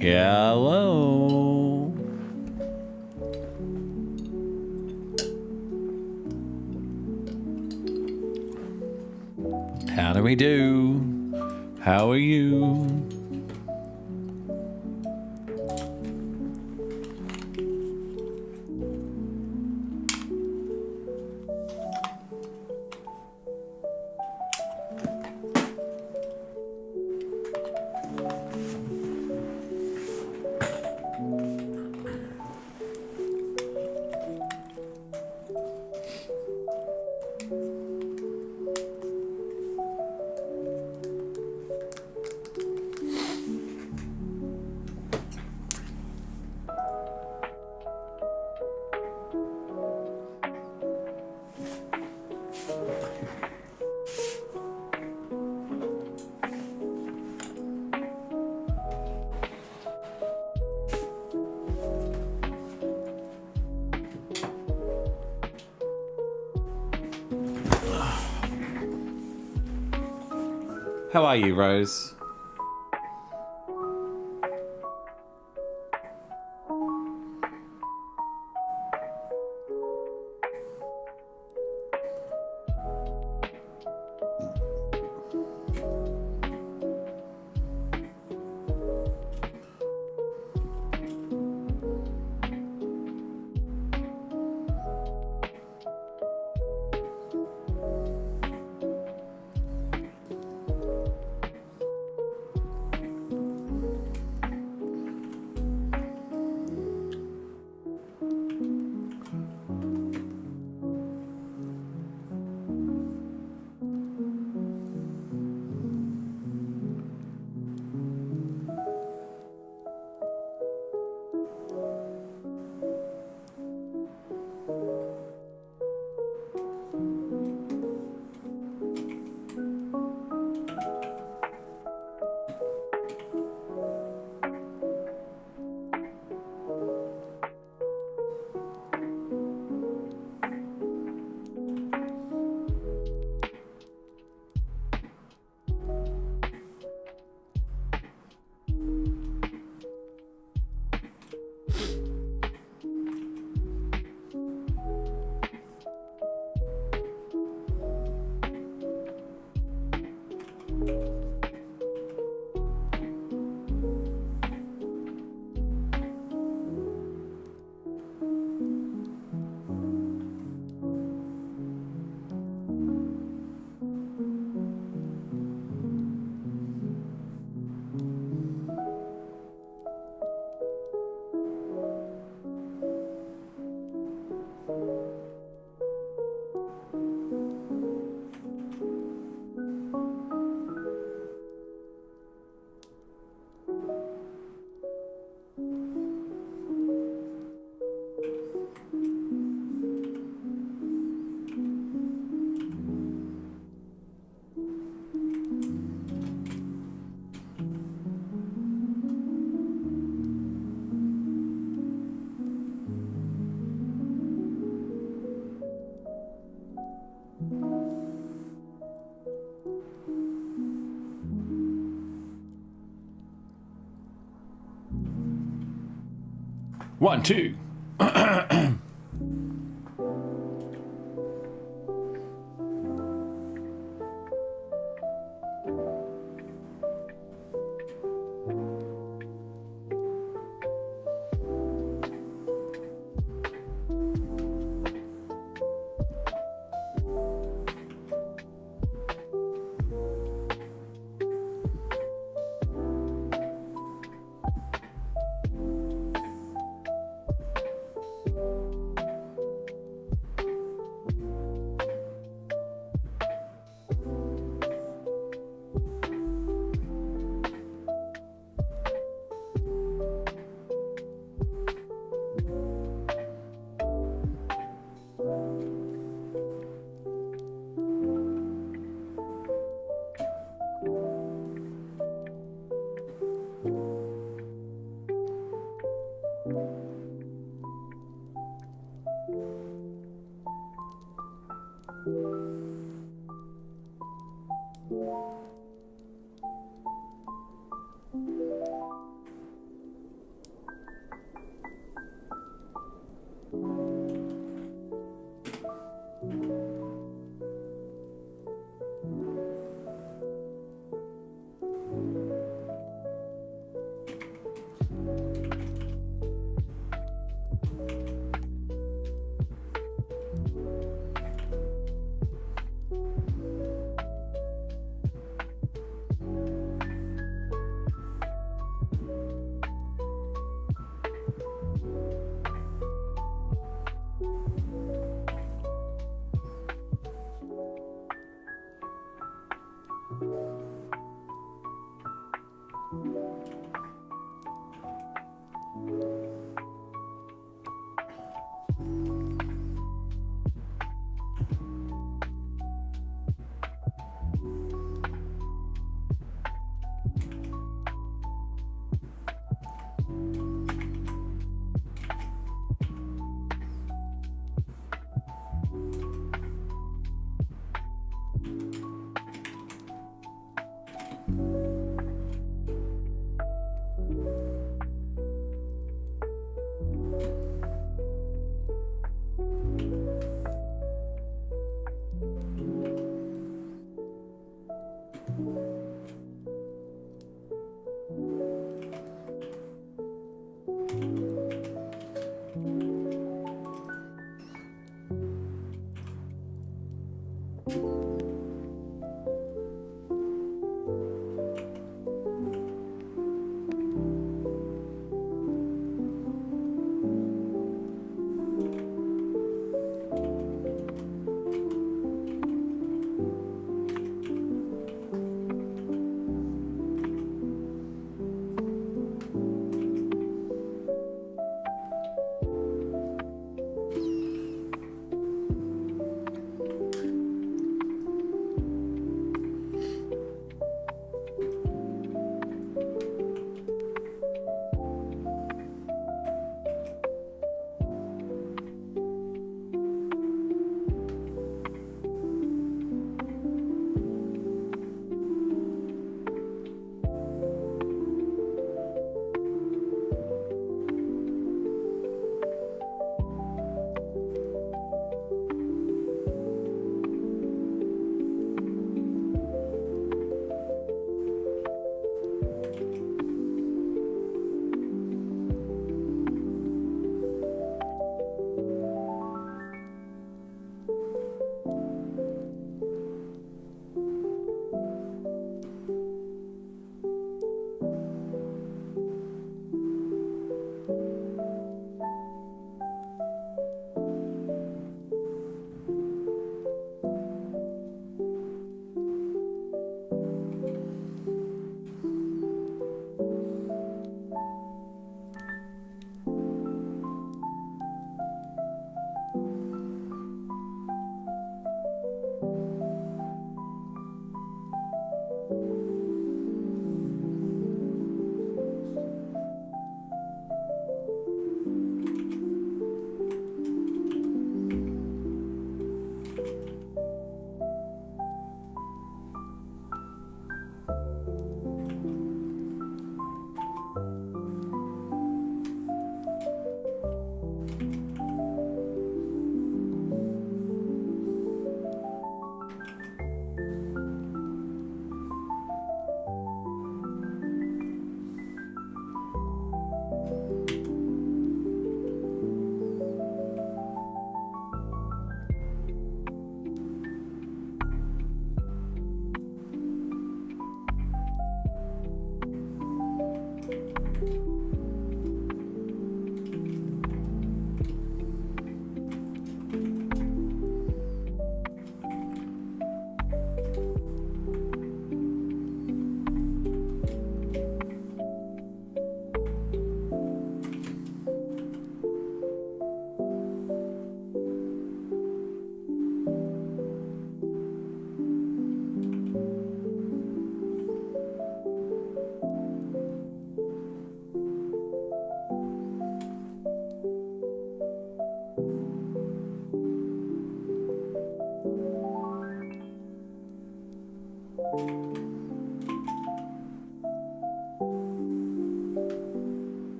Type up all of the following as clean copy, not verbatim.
Hello. How do we do? How are you? How are you, Rose? One, two.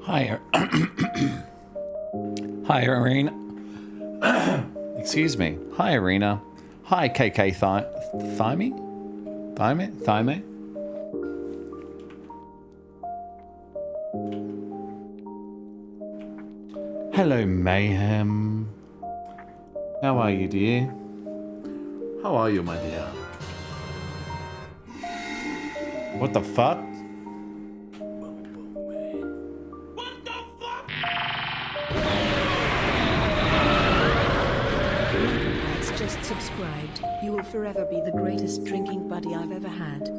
Hi. Hi, Arena. Excuse me. Hi, Arena. Hi, KK Thymie? Thymie? Hello, Mayhem. How are you, dear? How are you, my dear? What the fuck? What the fuck? That's just subscribed. You will forever be the greatest drinking buddy I've ever had.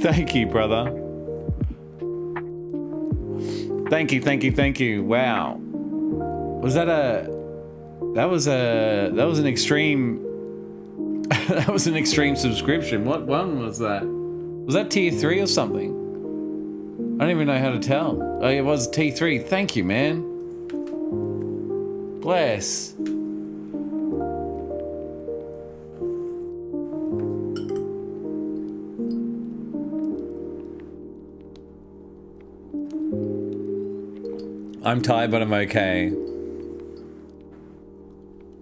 Thank you, brother. Thank you. Wow. Was that that was an extreme that was an extreme subscription. What one was that? Was that tier 3 or something? I don't even know how to tell. Oh, it was T3. Thank you, man. Bless. I'm tired, but I'm okay.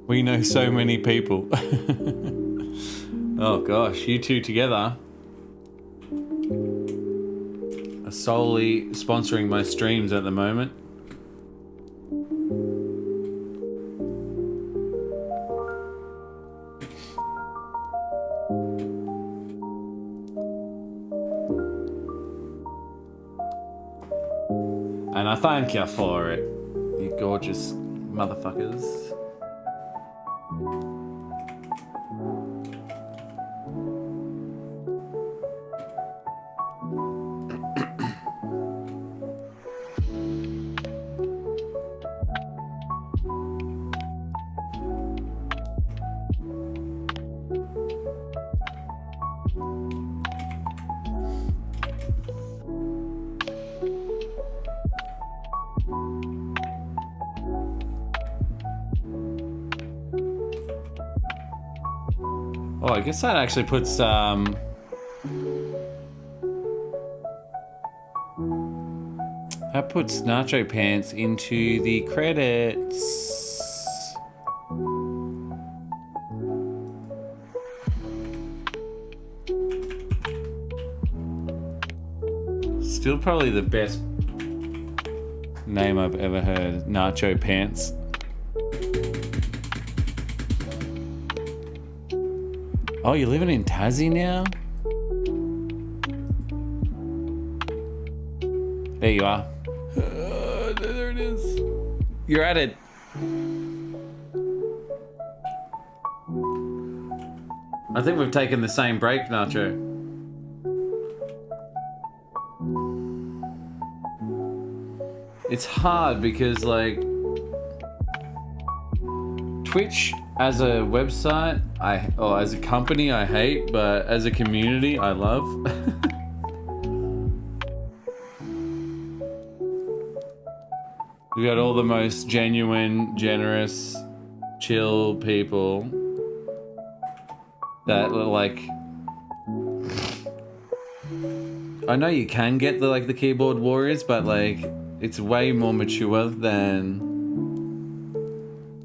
We know so many people. Oh gosh, you two together are solely sponsoring my streams at the moment. And I thank you for it, you gorgeous motherfuckers. Oh, I guess that actually puts that puts Nacho Pants into the credits. Still probably the best name I've ever heard, Nacho Pants. Oh, you're living in Tassie now? There you are. There it is. You're at it. I think we've taken the same break, Nacho. It's hard because, like, Twitch as a website, or as a company, I hate, but as a community, I love. We got all the most genuine, generous, chill people that like. I know you can get the keyboard warriors, but like it's way more mature than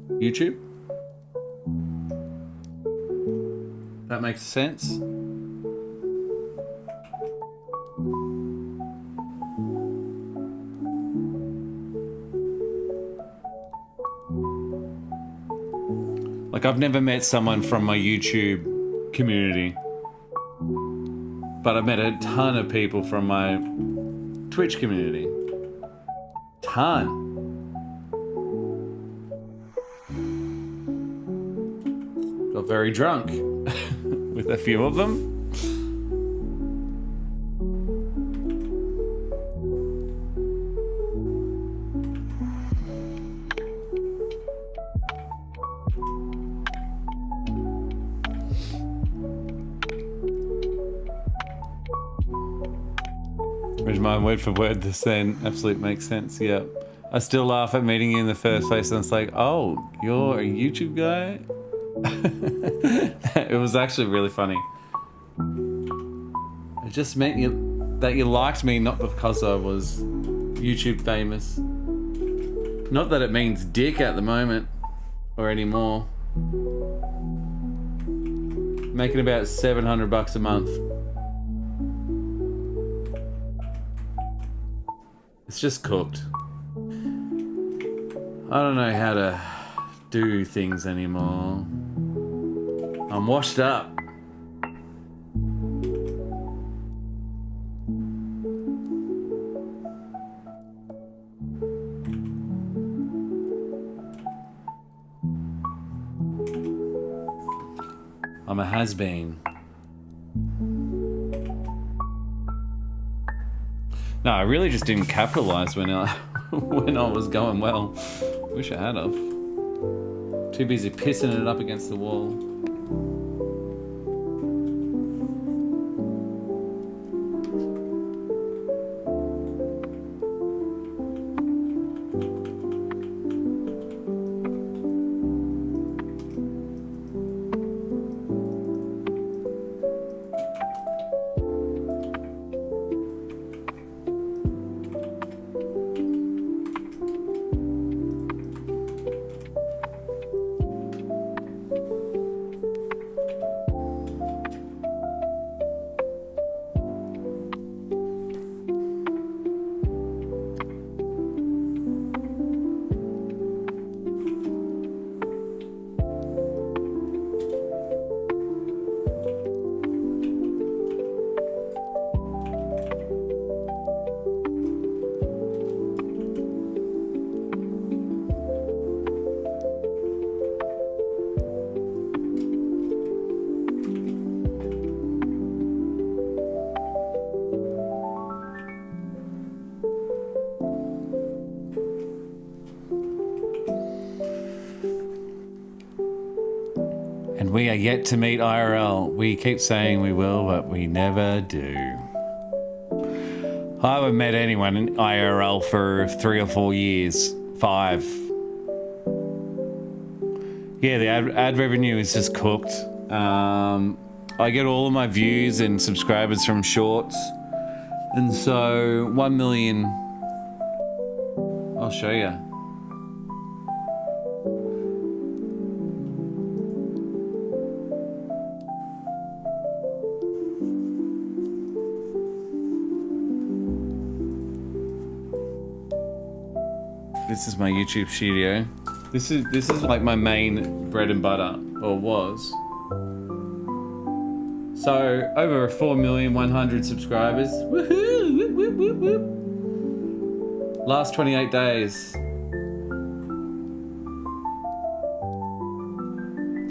YouTube. That makes sense. Like, I've never met someone from my YouTube community, but I've met a ton of people from my Twitch community. Ton. Got very drunk with a few of them. Where's my word for word this then? Absolute makes sense, yeah. I still laugh at meeting you in the first place, and it's like, oh, you're a YouTube guy? It was actually really funny. It just meant that you liked me, not because I was YouTube famous. Not that it means dick at the moment, or anymore. Making about $700 a month. It's just cooked. I don't know how to do things anymore. I'm washed up. I'm a has-been. No, I really just didn't capitalize when I when I was going well. Wish I had of. Too busy pissing it up against the wall. And we are yet to meet IRL. We keep saying we will, but we never do. I haven't met anyone in IRL for 3 or 4 years. 5. Yeah, the ad revenue is just cooked. I get all of my views and subscribers from shorts. And so 1 million... I'll show you. This is my YouTube studio. This is like my main bread and butter, or was. So over 4,100,000 subscribers. Woohoo! Whoop, whoop, whoop, whoop. Last 28 days.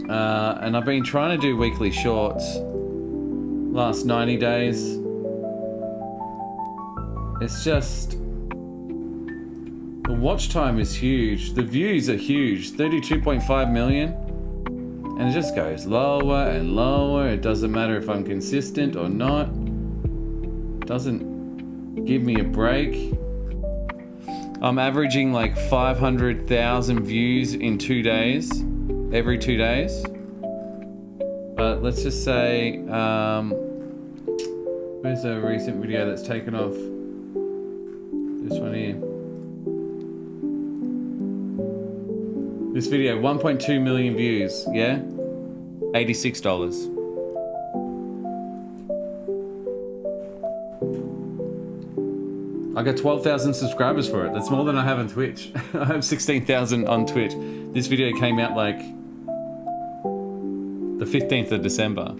And I've been trying to do weekly shorts. Last 90 days. It's just... The watch time is huge. The views are huge. 32.5 million. And it just goes lower and lower. It doesn't matter if I'm consistent or not. It doesn't give me a break. I'm averaging like 500,000 views in 2 days. Every 2 days. But let's just say, where's a recent video that's taken off? This one here. This video, 1.2 million views, yeah? $86. I got 12,000 subscribers for it. That's more than I have on Twitch. I have 16,000 on Twitch. This video came out like the 15th of December.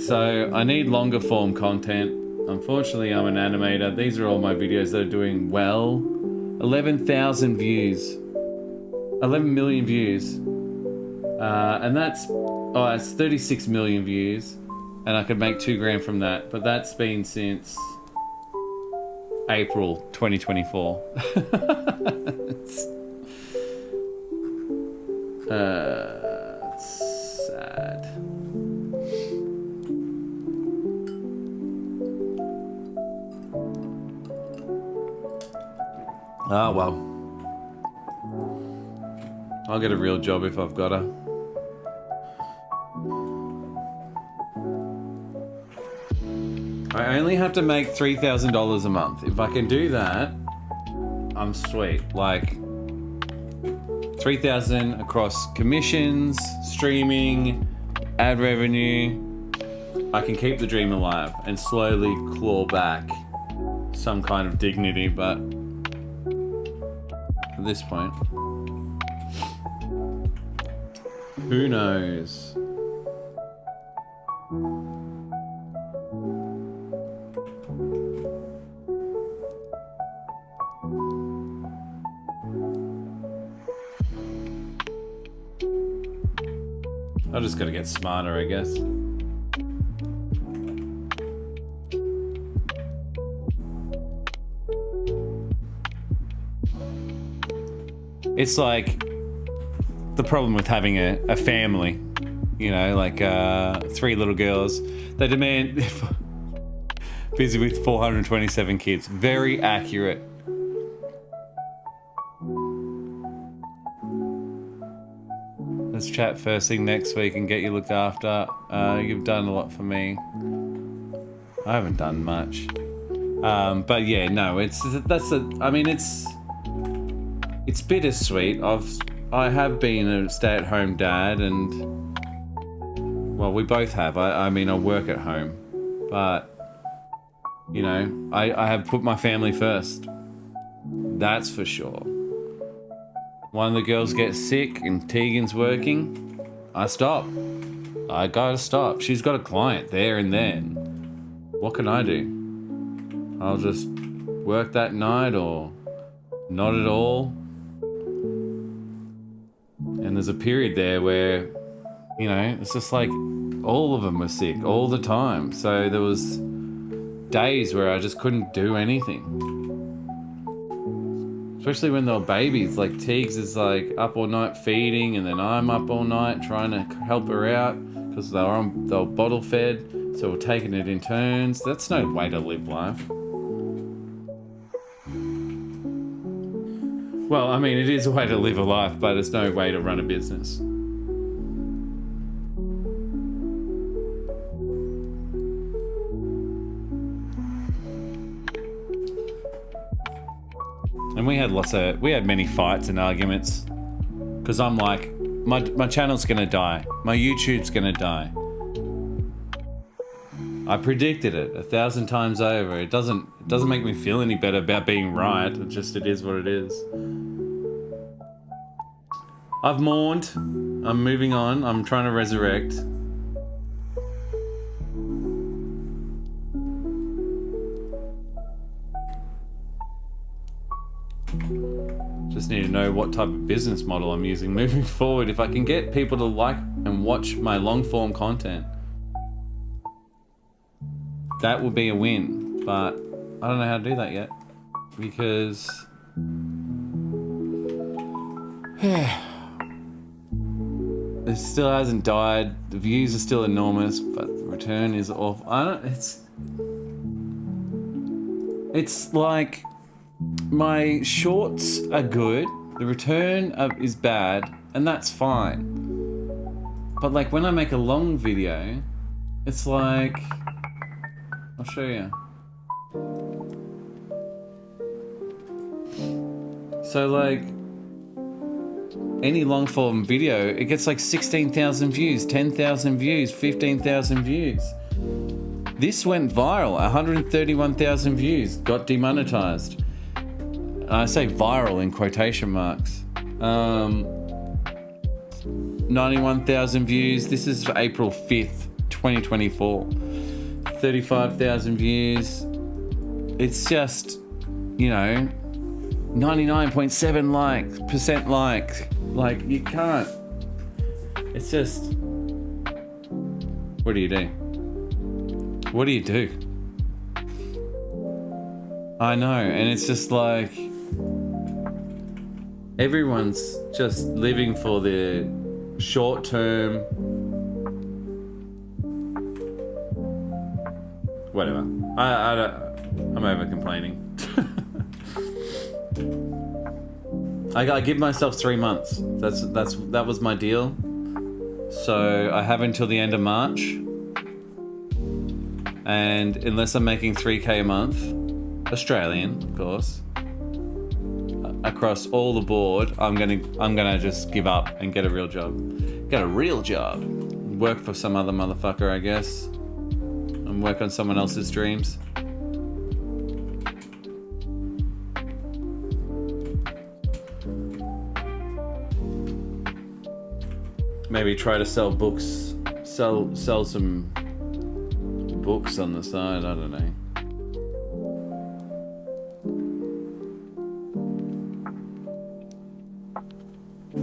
So I need longer form content. Unfortunately, I'm an animator. These are all my videos that are doing well. 11,000 views. 11 million views. And that's, oh, it's 36 million views. And I could make $2 from that. But that's been since April 2024. It's sad. Ah, well. I'll get a real job if I've got her. I only have to make $3,000 a month. If I can do that, I'm sweet. Like, 3,000 across commissions, streaming, ad revenue. I can keep the dream alive and slowly claw back some kind of dignity, but at this point, who knows? I just gotta get smarter, I guess. It's like the problem with having a family, you know, like 3 little girls. They demand busy with 427 kids. Very accurate. Let's chat first thing next week and get you looked after. You've done a lot for me. I haven't done much. But yeah, no, it's bittersweet. I have been a stay-at-home dad, and well, we both have. I work at home, but you know, I have put my family first. That's for sure. One of the girls gets sick and Tegan's working, I stop. I gotta stop. She's got a client there and then. What can I do? I'll just work that night or not at all. And there's a period there where, you know, it's just like all of them were sick all the time. So there was days where I just couldn't do anything. Especially when they were babies. Like Teagues is like up all night feeding, and then I'm up all night trying to help her out because they were bottle fed. So we're taking it in turns. That's no way to live life. Well, I mean, it is a way to live a life, but it's no way to run a business. And we had many fights and arguments, because I'm like, my channel's gonna die, my YouTube's gonna die. I predicted it 1,000 times over. It doesn't make me feel any better about being right. It is what it is. I've mourned. I'm moving on. I'm trying to resurrect. Just need to know what type of business model I'm using moving forward. If I can get people to like and watch my long form content, that would be a win. But I don't know how to do that yet, because it still hasn't died. The views are still enormous, but the return is off. It's like my shorts are good, the return is bad, and that's fine. But like when I make a long video, it's like, I'll show you. So like, any long form video, it gets like 16,000 views, 10,000 views, 15,000 views. This went viral, 131,000 views, got demonetized. I say viral in quotation marks. 91,000 views. This is for April 5th, 2024. 35,000 views. It's just, you know, 99.7% likes. Like, you can't. It's just, what do you do? What do you do? I know, and it's just like, everyone's just living for the short term. Whatever. I'm over complaining. I give myself 3 months. That was my deal. So I have until the end of March. And unless I'm making 3K a month, Australian, of course, across all the board, I'm gonna just give up and get a real job. Get a real job. Work for some other motherfucker, I guess. And work on someone else's dreams. Maybe try to sell books, sell some books on the side, I don't know.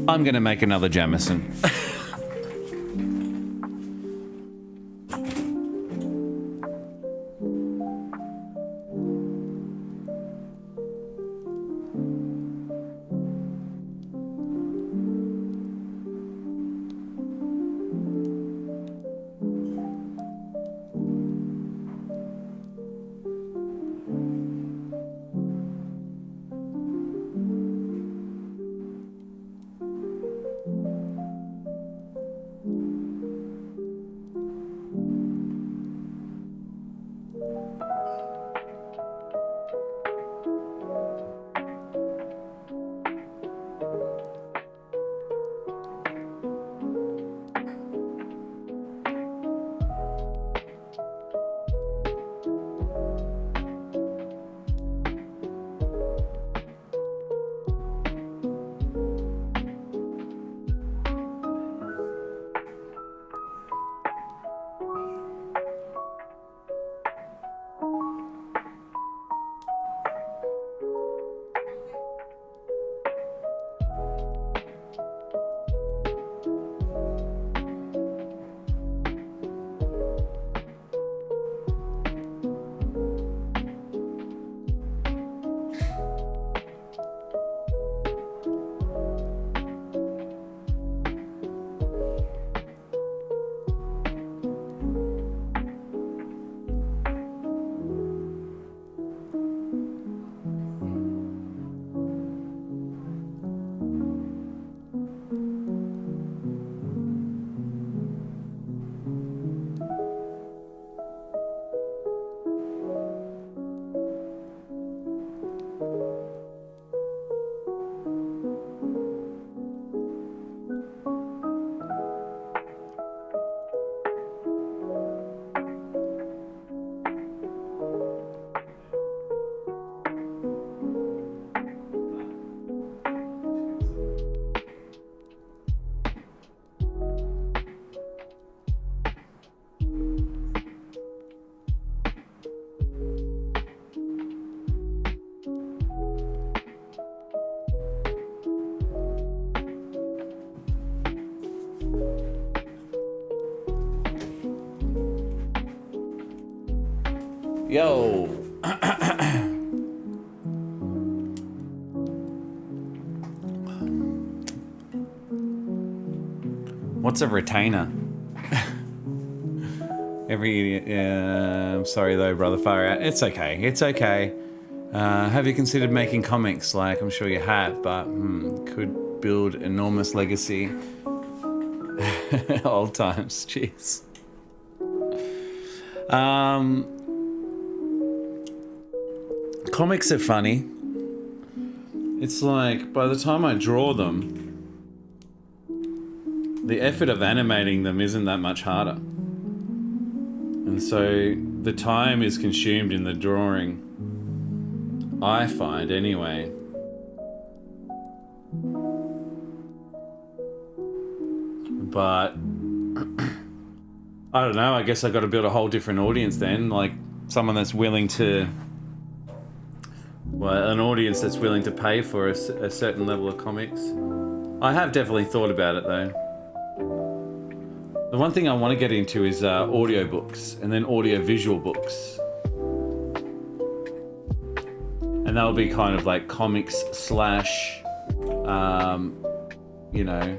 I'm gonna make another Jameson. Yo. What's a retainer? I'm sorry though, brother. Far out. It's okay. It's okay. Have you considered making comics? Like, I'm sure you have, but could build enormous legacy. Old times. Jeez. Comics are funny. It's like, by the time I draw them, the effort of animating them isn't that much harder. And so the time is consumed in the drawing, I find anyway. But I don't know, I guess I got to build a whole different audience then, like someone that's willing to, well, an audience that's willing to pay for a certain level of comics. I have definitely thought about it though. The one thing I want to get into is audiobooks and then audio-visual books. And that'll be kind of like comics slash, you know.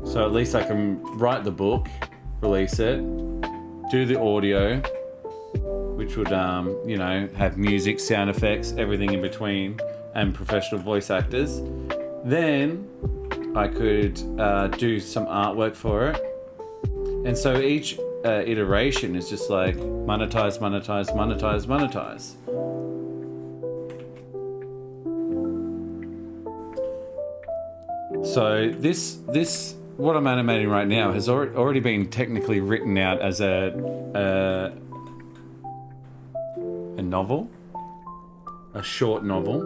So at least I can write the book, release it, do the audio, which would, you know, have music, sound effects, everything in between, and professional voice actors. Then I could do some artwork for it. And so each iteration is just like monetize, monetize, monetize, monetize. So this what I'm animating right now has already been technically written out as a novel, a short novel,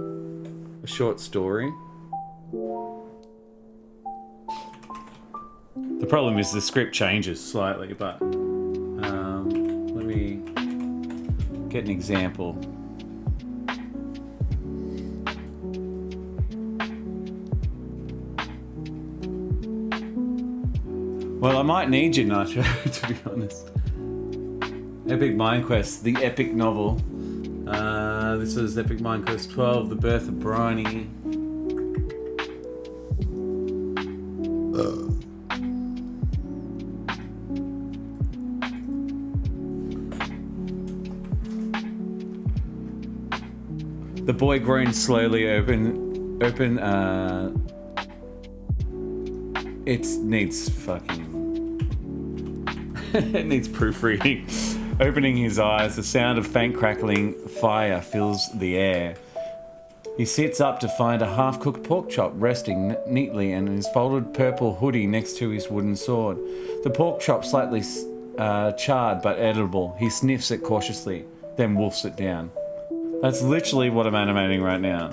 a short story. The problem is the script changes slightly, but let me get an example. Well, I might need you, Nacho, to be honest. Epic MineQuest, the epic novel. This is Epic MineQuest 12, The Birth of Bryony. The boy groans slowly. It needs fucking... it needs proofreading. Opening his eyes, the sound of faint crackling fire fills the air. He sits up to find a half-cooked pork chop resting neatly in his folded purple hoodie next to his wooden sword. The pork chop slightly charred but edible. He sniffs it cautiously, then wolfs it down. That's literally what I'm animating right now.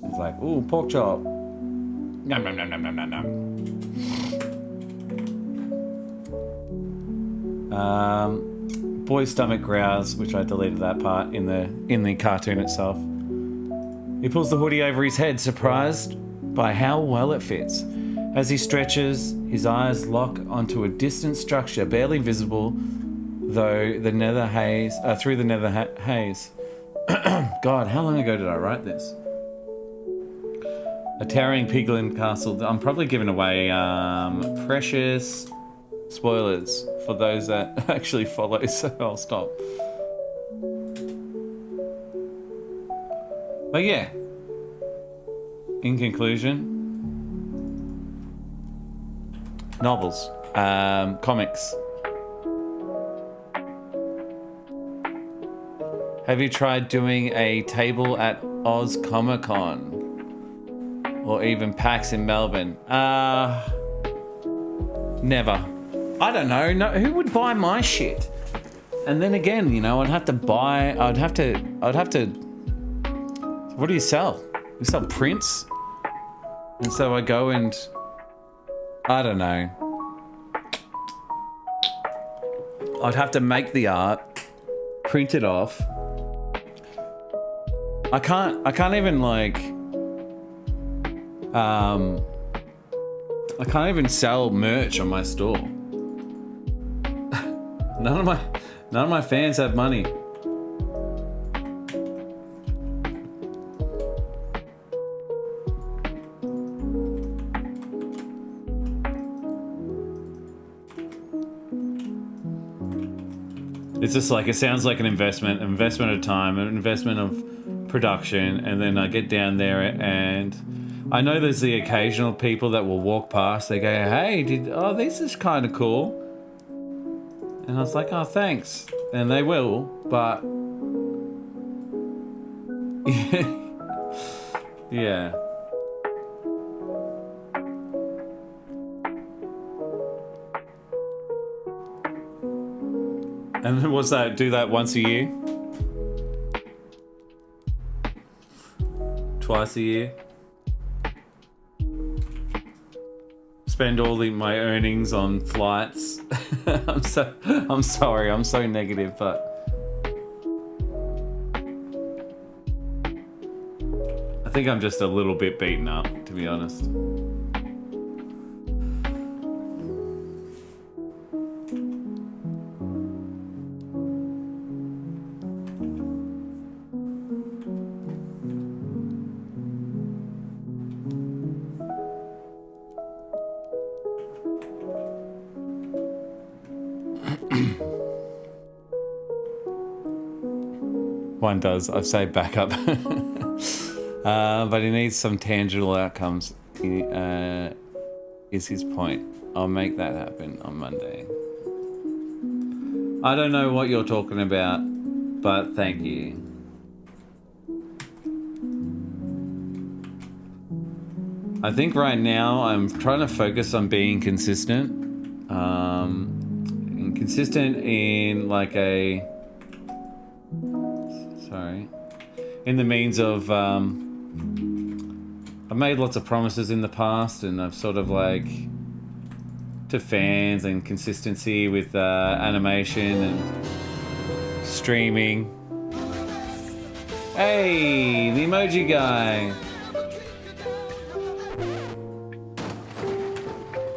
It's like, ooh, pork chop. Nom nom nom nom nom nom nom. Boy's stomach growls, which I deleted that part in the cartoon itself. He pulls the hoodie over his head, surprised by how well it fits. As he stretches, his eyes lock onto a distant structure, barely visible, though the nether haze through the nether haze. God, how long ago did I write this? A towering piglin castle. I'm probably giving away precious spoilers for those that actually follow, so I'll stop. But yeah, in conclusion, novels, comics. Have you tried doing a table at Oz Comic Con? Or even PAX in Melbourne? Never. I don't know. No, who would buy my shit? And then again, you know, I'd have to. What do you sell? You sell prints? And so I go and, I don't know. I'd have to make the art, print it off. I can't even like, I can't even sell merch on my store. None of my fans have money. It's just like, it sounds like an investment of time, an investment of production, and then I get down there and I know there's the occasional people that will walk past, they go, hey, this is kind of cool. And I was like, oh, thanks. And they will, but yeah. And then what's that? Do that once a year? Twice a year? Spend all my earnings on flights. I'm sorry, I'm so negative, but I think I'm just a little bit beaten up, to be honest. One does. I've saved backup. But he needs some tangible outcomes. Is his point. I'll make that happen on Monday. I don't know what you're talking about, but thank you. I think right now I'm trying to focus on being consistent. And consistent in like a... Sorry. In the means of... I've made lots of promises in the past, and I've sort of like... to fans and consistency with animation and streaming. Hey, the emoji guy.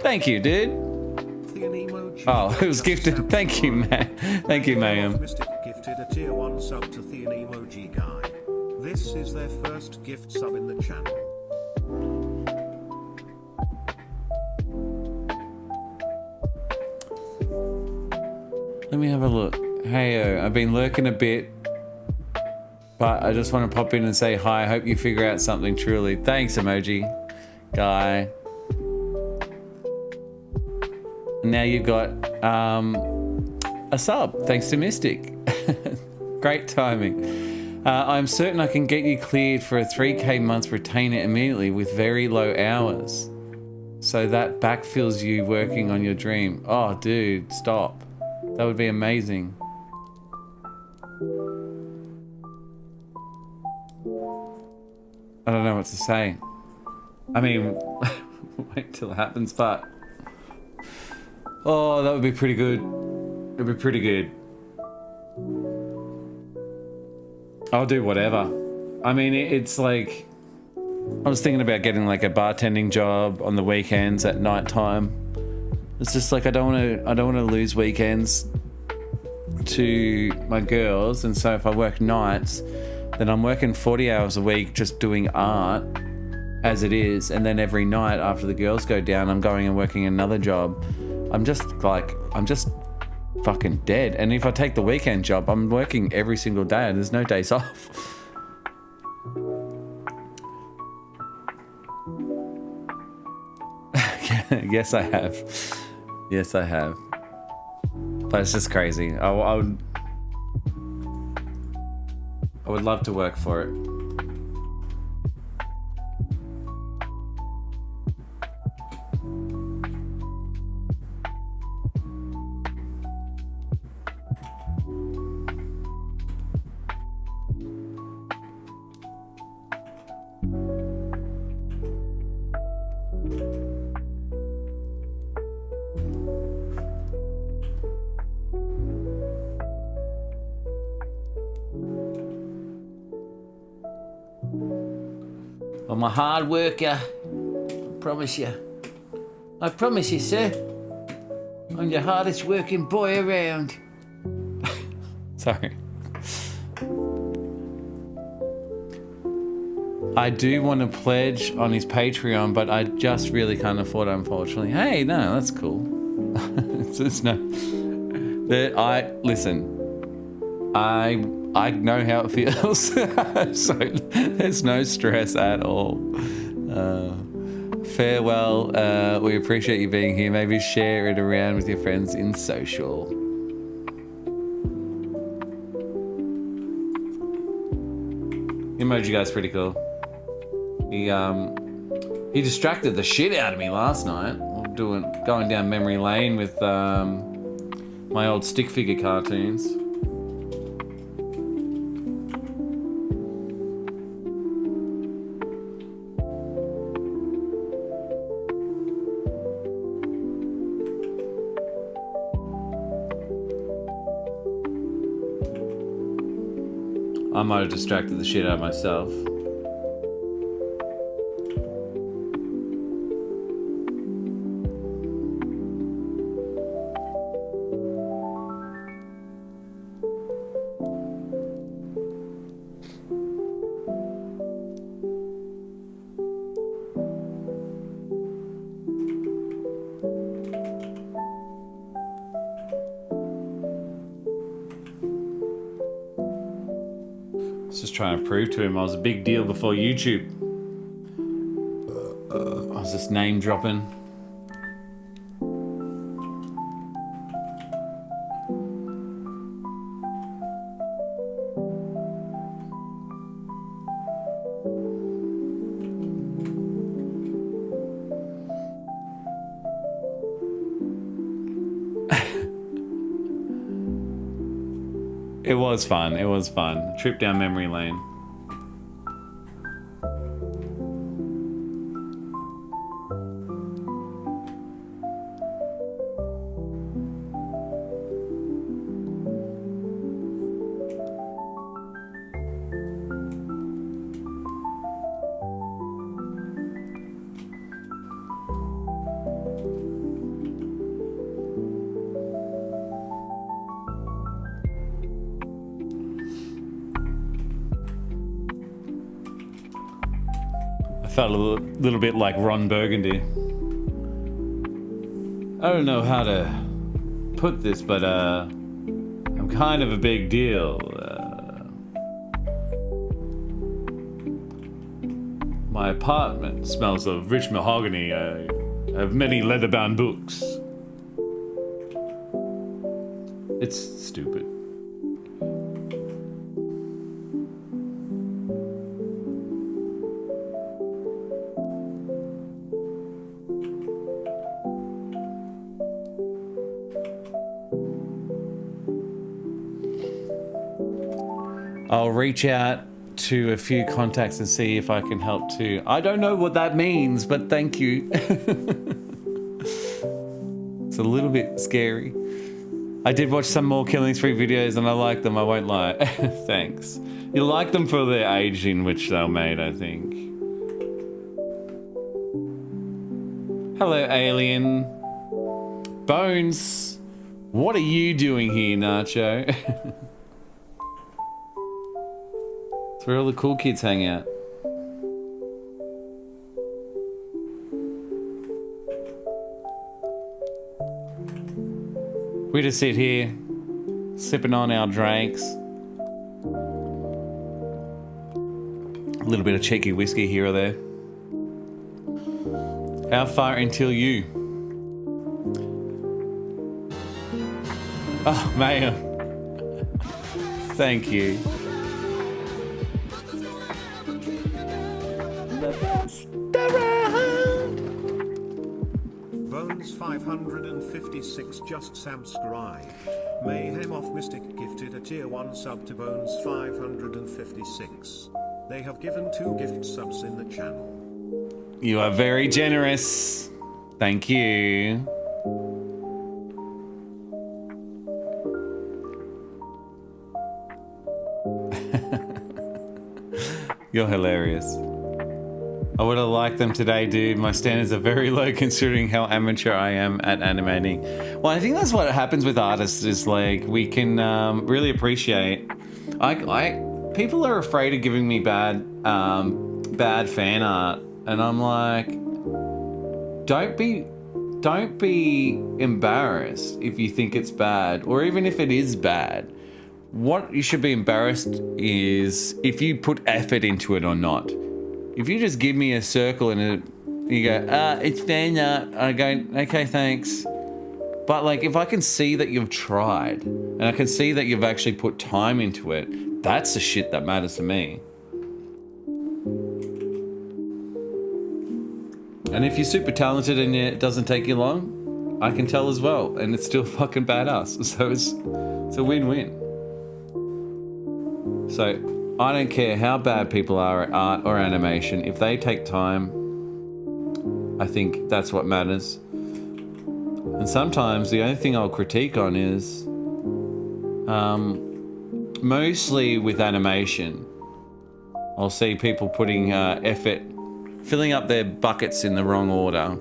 Thank you, dude. Oh, it was gifted. Thank you, man. Thank you, ma'am. Mystic gifted a tier 1 sub to the emoji guy. This is their first gift sub in the channel. Let me have a look. Hey, I've been lurking a bit, but I just want to pop in and say hi. I hope you figure out something truly. Thanks, emoji guy. Now you've got a sub, thanks to Mystic. Great timing. I'm certain I can get you cleared for a 3K month retainer immediately with very low hours. So that backfills you working on your dream. Oh, dude, stop. That would be amazing. I don't know what to say. I mean, wait till it happens, but... Oh, that would be pretty good. It'd be pretty good. I'll do whatever. I mean, it's like... I was thinking about getting like a bartending job on the weekends at night time. It's just like I don't want to lose weekends to my girls, and so if I work nights, then I'm working 40 hours a week just doing art as it is, and then every night after the girls go down, I'm going and working another job. I'm just fucking dead. And if I take the weekend job, I'm working every single day and there's no days off. Yes, I have. Yes, I have. But it's just crazy. I would love to work for it. I'm a hard worker. I promise you. I promise you, sir. I'm the hardest working boy around. Sorry. I do want to pledge on his Patreon, but I just really can't afford it, unfortunately. Hey, no, that's cool. it's no. Listen. I know how it feels, so there's no stress at all. Farewell. We appreciate you being here. Maybe share it around with your friends in social. Emoji guy's pretty cool. He distracted the shit out of me last night. Going down memory lane with my old stick figure cartoons. I might have distracted the shit out of myself. was just trying to prove to him I was a big deal before YouTube. I was just name dropping. It was fun. It was fun. Trip down memory lane. Felt a little bit like Ron Burgundy. I don't know how to put this, but I'm kind of a big deal. My apartment smells of rich mahogany. I have many leather-bound books. It's stupid. I'll reach out to a few contacts and see if I can help too. I don't know what that means, but thank you. It's a little bit scary. I did watch some more Killing Spree videos and I like them, I won't lie. Thanks. You like them for the age in which they were made, I think. Hello, alien. Bones, what are you doing here, Nacho? It's where all the cool kids hang out. We just sit here, sipping on our drinks. A little bit of cheeky whiskey here or there. How far until you? Oh, man. Thank you. Bones 556 just subscribed. Mayhem of Mystic gifted a tier 1 sub to Bones 556. They have given 2 gift subs in the channel. You are very generous. Thank you. You're hilarious. I would have liked them today, dude. My standards are very low considering how amateur I am at animating. Well, I think that's what happens with artists is like we can really appreciate. People are afraid of giving me bad fan art, and I'm like, don't be embarrassed if you think it's bad, or even if it is bad. What you should be embarrassed is if you put effort into it or not. If you just give me a circle and you go, it's fan art, I go, okay, thanks. But like, if I can see that you've tried and I can see that you've actually put time into it, that's the shit that matters to me. And if you're super talented and it doesn't take you long, I can tell as well, and it's still fucking badass. So it's a win-win. So I don't care how bad people are at art or animation. If they take time, I think that's what matters. And sometimes the only thing I'll critique on is mostly with animation. I'll see people putting effort, filling up their buckets in the wrong order.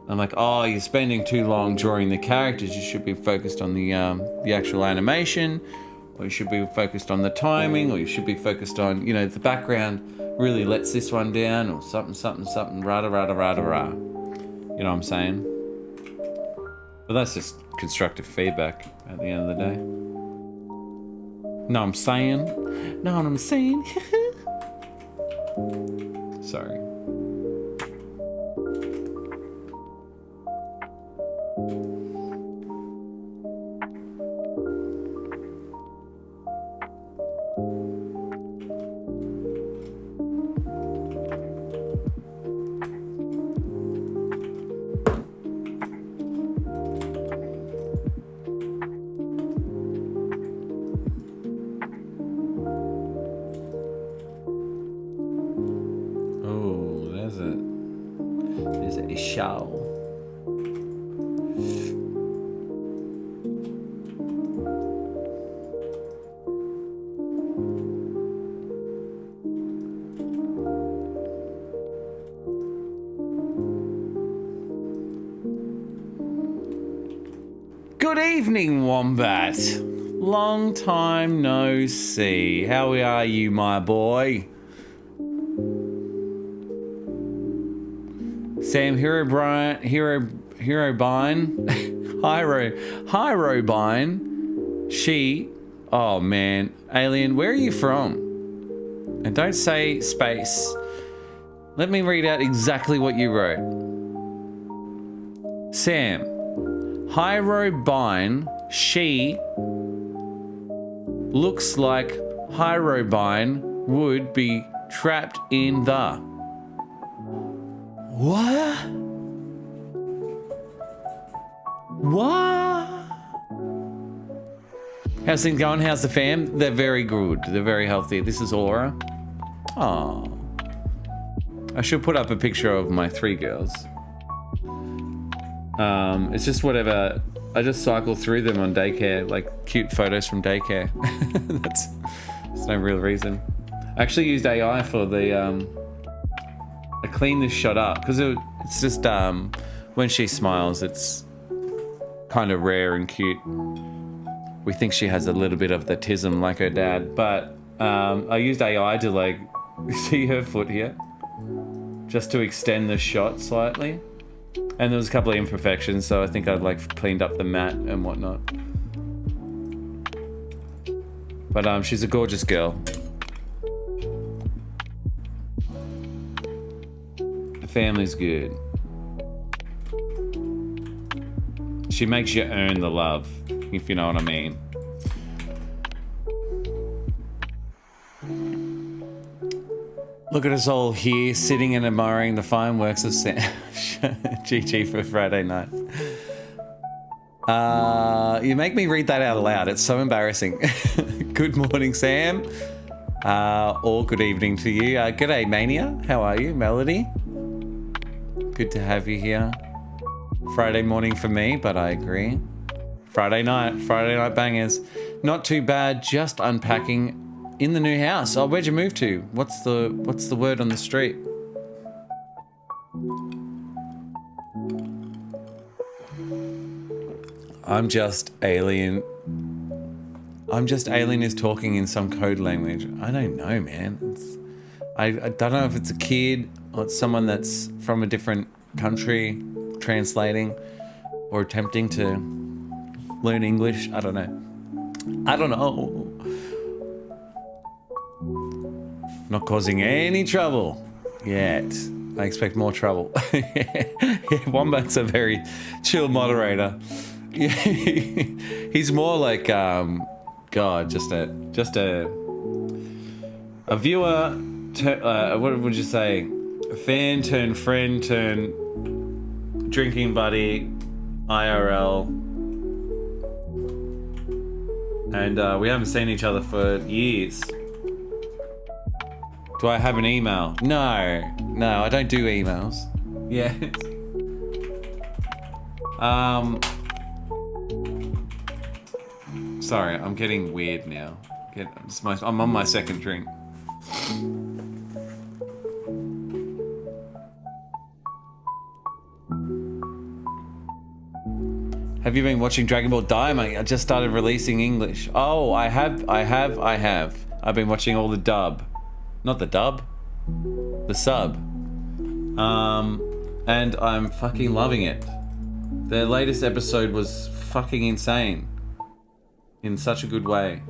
I'm like, oh, you're spending too long drawing the characters. You should be focused on the actual animation. Or you should be focused on the timing, or you should be focused on, you know, the background really lets this one down, or something, rada. You know what I'm saying? But that's just constructive feedback at the end of the day. No, I'm saying. Know what I'm saying? Sorry. Good evening, Wombat. Long time no see. How are you, my boy? Sam Herobrine, Hyrobine, she, oh man, Alien, where are you from? And don't say space. Let me read out exactly what you wrote. Sam, Hyrobine, she looks like Hyrobine would be trapped in the... What? What? How's things going? How's the fam? They're very good. They're very healthy. This is Aura. Oh. I should put up a picture of my 3 girls. It's just whatever. I just cycle through them on daycare, like cute photos from daycare. That's no real reason. I actually used AI for the... I cleaned this shot up because it's just when she smiles, it's kind of rare and cute. We think she has a little bit of the tism like her dad, but I used AI to like see her foot here, just to extend the shot slightly. And there was a couple of imperfections, so I think I'd like cleaned up the mat and whatnot. But she's a gorgeous girl. Family's good. She makes you earn the love, if you know what I mean. Look at us all here, sitting and admiring the fine works of Sam. GG for Friday night. You make me read that out loud. It's so embarrassing. Good morning, Sam. Or good evening to you. G'day, Mania. How are you? Melody? Good to have you here. Friday morning for me, but I agree. Friday night bangers. Not too bad, just unpacking in the new house. Oh, where'd you move to? What's the word on the street? I'm just Alien is talking in some code language. I don't know, man. I don't know if it's a kid or it's someone that's from a different country translating or attempting to learn English. I don't know. Not causing any trouble yet. I expect more trouble. Yeah, Wombat's a very chill moderator. Yeah, he's more like God, just a viewer. What would you say? A fan turned friend turned drinking buddy, IRL, and we haven't seen each other for years. Do I have an email? No, I don't do emails. Yeah. Sorry, I'm getting weird now. I'm on my second drink. Have you been watching Dragon Ball Daima? I just started releasing English. Oh, I have. I've been watching all the dub. Not the dub. The sub. And I'm fucking loving it. Their latest episode was fucking insane. In such a good way.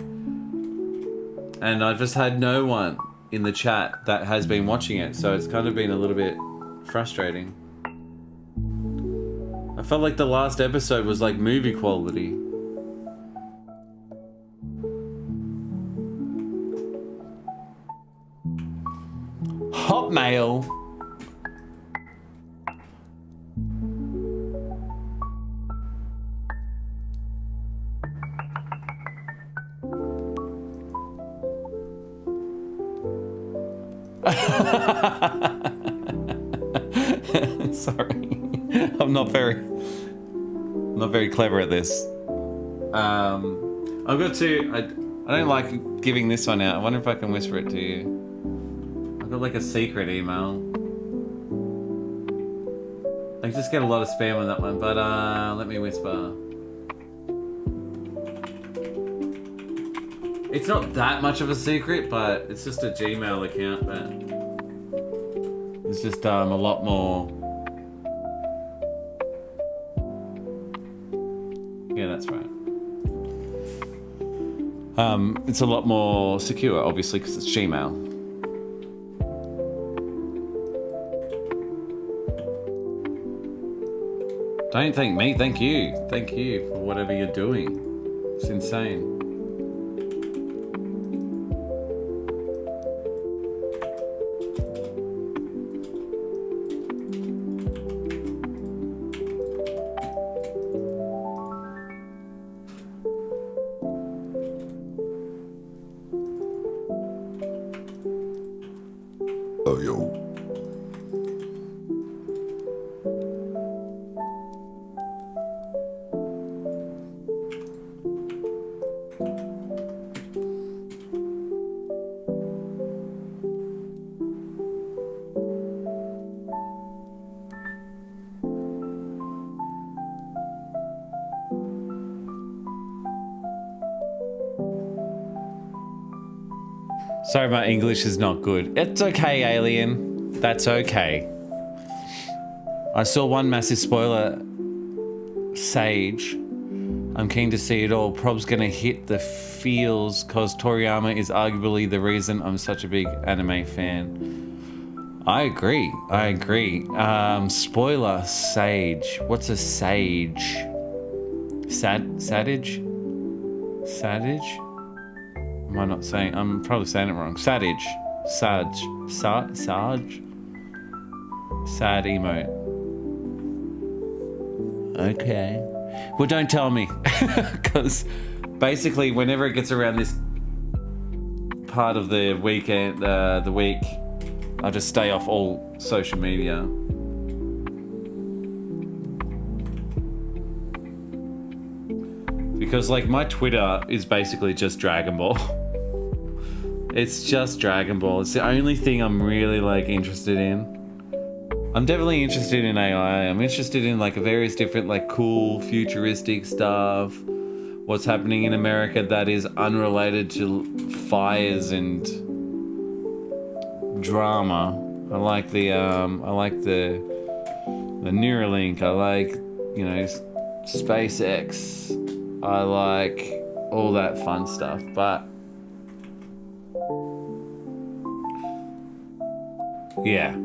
and I've just had no one in the chat that has been watching it, so it's kind of been a little bit frustrating. I felt like the last episode was like movie quality. Hotmail. Sorry, I'm not very clever at this. I've got to. I don't like giving this one out. I wonder if I can whisper it to you. I've got like a secret email. I just get a lot of spam on that one, but let me whisper. It's not that much of a secret, but it's just a Gmail account, but it's just a lot more. Yeah, that's right. It's a lot more secure, obviously, because it's Gmail. Don't thank me, thank you. Thank you for whatever you're doing. It's insane. Oh, yo. Sorry, my English is not good. It's okay, alien. That's okay. I saw one massive spoiler. Sage. I'm keen to see it all. Prob's gonna hit the feels cause Toriyama is arguably the reason I'm such a big anime fan. I agree. Spoiler, Sage. What's a sage? Sadage? Sadage? Am I not saying? I'm probably saying it wrong. Sadage. Sarge. Sarge? Sad emote. Okay. Well, don't tell me. Because basically, whenever it gets around this part of the weekend, the week, I just stay off all social media. Because, like, my Twitter is basically just Dragon Ball. It's just Dragon Ball. It's the only thing I'm really, like, interested in. I'm definitely interested in AI. I'm interested in, like, various different, like, cool, futuristic stuff. What's happening in America that is unrelated to fires and drama. I like the Neuralink. I like, you know, SpaceX. I like all that fun stuff, but yeah,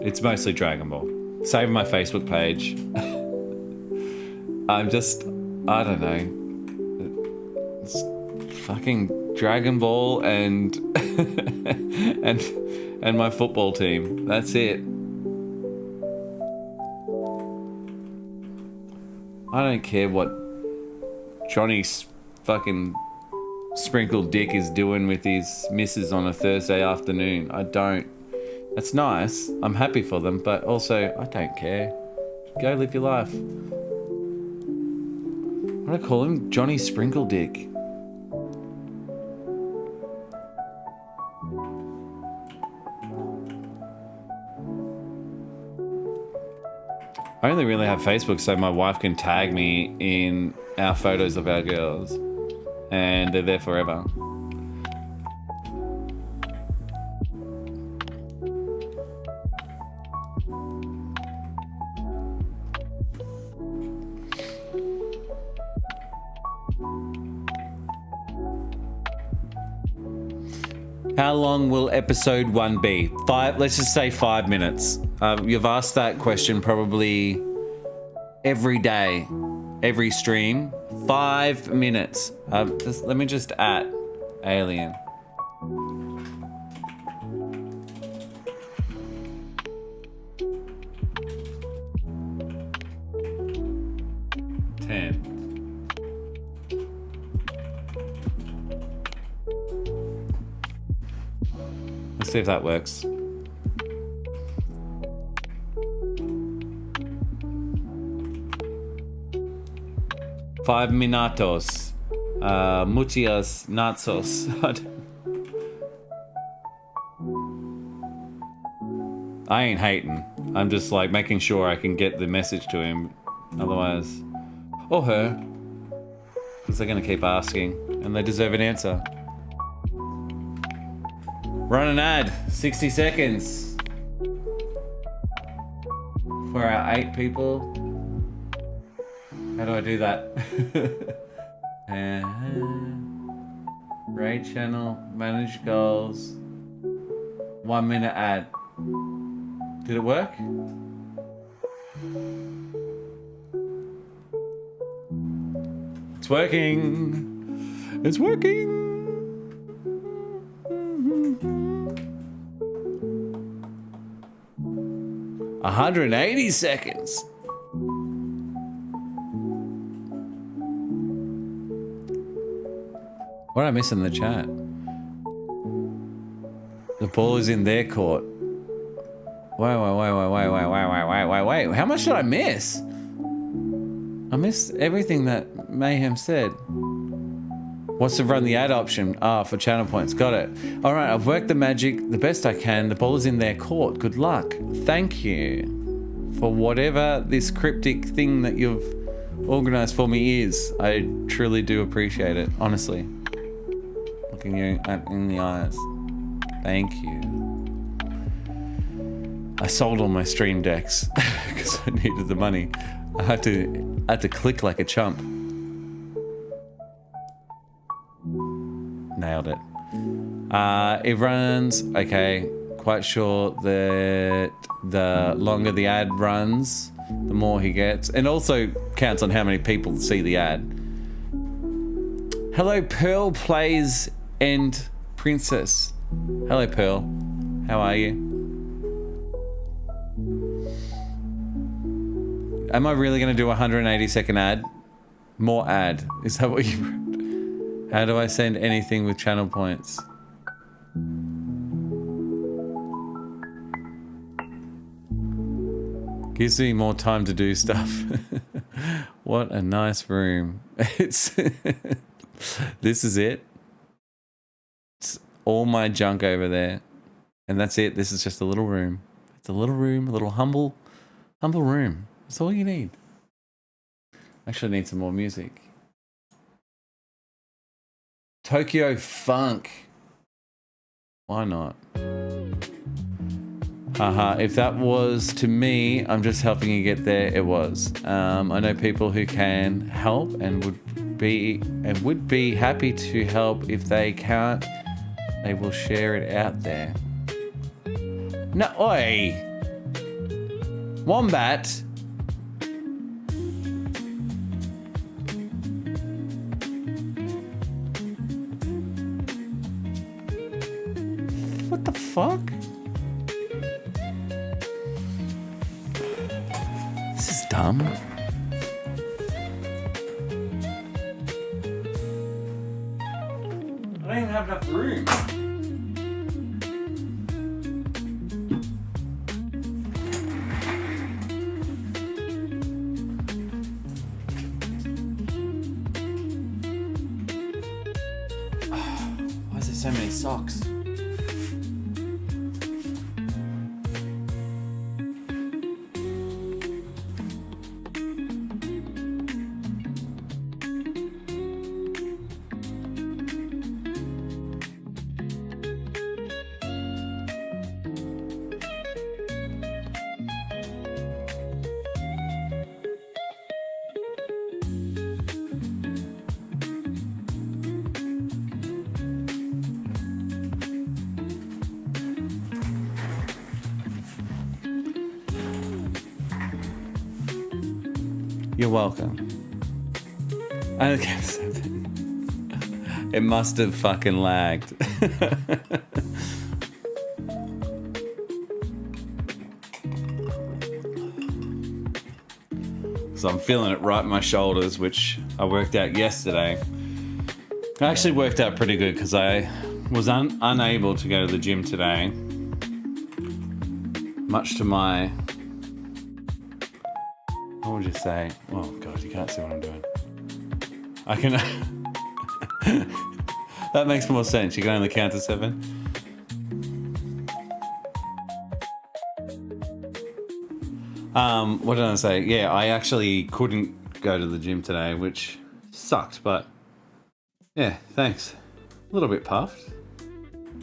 it's mostly Dragon Ball. Save my Facebook page. I don't know. It's fucking Dragon Ball and and my football team. That's it. I don't care what Johnny's fucking sprinkled dick is doing with his missus on a Thursday afternoon. I don't. That's nice. I'm happy for them, but also I don't care. Go live your life. What do I call him? Johnny Sprinkle Dick. I only really have Facebook so my wife can tag me in our photos of our girls. And they're there forever. How long will episode 1 be? Let's just say 5 minutes. You've asked that question probably every day, every stream. 5 minutes. Let me just at alien. Let's see if that works. Five minutos. Muchas nachos. I ain't hating. I'm just like making sure I can get the message to him. Otherwise, or her. Because they're going to keep asking. And they deserve an answer. Run an ad. 60 seconds. For our 8 people. How do I do that? Raid channel. Manage goals. 1 minute ad. Did it work? It's working. It's working. 180 seconds. What did I miss in the chat? The ball is in their court. Wait. How much did I miss? I missed everything that Mayhem said. What's to run the ad option? For channel points. Got it. All right, I've worked the magic the best I can. The ball is in their court. Good luck. Thank you for whatever this cryptic thing that you've organized for me is. I truly do appreciate it, honestly. Looking you in the eyes. Thank you. I sold all my stream decks because I needed the money. I had to click like a chump. Nailed it. It runs, okay, quite sure that the longer the ad runs, the more he gets. And also counts on how many people see the ad. Hello, Pearl Plays and Princess. Hello, Pearl. How are you? Am I really going to do a 180-second ad? More ad. Is that what you wrote? How do I send anything with channel points? Gives me more time to do stuff. What a nice room. It's this is it. It's all my junk over there. And that's it. This is just a little room. It's a little room, a little humble room. That's all you need. Actually, I need some more music. Tokyo Funk. Why not? Haha, if that was to me, I'm just helping you get there. It was. I know people who can help and would be happy to help. If they can't, they will share it out there. No, oi! Wombat! What the fuck? This is dumb. I don't even have enough room. Why is there so many socks? You're welcome. Okay, it must have fucking lagged. So I'm feeling it right in my shoulders, which I worked out yesterday. I actually worked out pretty good because I was unable to go to the gym today. Much to my... What would you say? Oh god, you can't see what I'm doing. I can... That makes more sense. You can only count to 7. What did I say? Yeah, I actually couldn't go to the gym today, which sucked, but yeah, thanks. A little bit puffed,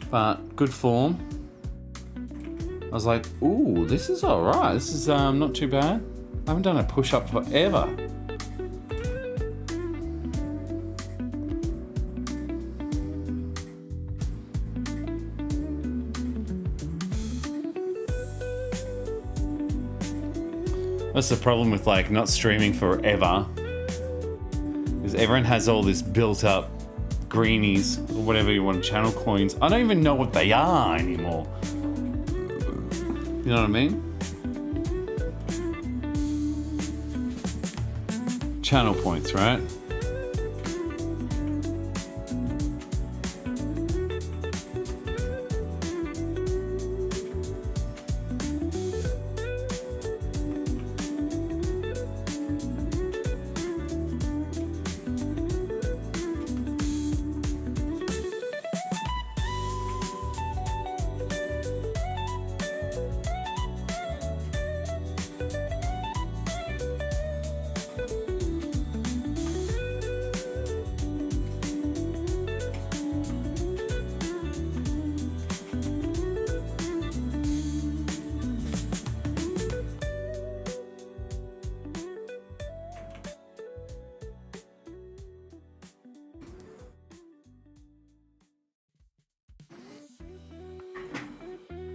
but good form. I was like, ooh, this is alright. This is not too bad. I haven't done a push-up forever. That's the problem with like not streaming forever, is everyone has all this built up greenies or whatever you want, channel coins. I don't even know what they are anymore. You know what I mean? Channel points, right?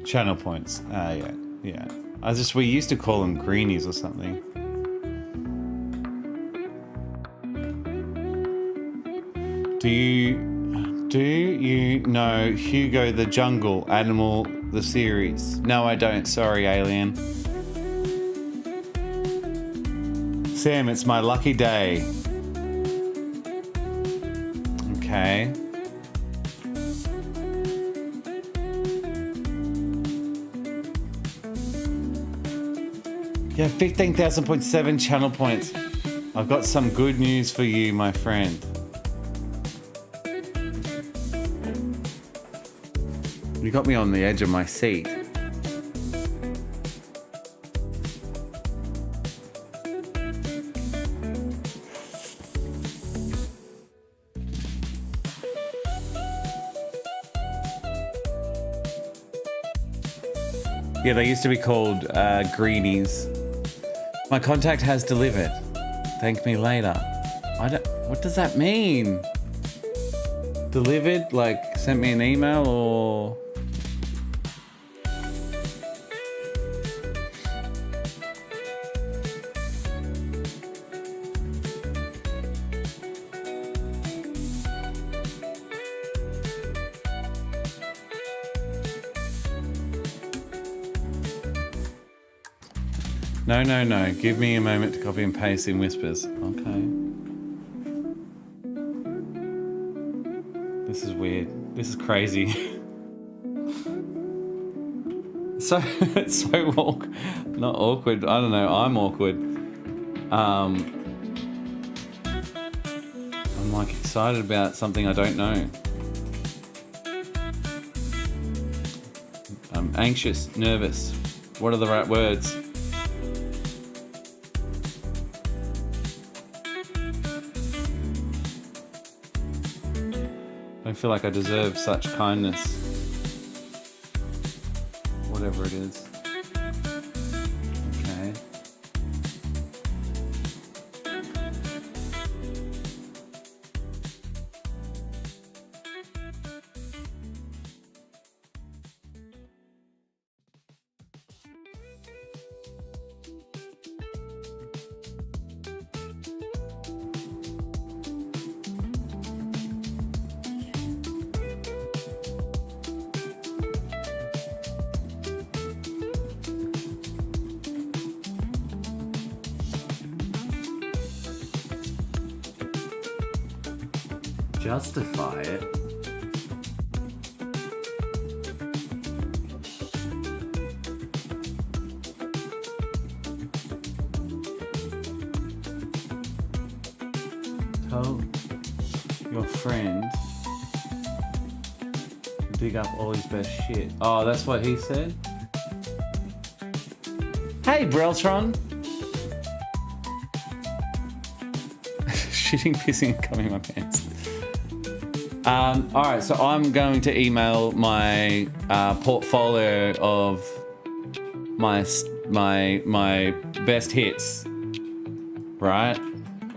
Channel points. Yeah. We used to call them greenies or something. Do you know Hugo the Jungle Animal the series? No, I don't. Sorry, alien. Sam, it's my lucky day. Okay. Yeah, 15,000.7 channel points. I've got some good news for you, my friend. You got me on the edge of my seat. Yeah, they used to be called greenies. My contact has delivered. Thank me later. What does that mean? Delivered? Like, sent me an email or... No. Give me a moment to copy and paste in whispers. Okay. This is weird. This is crazy. It's so awkward. Not awkward. I don't know. I'm awkward. I'm like excited about something I don't know. I'm anxious, nervous. What are the right words? I feel like I deserve such kindness. Whatever it is. Okay. Justify it. Tell your friend to dig up all his best shit. Oh, that's what he said? Hey, Breltron! Shitting, pissing, and coming in my pants. Alright, so I'm going to email my portfolio of my best hits. Right?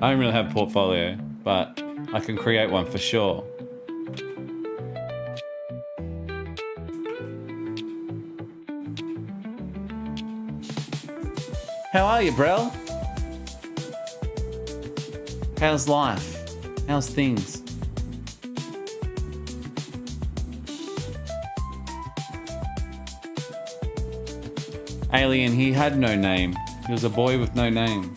I don't really have a portfolio, but I can create one for sure. How are you, Brel? How's life? How's things? Alien, he had no name. He was a boy with no name.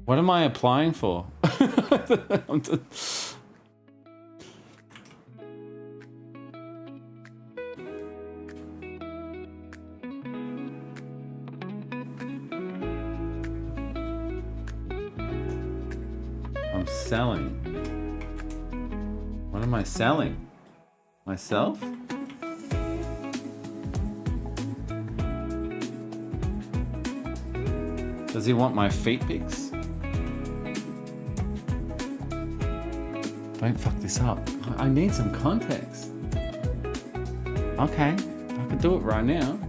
What am I applying for? I'm selling. What am I selling? Myself? Does he want my feet pics? Don't fuck this up. I need some context. Okay, I can do it right now.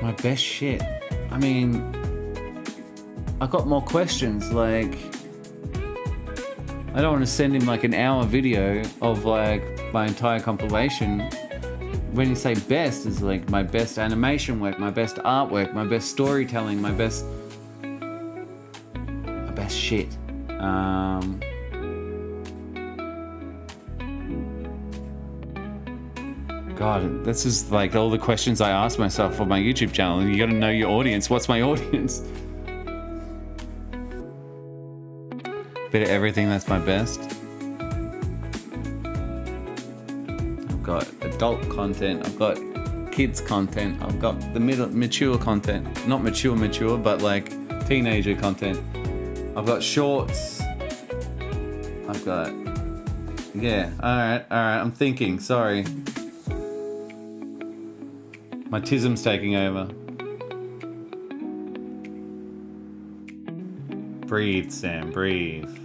My best shit. I mean, I got more questions. Like, I don't want to send him like an hour video of like my entire compilation. When you say best, is like my best animation work, my best artwork, my best storytelling, my best shit. God, this is like all the questions I ask myself for my YouTube channel. You gotta know your audience. What's my audience? Bit of everything that's my best. I've got adult content, I've got kids content, I've got the mature content. Not mature, but like teenager content. I've got shorts. I've got... Yeah, alright, I'm thinking, sorry. My tism's taking over. Breathe, Sam, breathe.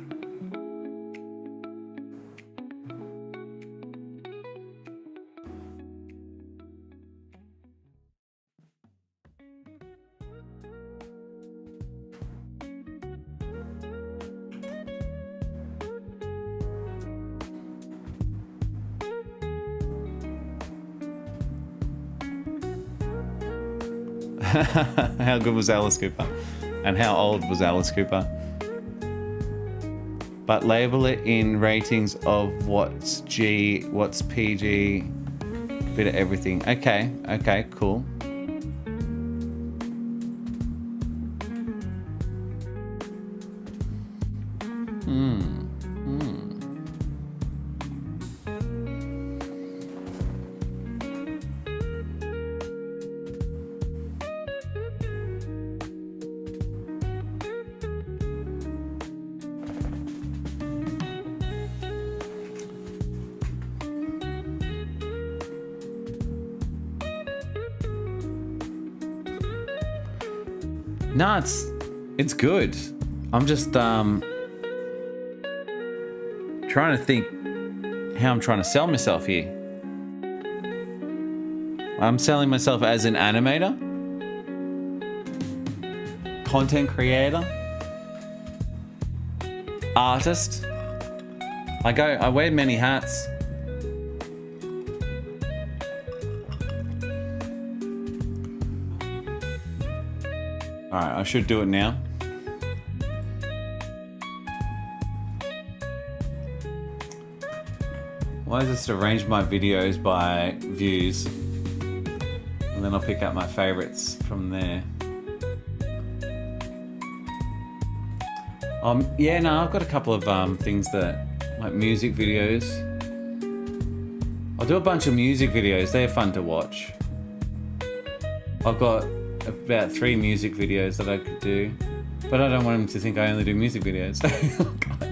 How good was Alice Cooper? And how old was Alice Cooper? But label it in ratings of what's G, what's PG, bit of everything. Okay, cool. No, it's good. I'm just trying to think how I'm trying to sell myself here. I'm selling myself as an animator, content creator, artist. I wear many hats. Alright, I should do it now. Why is this arrange my videos by views? And then I'll pick out my favorites from there. Yeah, no, I've got a couple of things that, like music videos. I'll do a bunch of music videos, they're fun to watch. I've got about 3 music videos that I could do, but I don't want them to think I only do music videos. Oh, God.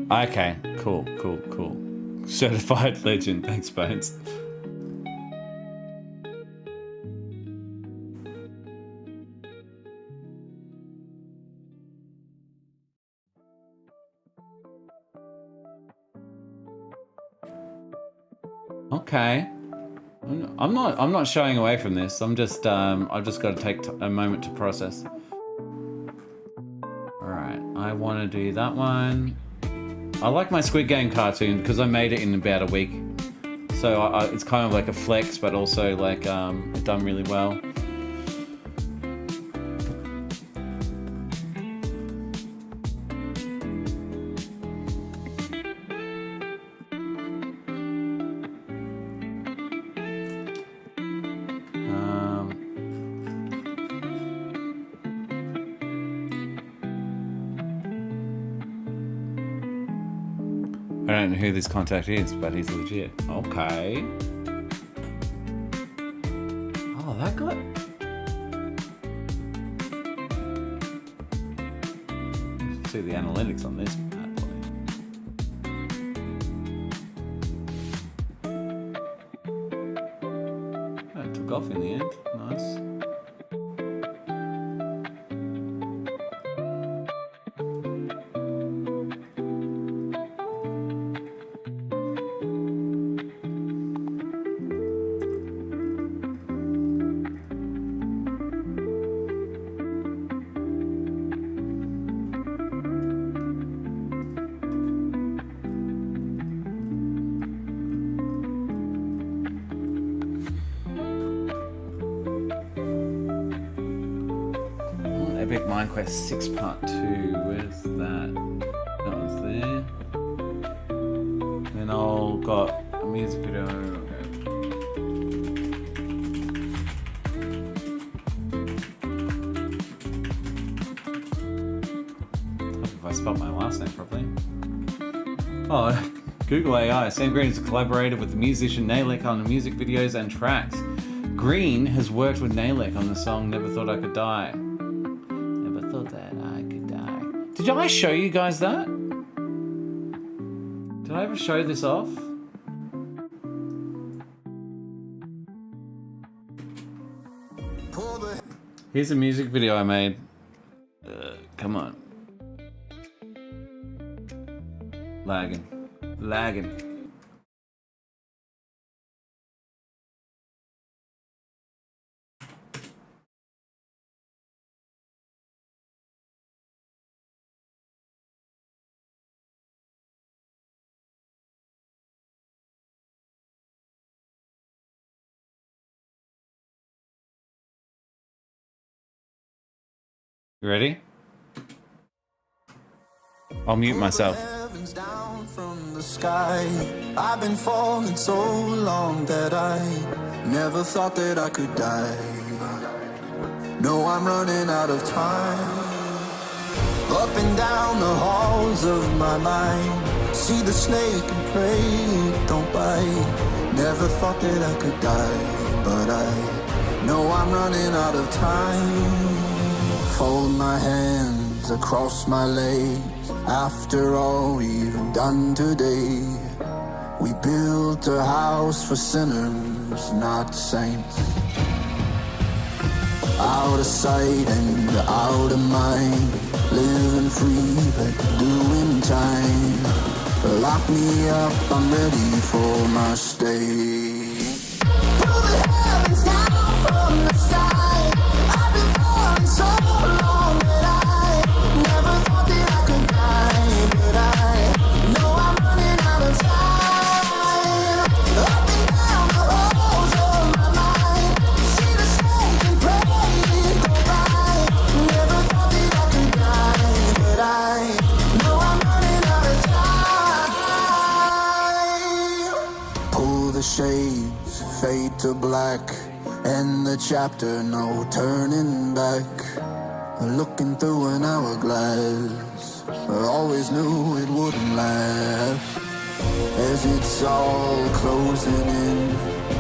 Okay, cool. Certified legend, thanks, Bones. Okay. I'm not shying away from this. I'm just I've just got to take a moment to process. All right, I want to do that one. I like my Squid Game cartoon because I made it in about a week. So it's kind of like a flex, but also like done really well. I don't know who this contact is, but he's legit. Okay. Oh, that guy. Let's see the analytics on this bad boy. Oh, it took off in the end. Nice. Epic MINEQUEST 6 Part 2. Where's that? That was there. Then I'll got a music video. Okay. Hope if I spelled my last name properly. Oh, Google AI. Sam Green has collaborated with the musician Nailek on the music videos and tracks. Green has worked with Nailek on the song Never Thought I Could Die. Did I show you guys that? Did I ever show this off? Here's a music video I made. Come on. Lagging. You ready? I'll mute myself. Heavens down from the sky. I've been falling so long that I never thought that I could die. No, I'm running out of time. Up and down the halls of my mind. See the snake and pray, don't bite. Never thought that I could die, but I know I'm running out of time. Fold my hands across my legs. After all we've done today, we built a house for sinners, not saints. Out of sight and out of mind, living free but doing time. Lock me up, I'm ready for my stay. Pull the heavens down from the sky. I've been falling so long fade to black, and the chapter, no turning back. Looking through an hourglass, I always knew it wouldn't last. As it's all closing in,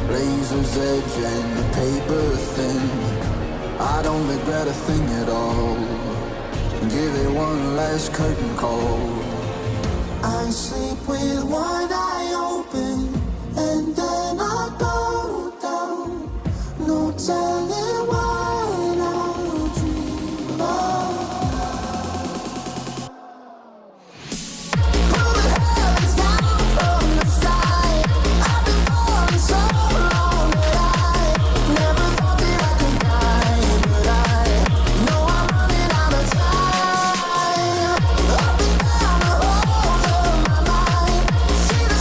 razor's edge and the paper thin, I don't regret a thing at all. Give it one last curtain call. I sleep with one eye open, and then I go down. No telling what I'll dream of. Pull the heavens down from the sky. I've been falling so long that I never thought that I could die. But I know I'm running out of time. Up and down the halls of my mind, see the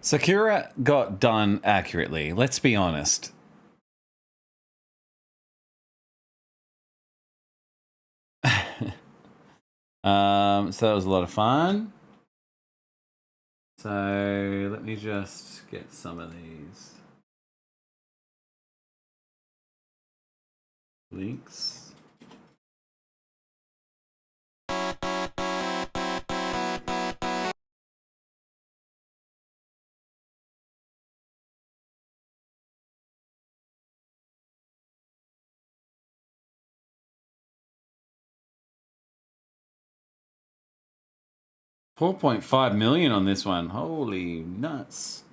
Sakura got done accurately. Let's be honest. So that was a lot of fun. So let me just get some of these links. $4.5 million on this one. Holy nuts.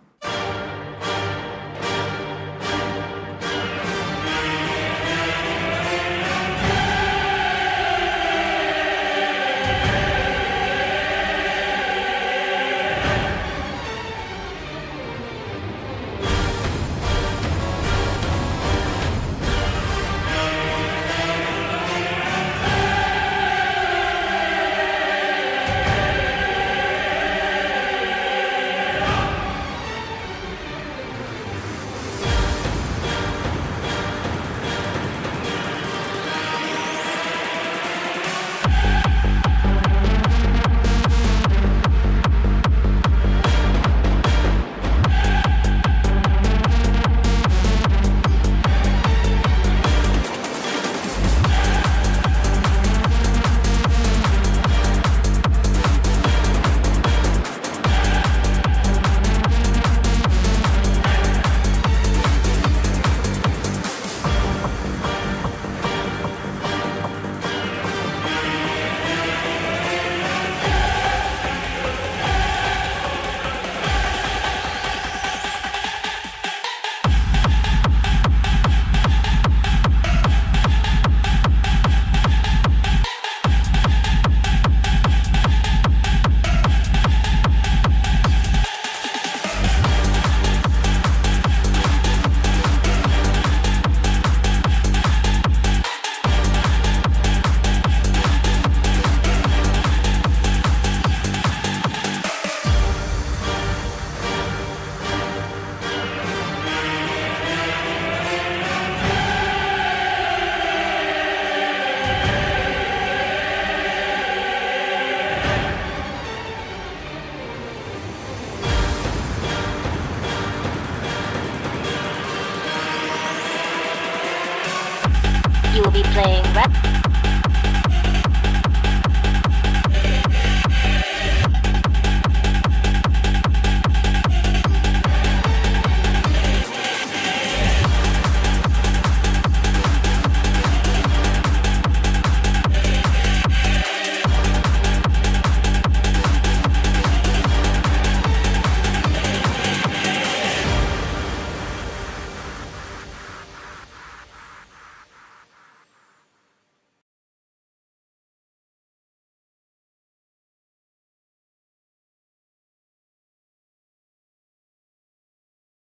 You will be playing rap.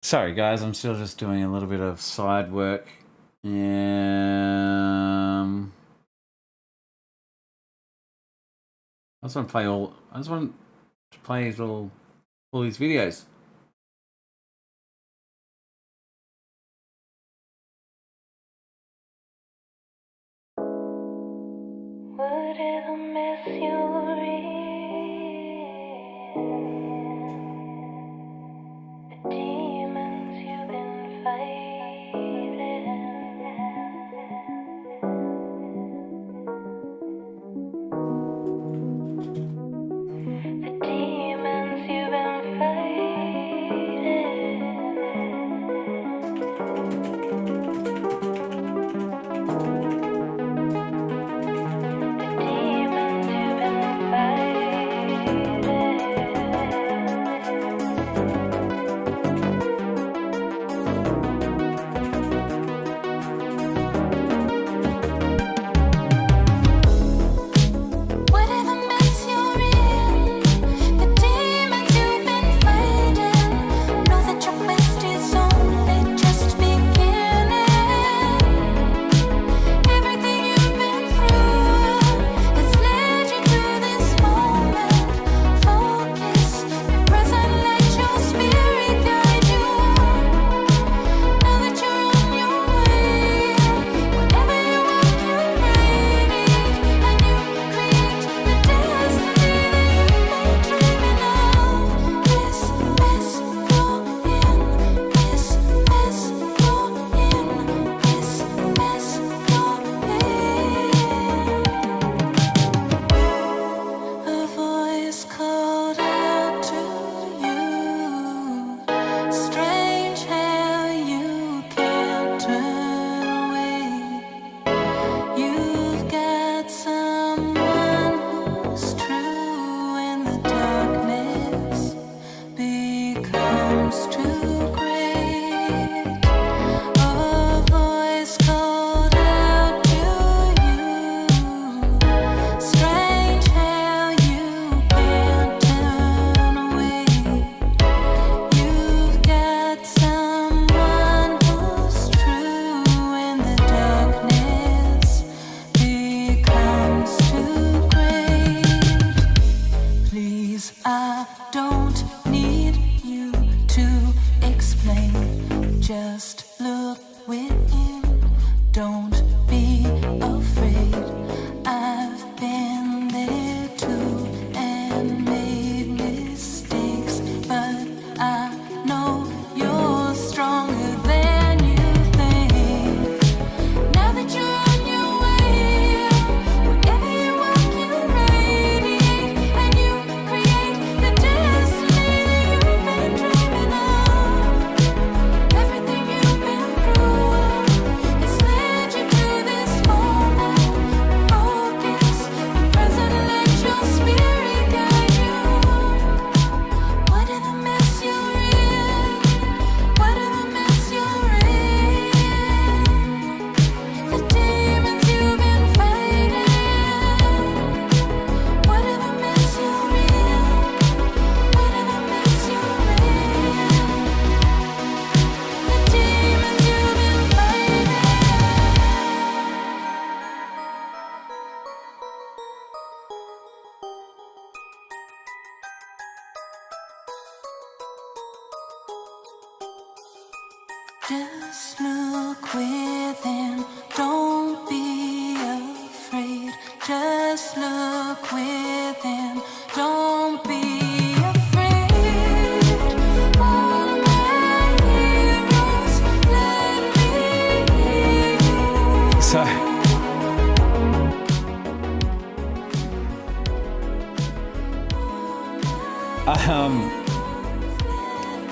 Sorry guys, I'm still just doing a little bit of side work. I just want to play all these videos. Whatever mess you're in, the demons you've been fighting, the demons you've been fighting, the demons you've been Just look within, don't be afraid. Just look within, don't be afraid. All my heroes, let me hear you. So,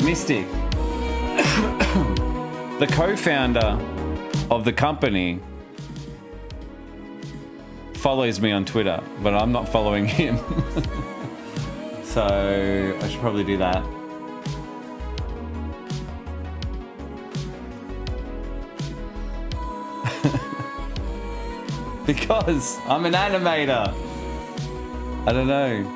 Mystic, the co-founder of the company, follows me on Twitter, but I'm not following him. So I should probably do that. Because I'm an animator. I don't know.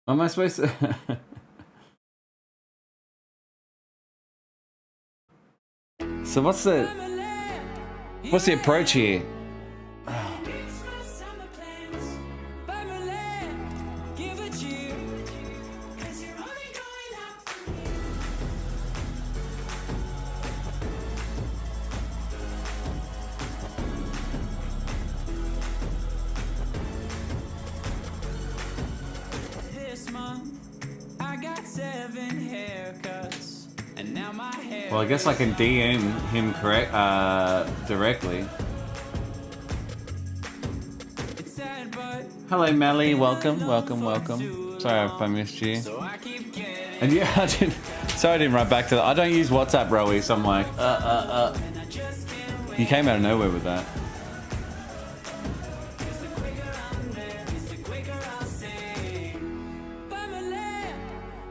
Am I supposed to? So what's the approach here? Well, I guess I can DM him directly. Hello, Melly. Welcome. Sorry if I missed you. And yeah, sorry I didn't write back to that. I don't use WhatsApp, Rowie, so I'm like, You came out of nowhere with that.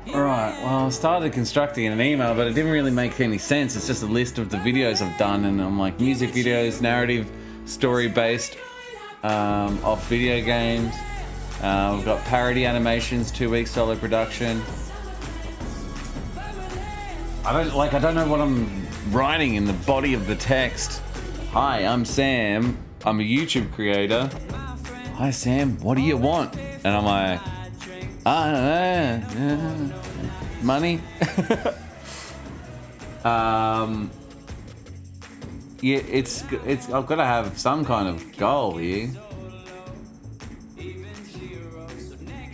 Alright, well I started constructing an email, but it didn't really make any sense. It's just a list of the videos I've done, and I'm like, music videos, narrative, story-based, off video games. We've got parody animations, 2 weeks solo production. I don't know what I'm writing in the body of the text. Hi, I'm Sam. I'm a YouTube creator. Hi Sam, what do you want? And I'm like, I don't know. Money? Yeah, it's I've got to have some kind of goal here.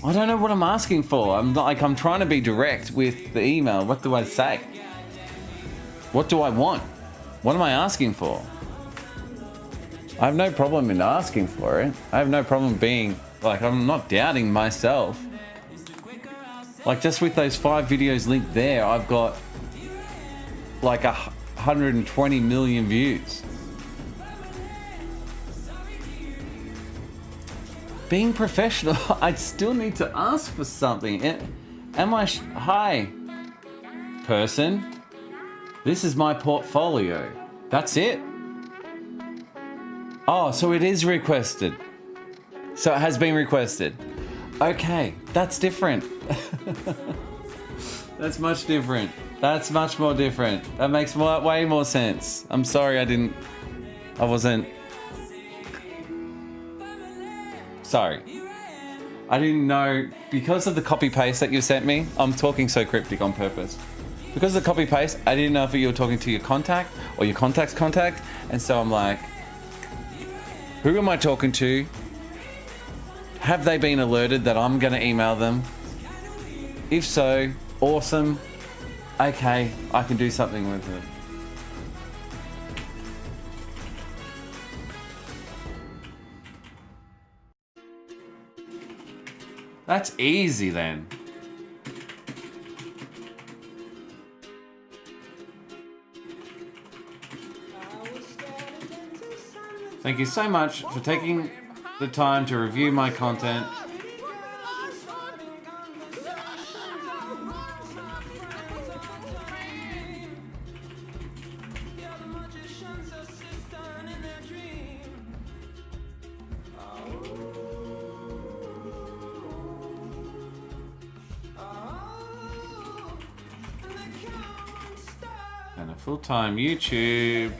I don't know what I'm asking for. I'm trying to be direct with the email. What do I say? What do I want? What am I asking for? I have no problem in asking for it. I have no problem being like, I'm not doubting myself. Like, just with those 5 videos linked there, I've got like 120 million views. Being professional, I still need to ask for something. Am I? Hi, person. This is my portfolio. That's it. Oh, so it is requested. So it has been requested. Okay, that's different. That's much different. That's much more different. That makes way more sense. I'm sorry I wasn't... Sorry. I didn't know, because of the copy paste that you sent me, I'm talking so cryptic on purpose. Because of the copy paste, I didn't know if you were talking to your contact or your contact's contact, and so I'm like, who am I talking to? Have they been alerted that I'm going to email them? If so, awesome. Okay, I can do something with it. That's easy then. Thank you so much for taking the time to review my content. And a full-time YouTube.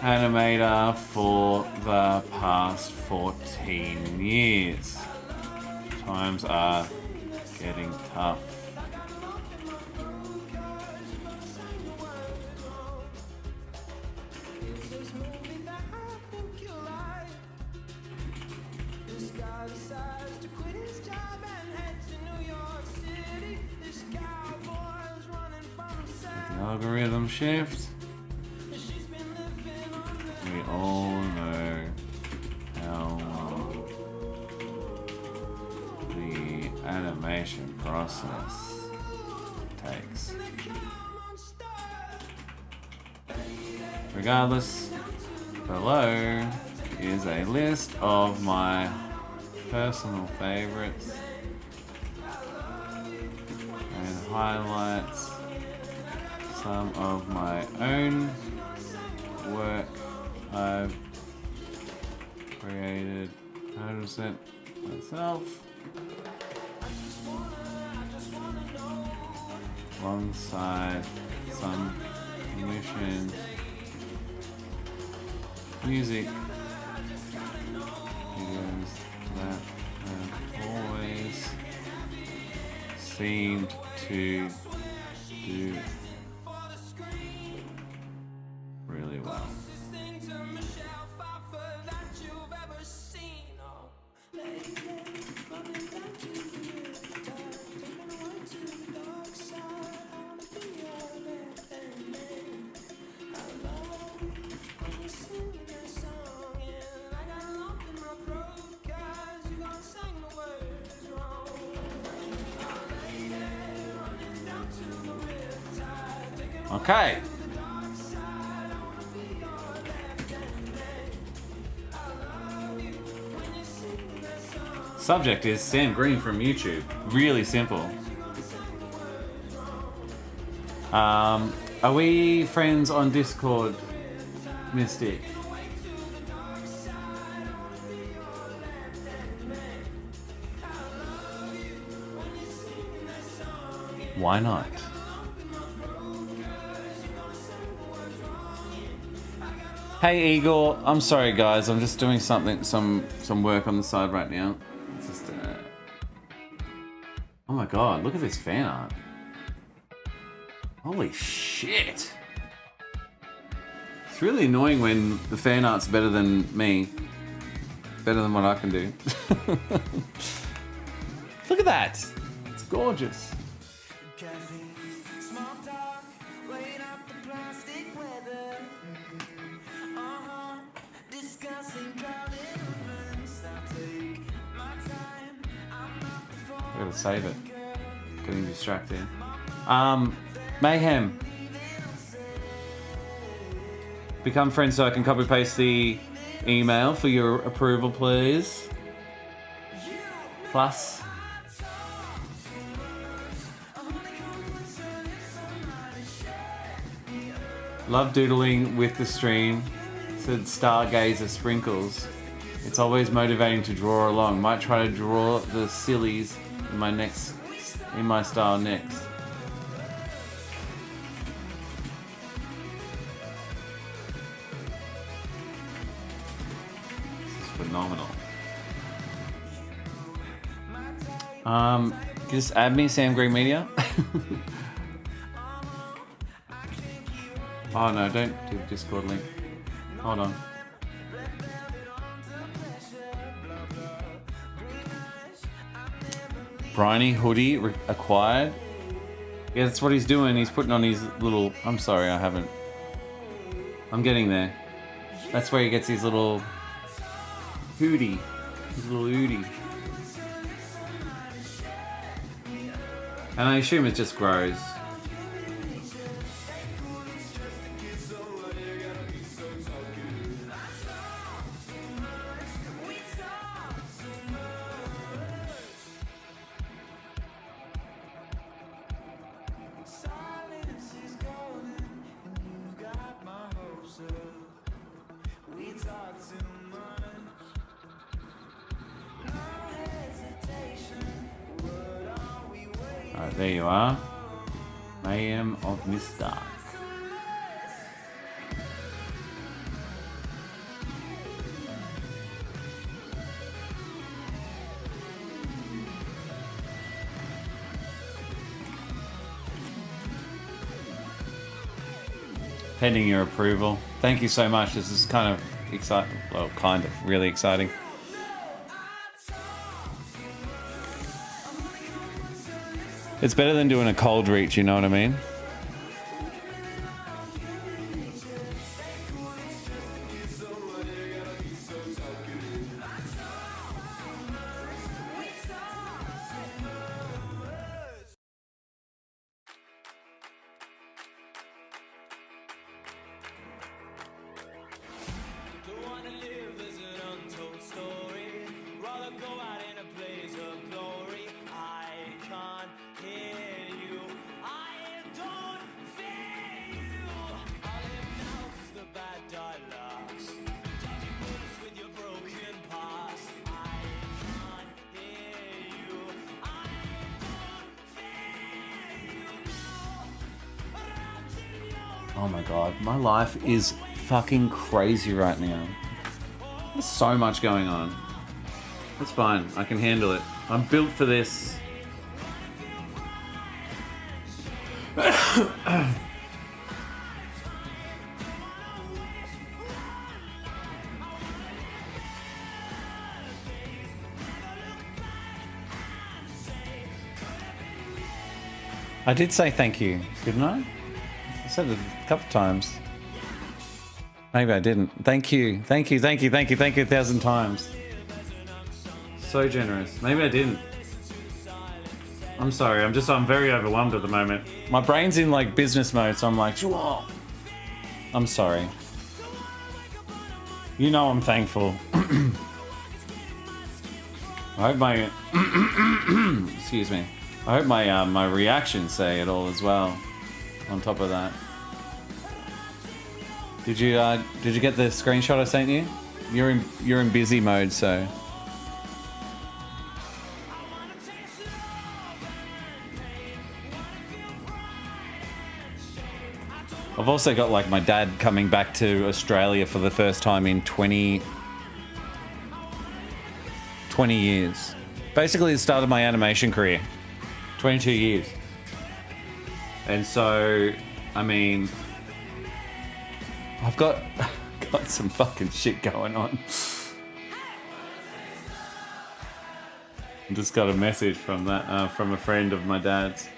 animator for the past 14 years. Times are getting tough. The algorithm shift. We all know how long the animation process takes. Regardless, below is a list of my personal favorites and highlights some of my own work I've created 100% myself, alongside some commissioned music videos that have always seemed to do really well. Okay. Subject is Sam Green from YouTube. Really simple. Are we friends on Discord, Mystic? Why not? Hey Igor, I'm sorry guys, I'm just doing something, some work on the side right now. It's just, oh my god, look at this fan art. Holy shit. It's really annoying when the fan art's better than me. Better than what I can do. Look at that. It's gorgeous. I gotta save it. Getting distracted. Mayhem. Become friends so I can copy paste the email for your approval, please. Plus. Love doodling with the stream, said Stargazer Sprinkles. It's always motivating to draw along. Might try to draw the sillies in my style next. This is phenomenal. Just add me, Sam Green Media. Oh no, don't do the Discord link. Hold on. Briny hoodie acquired. Yeah, that's what he's doing. He's putting on his little... I'm sorry, I haven't. I'm getting there. That's where he gets his little hoodie. His little hoodie. And I assume it just grows. Alright, there you are. Mayhem of Miss Dark. pending your approval. Thank you so much. This is kind of exciting. Well, kind of really exciting. It's better than doing a cold reach, you know what I mean? Oh my god, my life is fucking crazy right now. There's so much going on. It's fine, I can handle it. I'm built for this. I did say thank you, didn't I? I said it a couple times. Maybe I didn't. Thank you, thank you, thank you, thank you, thank you 1,000 times. So generous. Maybe I didn't. I'm sorry, I'm very overwhelmed at the moment. My brain's in like business mode, so I'm like, whoa. I'm sorry. You know I'm thankful. I hope my excuse me. I hope my my reactions say it all as well. On top of that, did you get the screenshot I sent you? You're in busy mode, so. I've also got like my dad coming back to Australia for the first time in 20 years. Basically the start of my animation career. 22 years. And so, I mean, I've got some fucking shit going on. I just got a message from that from a friend of my dad's.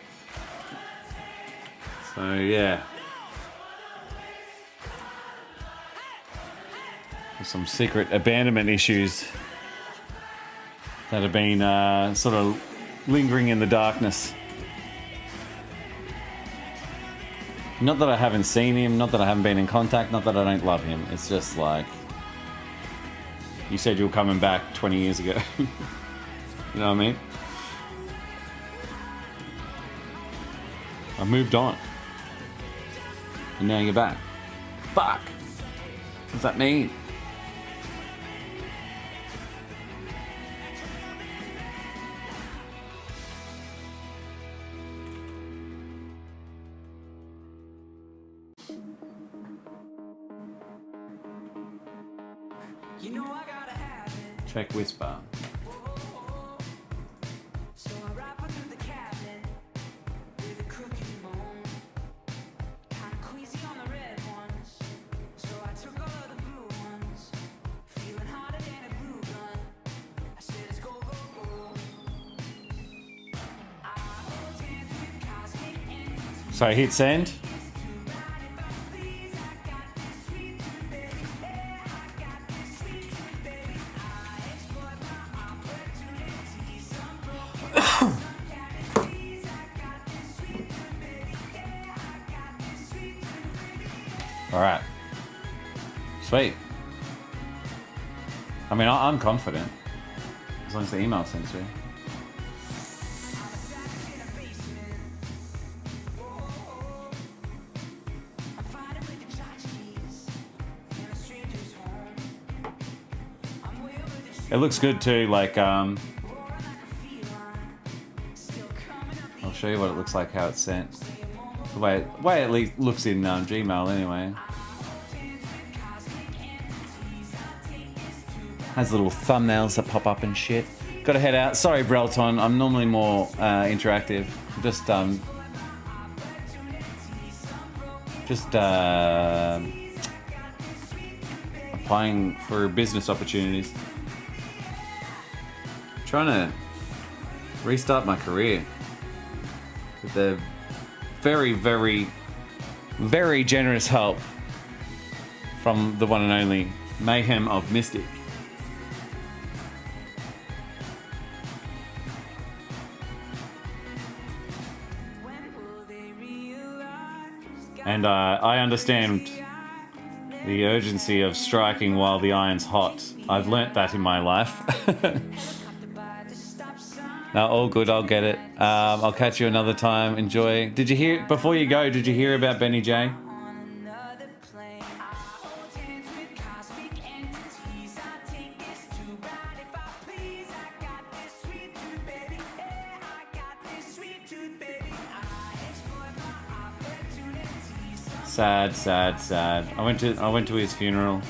So yeah, there's some secret abandonment issues that have been sort of lingering in the darkness. Not that I haven't seen him, not that I haven't been in contact, not that I don't love him. It's just like, you said you were coming back 20 years ago. You know what I mean? I moved on. And now you're back. Fuck. What does that mean? Check Whisper. So hit send. All right. Sweet. I mean, I'm confident. As long as the email sends through. It looks good too, like, I'll show you what it looks like, how it's sent. The way it looks in Gmail anyway. Has little thumbnails that pop up and shit. Gotta head out. Sorry, Brelton, I'm normally more interactive. Just Just applying for business opportunities. Trying to restart my career with the very, very, very generous help from the one and only Mayhem of Mystic. And I understand the urgency of striking while the iron's hot. I've learnt that in my life. No, all good, I'll get it. I'll catch you another time. Enjoy. Did you hear, before you go, did you hear about Benny J? Sad, sad, sad. I went to his funeral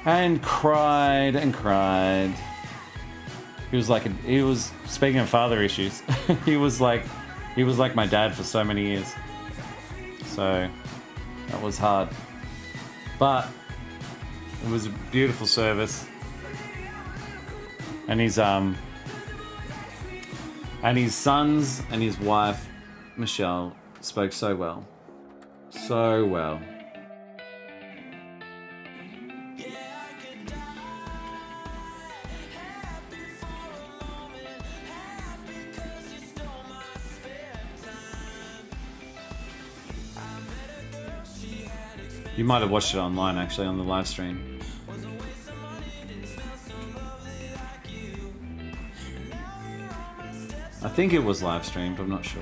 and cried and cried. He was speaking of father issues. he was like my dad for so many years. So that was hard. But it was a beautiful service. And his sons and his wife Michelle spoke so well. So well. You might have watched it online, actually, on the live stream. I think it was live streamed, I'm not sure.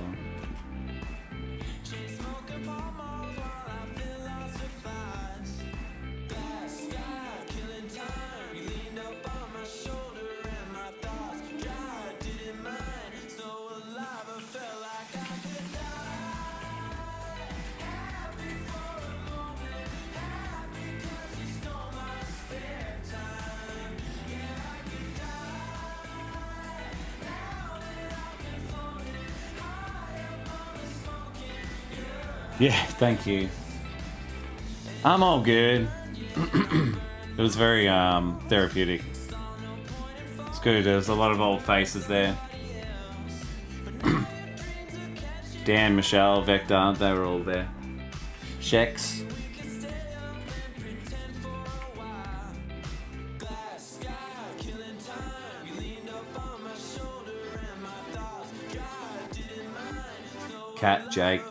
Yeah, thank you. I'm all good. It was very therapeutic. It's good. There's a lot of old faces there. Dan, Michelle, Vector, they were all there. Shex. Cat, Jake.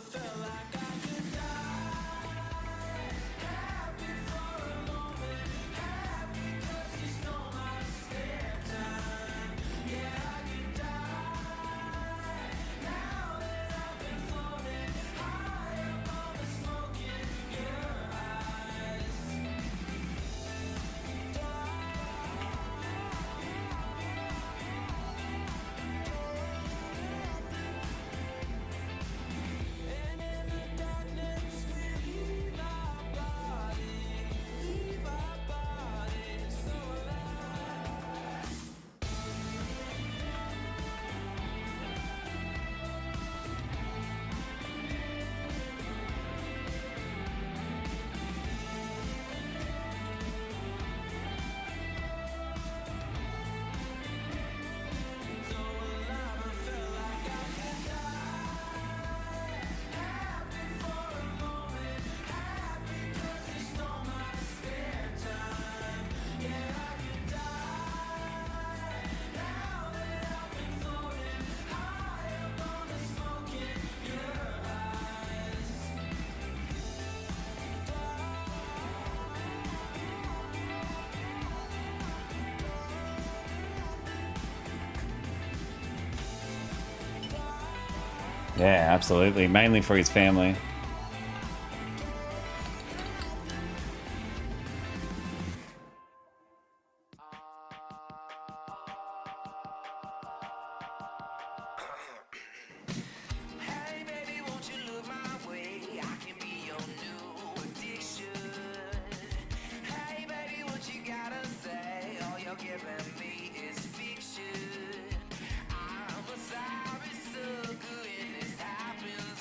Yeah, absolutely. Mainly for his family.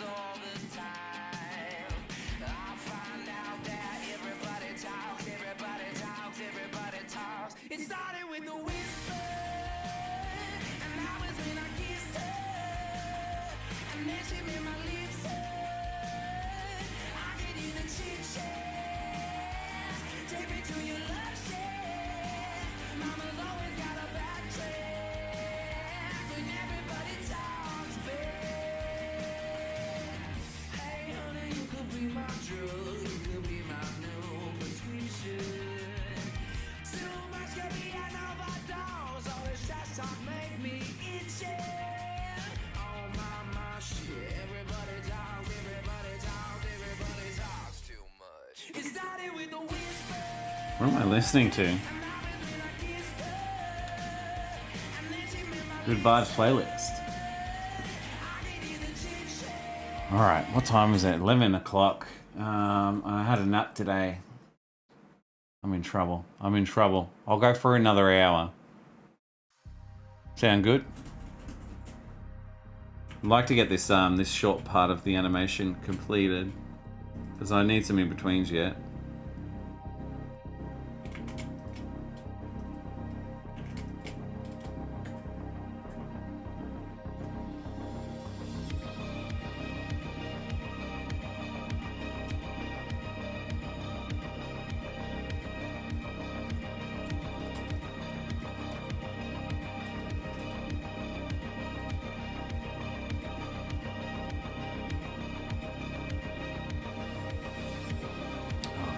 All the time. What am I listening to? Good vibes playlist. Alright, what time is it? 11 o'clock. I had a nap today. I'm in trouble. I'll go for another hour. Sound good? I'd like to get this this short part of the animation completed, because I need some in-betweens yet.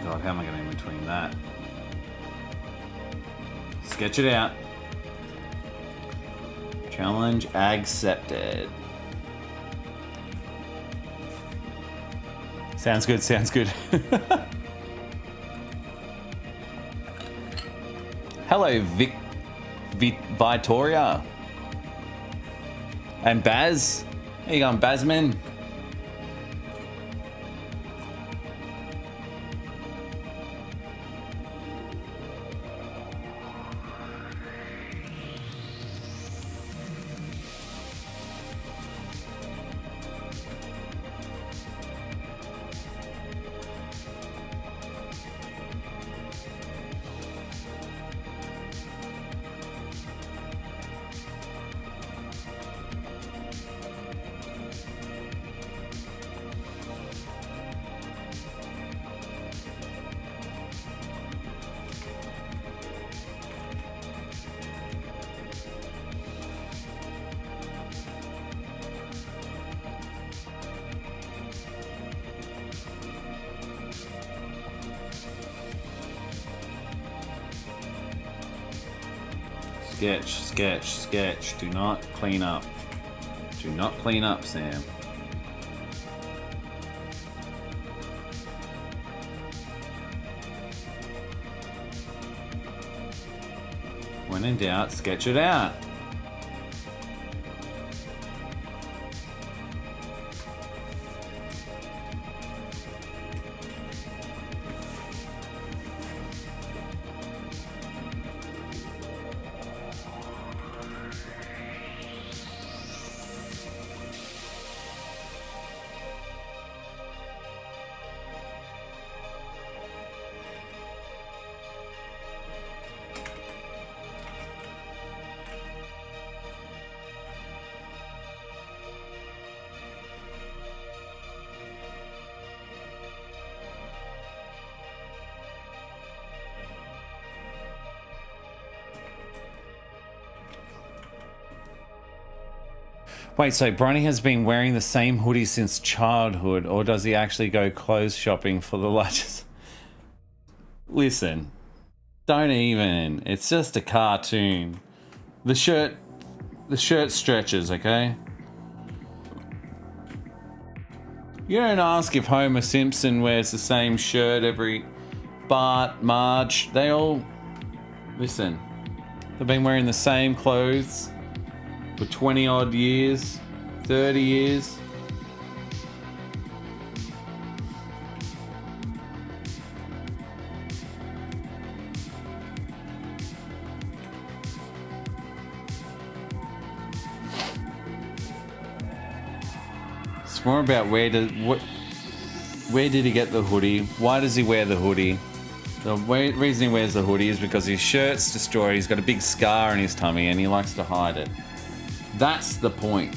God, how am I going to in between that? Sketch it out. Challenge accepted. Sounds good, sounds good. Hello, Vitoria. And Baz. How you going, Bazman? Sketch, sketch, sketch. Do not clean up. Do not clean up, Sam. When in doubt, sketch it out. Wait, so Bronny has been wearing the same hoodie since childhood, or does he actually go clothes shopping for the largest? Listen, don't even. It's just a cartoon. The shirt stretches, okay? You don't ask if Homer Simpson wears the same shirt every Bart, Marge, they all... Listen, they've been wearing the same clothes for 20 odd years, 30 years. It's more about where did he get the hoodie? Why does he wear the hoodie? The reason he wears the hoodie is because his shirt's destroyed. He's got a big scar on his tummy and he likes to hide it. That's the point.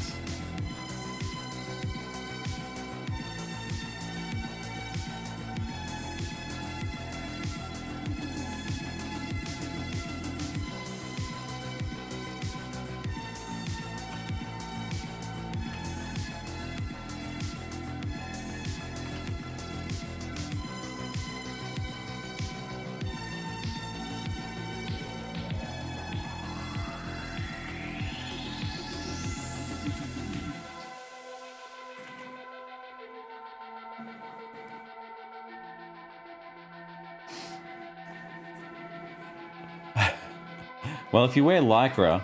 Well, if you wear Lycra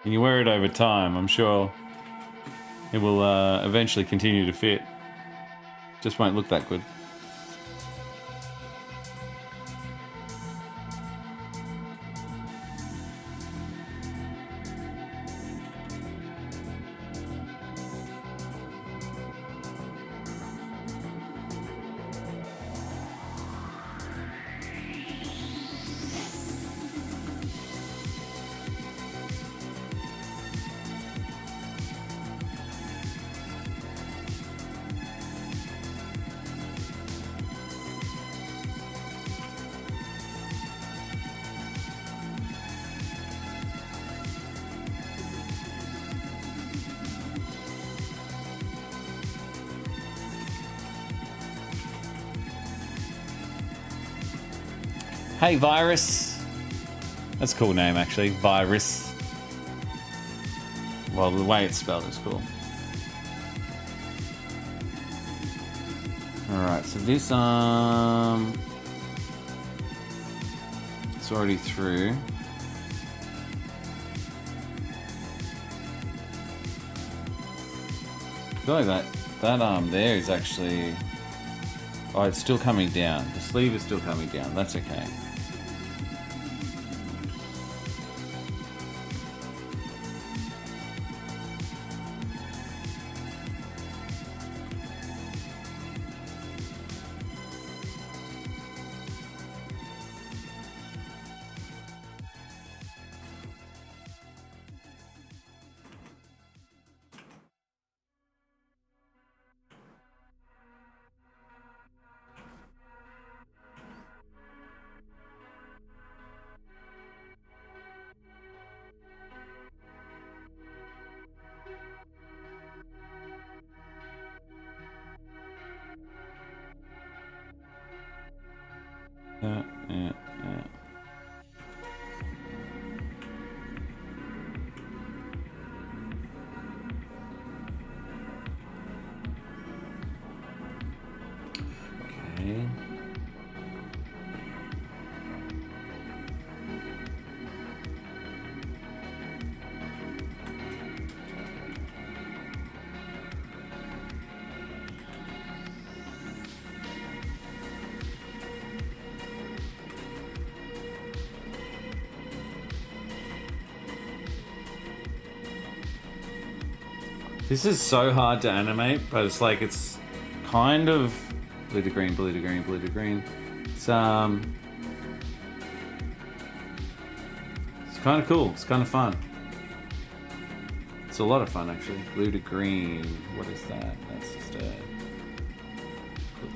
and you wear it over time, I'm sure it will eventually continue to fit. Just won't look that good. Hey, Virus. That's a cool name, actually. Virus. Well, the way it's spelled is cool. Alright, so this, it's already through. I feel like that arm there is actually... Oh, it's still coming down. The sleeve is still coming down. That's okay. Yeah. Okay. This is so hard to animate, but it's like it's kind of blue to green, blue to green, blue to green. It's kind of cool. It's kind of fun. It's a lot of fun actually. Blue to green. What is that? That's just put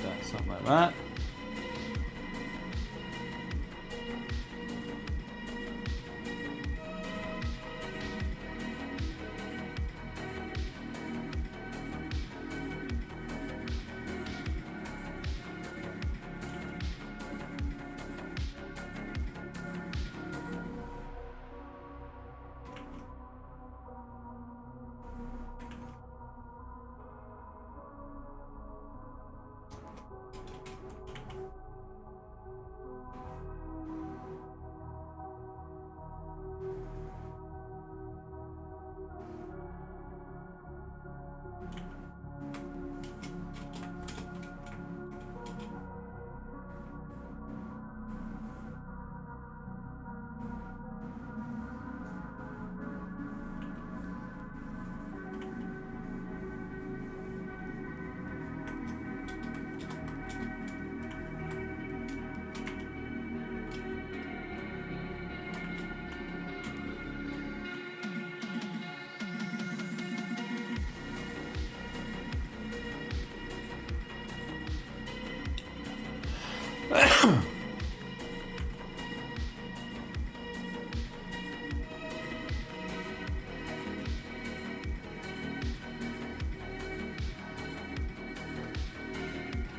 that something like that.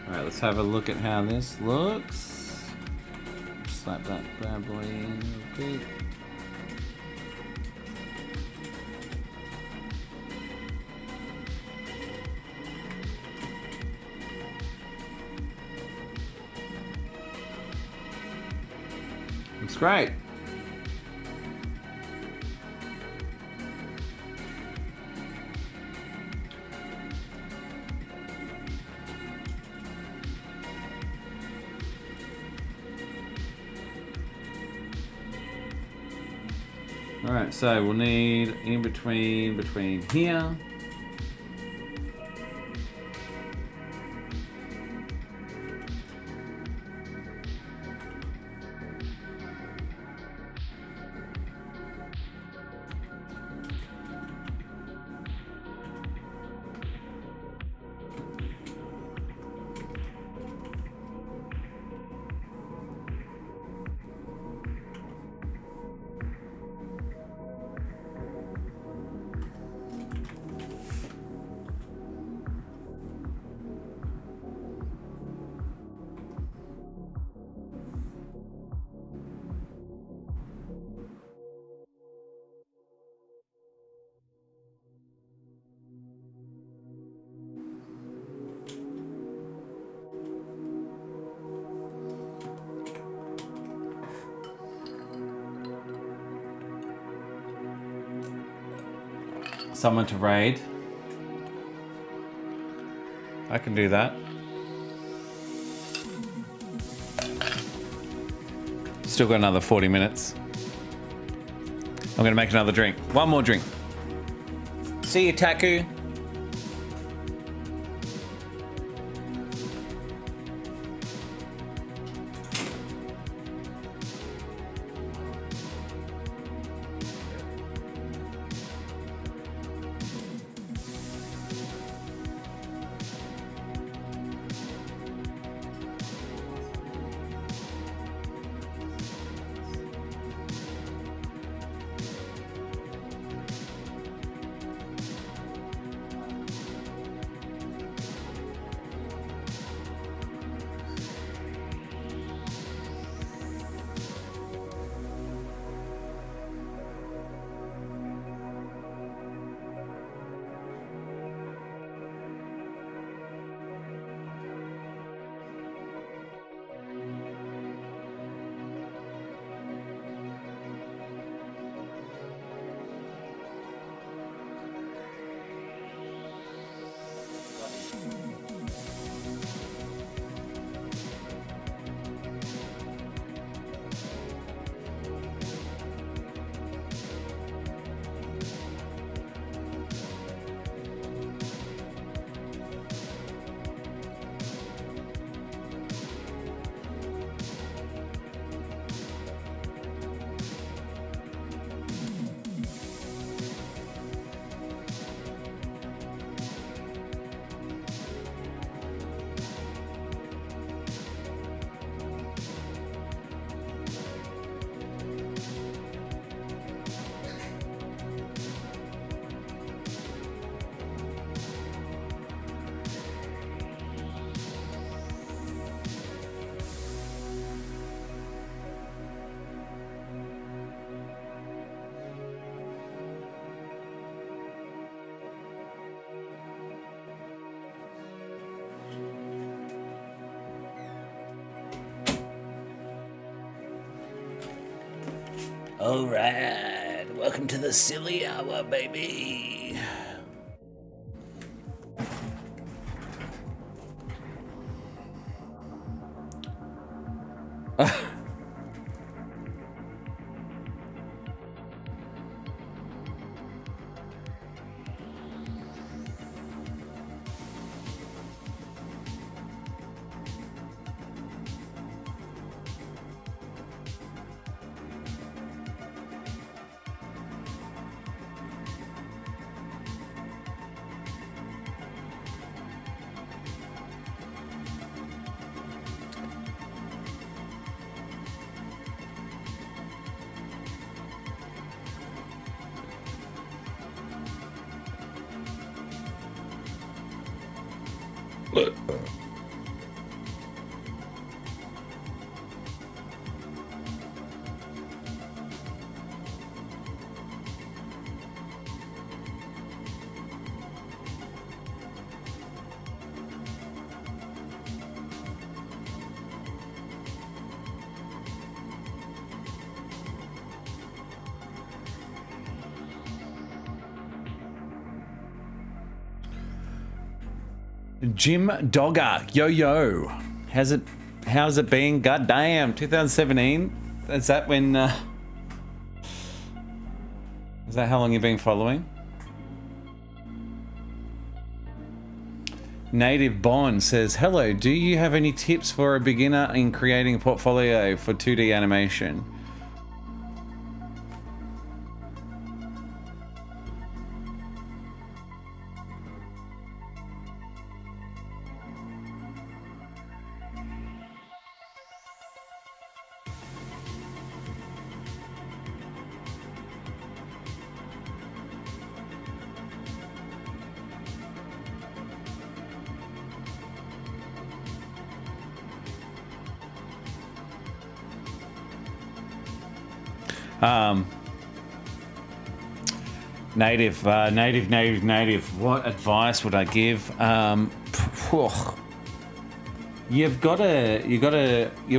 Alright, let's have a look at how this looks. Slap that bad boy in real quick. Looks great. Alright, so we'll need in between here. Someone to raid. I can do that. Still got another 40 minutes. I'm gonna make another drink. One more drink. See you, Taku. All right, welcome to the silly hour, baby. Jim Dogger, yo. How's it been? God damn, 2017? Is that when Is that how long you've been following? Native Bond says, hello, do you have any tips for a beginner in creating a portfolio for 2D animation? Native. What advice would I give? You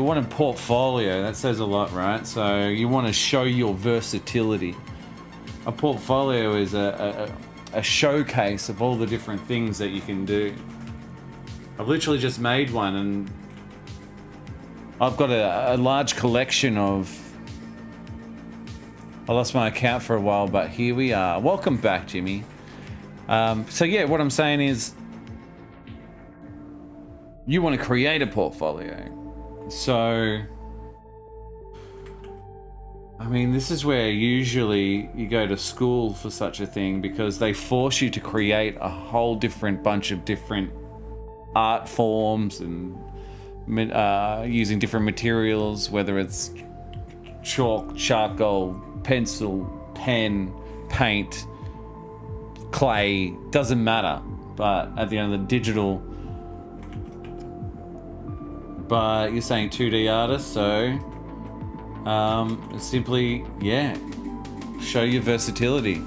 want a portfolio. That says a lot, right? So you want to show your versatility. A portfolio is a showcase of all the different things that you can do. I've literally just made one, and I've got a large collection of. I lost my account for a while, but here we are. Welcome back, Jimmy. So yeah, what I'm saying is you want to create a portfolio. So, I mean, this is where usually you go to school for such a thing, because they force you to create a whole different bunch of different art forms and using different materials, whether it's chalk, charcoal, pencil, pen, paint, clay, doesn't matter. But at the end of the digital, but you're saying 2D artist, so simply, yeah, show your versatility.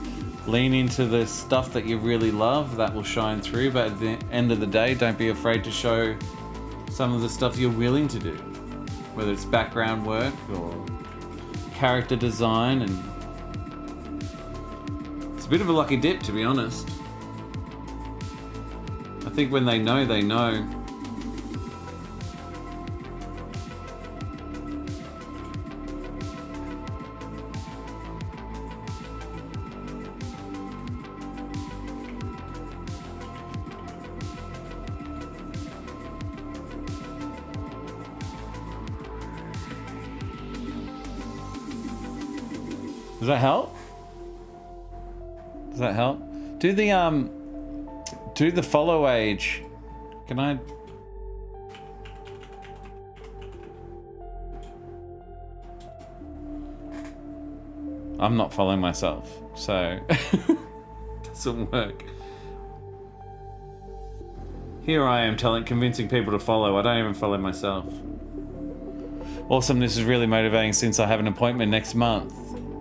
Lean into the stuff that you really love, that will shine through, but at the end of the day, don't be afraid to show some of the stuff you're willing to do, whether it's background work or character design. And it's a bit of a lucky dip, to be honest. I think when they know, they know. Does that help? Does that help? Do the follow age. Can I? I'm not following myself, so doesn't work. Here I am convincing people to follow. I don't even follow myself. Awesome, this is really motivating since I have an appointment next month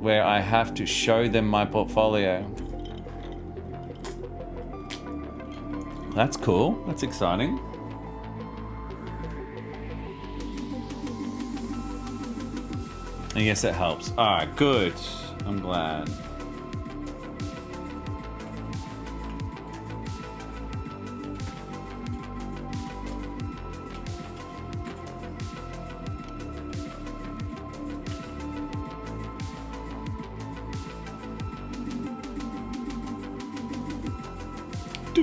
where I have to show them my portfolio. That's cool. That's exciting. And yes, it helps. Alright, good. I'm glad. I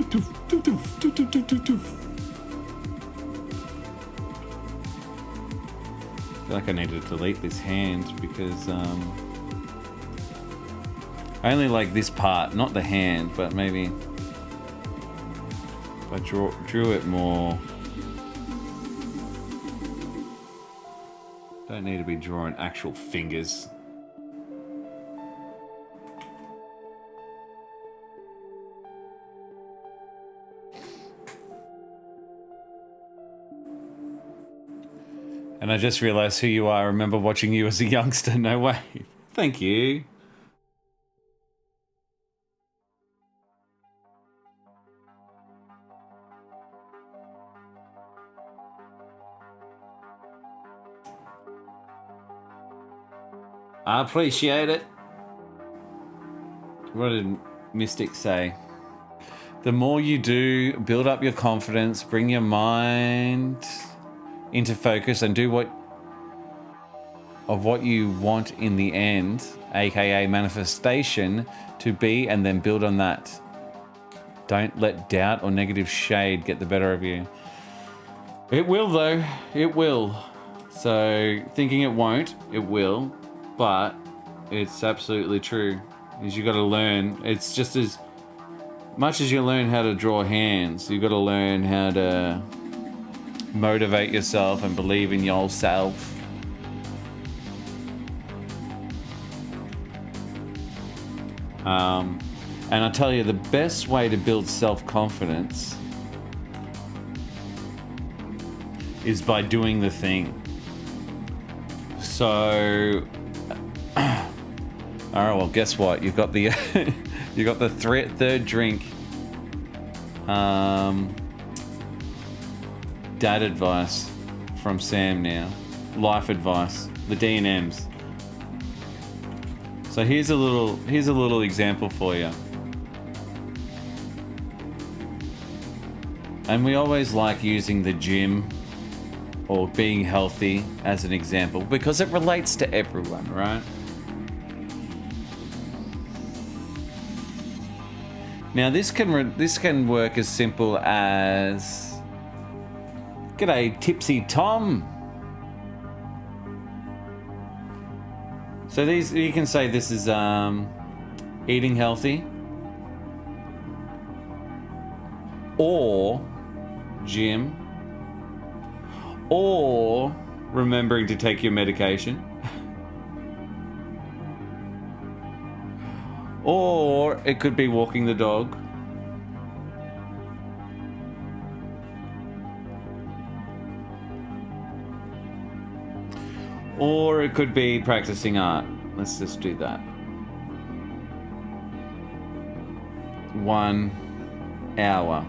feel like I need to delete this hand because I only like this part, not the hand, but maybe if I drew it more. Don't need to be drawing actual fingers. And I just realized who you are. I remember watching you as a youngster. No way. Thank you. I appreciate it. What did Mystic say? The more you do, build up your confidence, bring your mind into focus and do what of what you want in the end, aka manifestation, to be, and then build on that. Don't let doubt or negative shade get the better of you. It will though, it will. So thinking it won't, it will, but it's absolutely true. Is you got to learn. It's just as much as you learn how to draw hands, you got to learn how to motivate yourself and believe in yourself. And I tell you, the best way to build self-confidence is by doing the thing. So, all right. Well, guess what? You've got the you got the third drink. Dad advice from Sam now. Life advice. The D&Ms. So here's a little example for you. And we always like using the gym or being healthy as an example because it relates to everyone, right? Now this can work as simple as, "G'day, Tipsy Tom." So these, you can say this is eating healthy, or gym, or remembering to take your medication, or it could be walking the dog, or it could be practicing art. Let's just do that. 1 hour.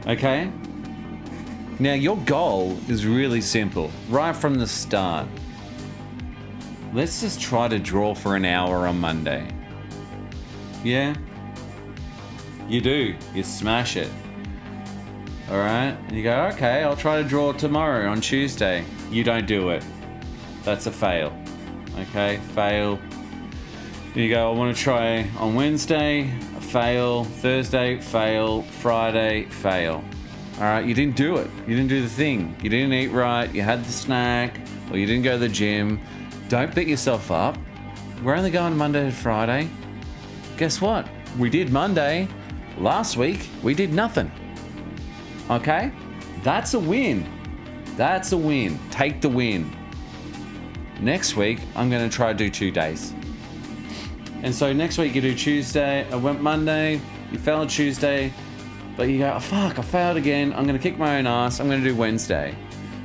Okay? Now your goal is really simple, right from the start. Let's just try to draw for an hour on Monday. Yeah? You do. You smash it. Alright? And you go, okay, I'll try to draw tomorrow on Tuesday. You don't do it. That's a fail. Okay? Fail. You go, I want to try on Wednesday. Fail. Thursday. Fail. Friday. Fail. Alright? You didn't do it. You didn't do the thing. You didn't eat right. You had the snack. Or you didn't go to the gym. Don't beat yourself up. We're only going Monday to Friday. Guess what? We did Monday. Last week, we did nothing. Okay? That's a win. That's a win. Take the win. Next week, I'm going to try to do 2 days. And so next week you do Tuesday. I went Monday. You failed Tuesday. But you go, oh, fuck, I failed again. I'm going to kick my own ass. I'm going to do Wednesday.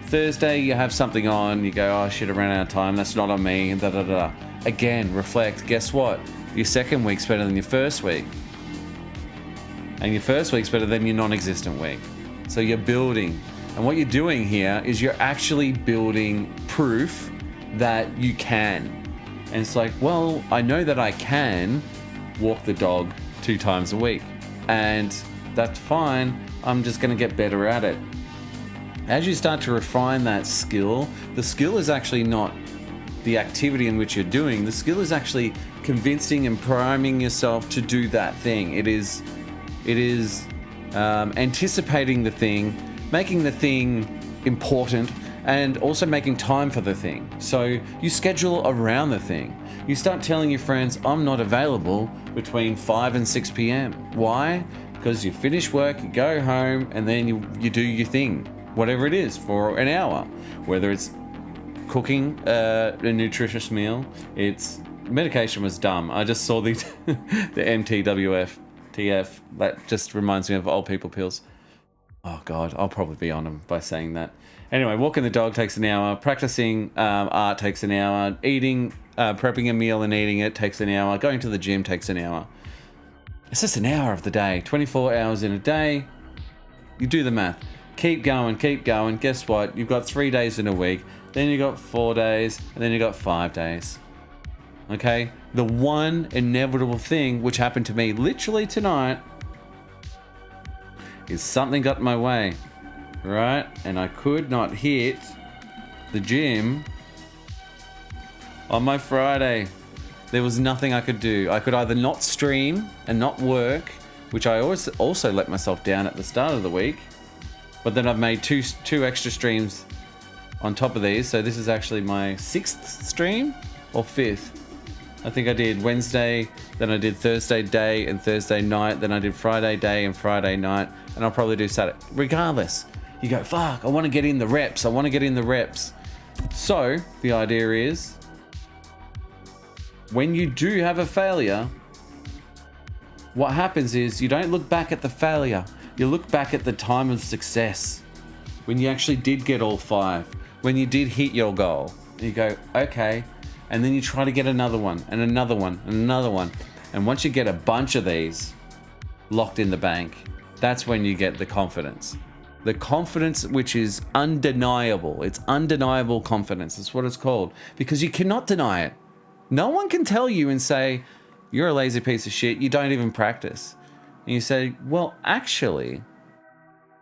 Thursday, you have something on. You go, oh, shit, I ran out of time. That's not on me. And da-da-da. Again, reflect. Guess what? Your second week's better than your first week. And your first week's better than your non-existent week. So you're building. And what you're doing here is you're actually building proof that you can. And it's like, well, I know that I can walk the dog 2 times a week. And that's fine. I'm just going to get better at it. As you start to refine that skill, the skill is actually not the activity in which you're doing. The skill is actually convincing and priming yourself to do that thing. It is anticipating the thing, making the thing important, and also making time for the thing. So you schedule around the thing. You start telling your friends, I'm not available between 5 and 6 p.m. Why? Because you finish work, you go home, and then you do your thing, whatever it is, for an hour. Whether it's cooking a nutritious meal, it's medication was dumb. I just saw the the MTWF. TF, that just reminds me of old people pills. Oh God, I'll probably be on them by saying that. Anyway, walking the dog takes an hour. Practicing art takes an hour. Eating, prepping a meal and eating it takes an hour. Going to the gym takes an hour. It's just an hour of the day. 24 hours in a day. You do the math. Keep going, keep going. Guess what? You've got 3 days in a week. Then you got 4 days. And then you got 5 days. Okay? The one inevitable thing which happened to me literally tonight is something got in my way, right? And I could not hit the gym on my Friday. There was nothing I could do. I could either not stream and not work, which I always also let myself down at the start of the week. But then I've made two extra streams on top of these. So this is actually my 6th stream or 5th. I think I did Wednesday, then I did Thursday day and Thursday night, then I did Friday day and Friday night, and I'll probably do Saturday. Regardless, you go, fuck, I want to get in the reps. I want to get in the reps. So the idea is, when you do have a failure, what happens is you don't look back at the failure. You look back at the time of success. When you actually did get all 5. When you did hit your goal. And you go, okay. And then you try to get another one and another one and another one. And once you get a bunch of these locked in the bank, that's when you get the confidence. The confidence which is undeniable. It's undeniable confidence. That's what it's called. Because you cannot deny it. No one can tell you and say, you're a lazy piece of shit, you don't even practice. And you say, well, actually,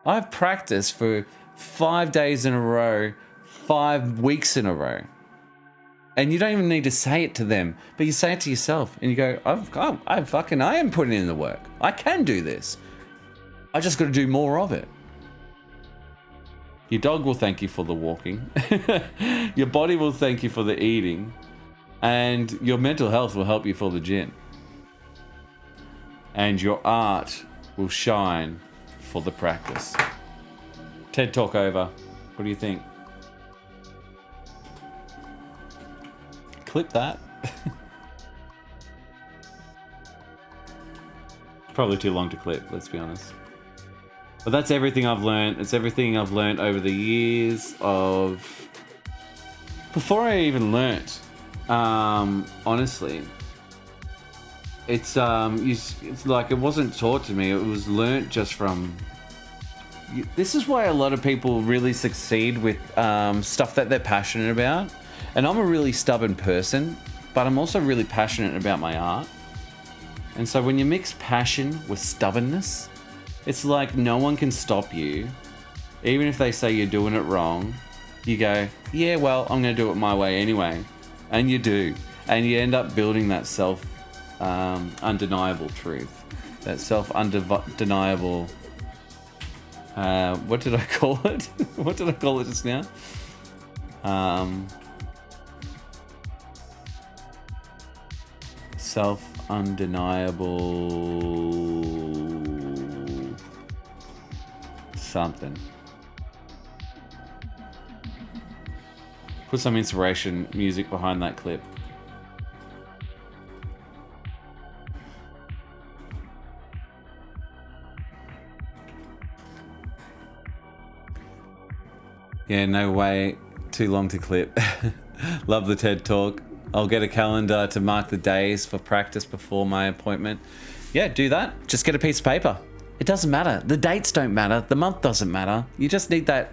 I've practiced for 5 days in a row, 5 weeks in a row. And you don't even need to say it to them, but you say it to yourself. And you go, I am putting in the work. I can do this. I just got to do more of it. Your dog will thank you for the walking. Your body will thank you for the eating. And your mental health will help you for the gym. And your art will shine for the practice. TED Talk over. What do you think? Clip that. Probably too long to clip, let's be honest. But that's everything I've learned. It's everything I've learned over the years of... Before I even learnt, honestly, it's like it wasn't taught to me. It was learnt just from... This is why a lot of people really succeed with stuff that they're passionate about. And I'm a really stubborn person, but I'm also really passionate about my art. And so when you mix passion with stubbornness, it's like no one can stop you. Even if they say you're doing it wrong, you go, yeah, well, I'm going to do it my way anyway. And you do. And you end up building that undeniable truth. That undeniable... what did I call it? What did I call it just now? Undeniable something. Put some inspiration music behind that clip. Yeah, no way. Too long to clip. Love the TED Talk. I'll get a calendar to mark the days for practice before my appointment. Yeah, do that. Just get a piece of paper. It doesn't matter. The dates don't matter. The month doesn't matter. You just need that.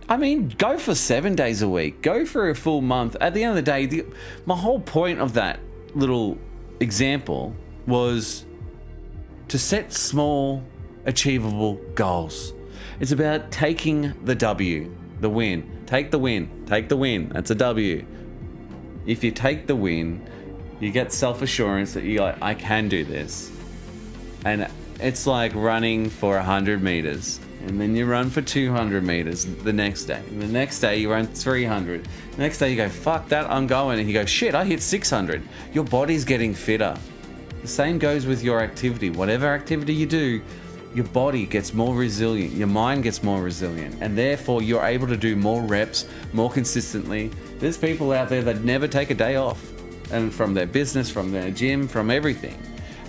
I mean, go for 7 days a week. Go for a full month. At the end of the day, my whole point of that little example was to set small, achievable goals. It's about taking the W, the win. Take the win. Take the win. That's a W. If you take the win, you get self-assurance that you're like, I can do this. And it's like running for 100 meters. And then you run for 200 meters the next day. And the next day you run 300. The next day you go, fuck that, I'm going. And you go, shit, I hit 600. Your body's getting fitter. The same goes with your activity. Whatever activity you do, your body gets more resilient. Your mind gets more resilient. And therefore you're able to do more reps, more consistently. There's people out there that never take a day off. And from their business, from their gym, from everything.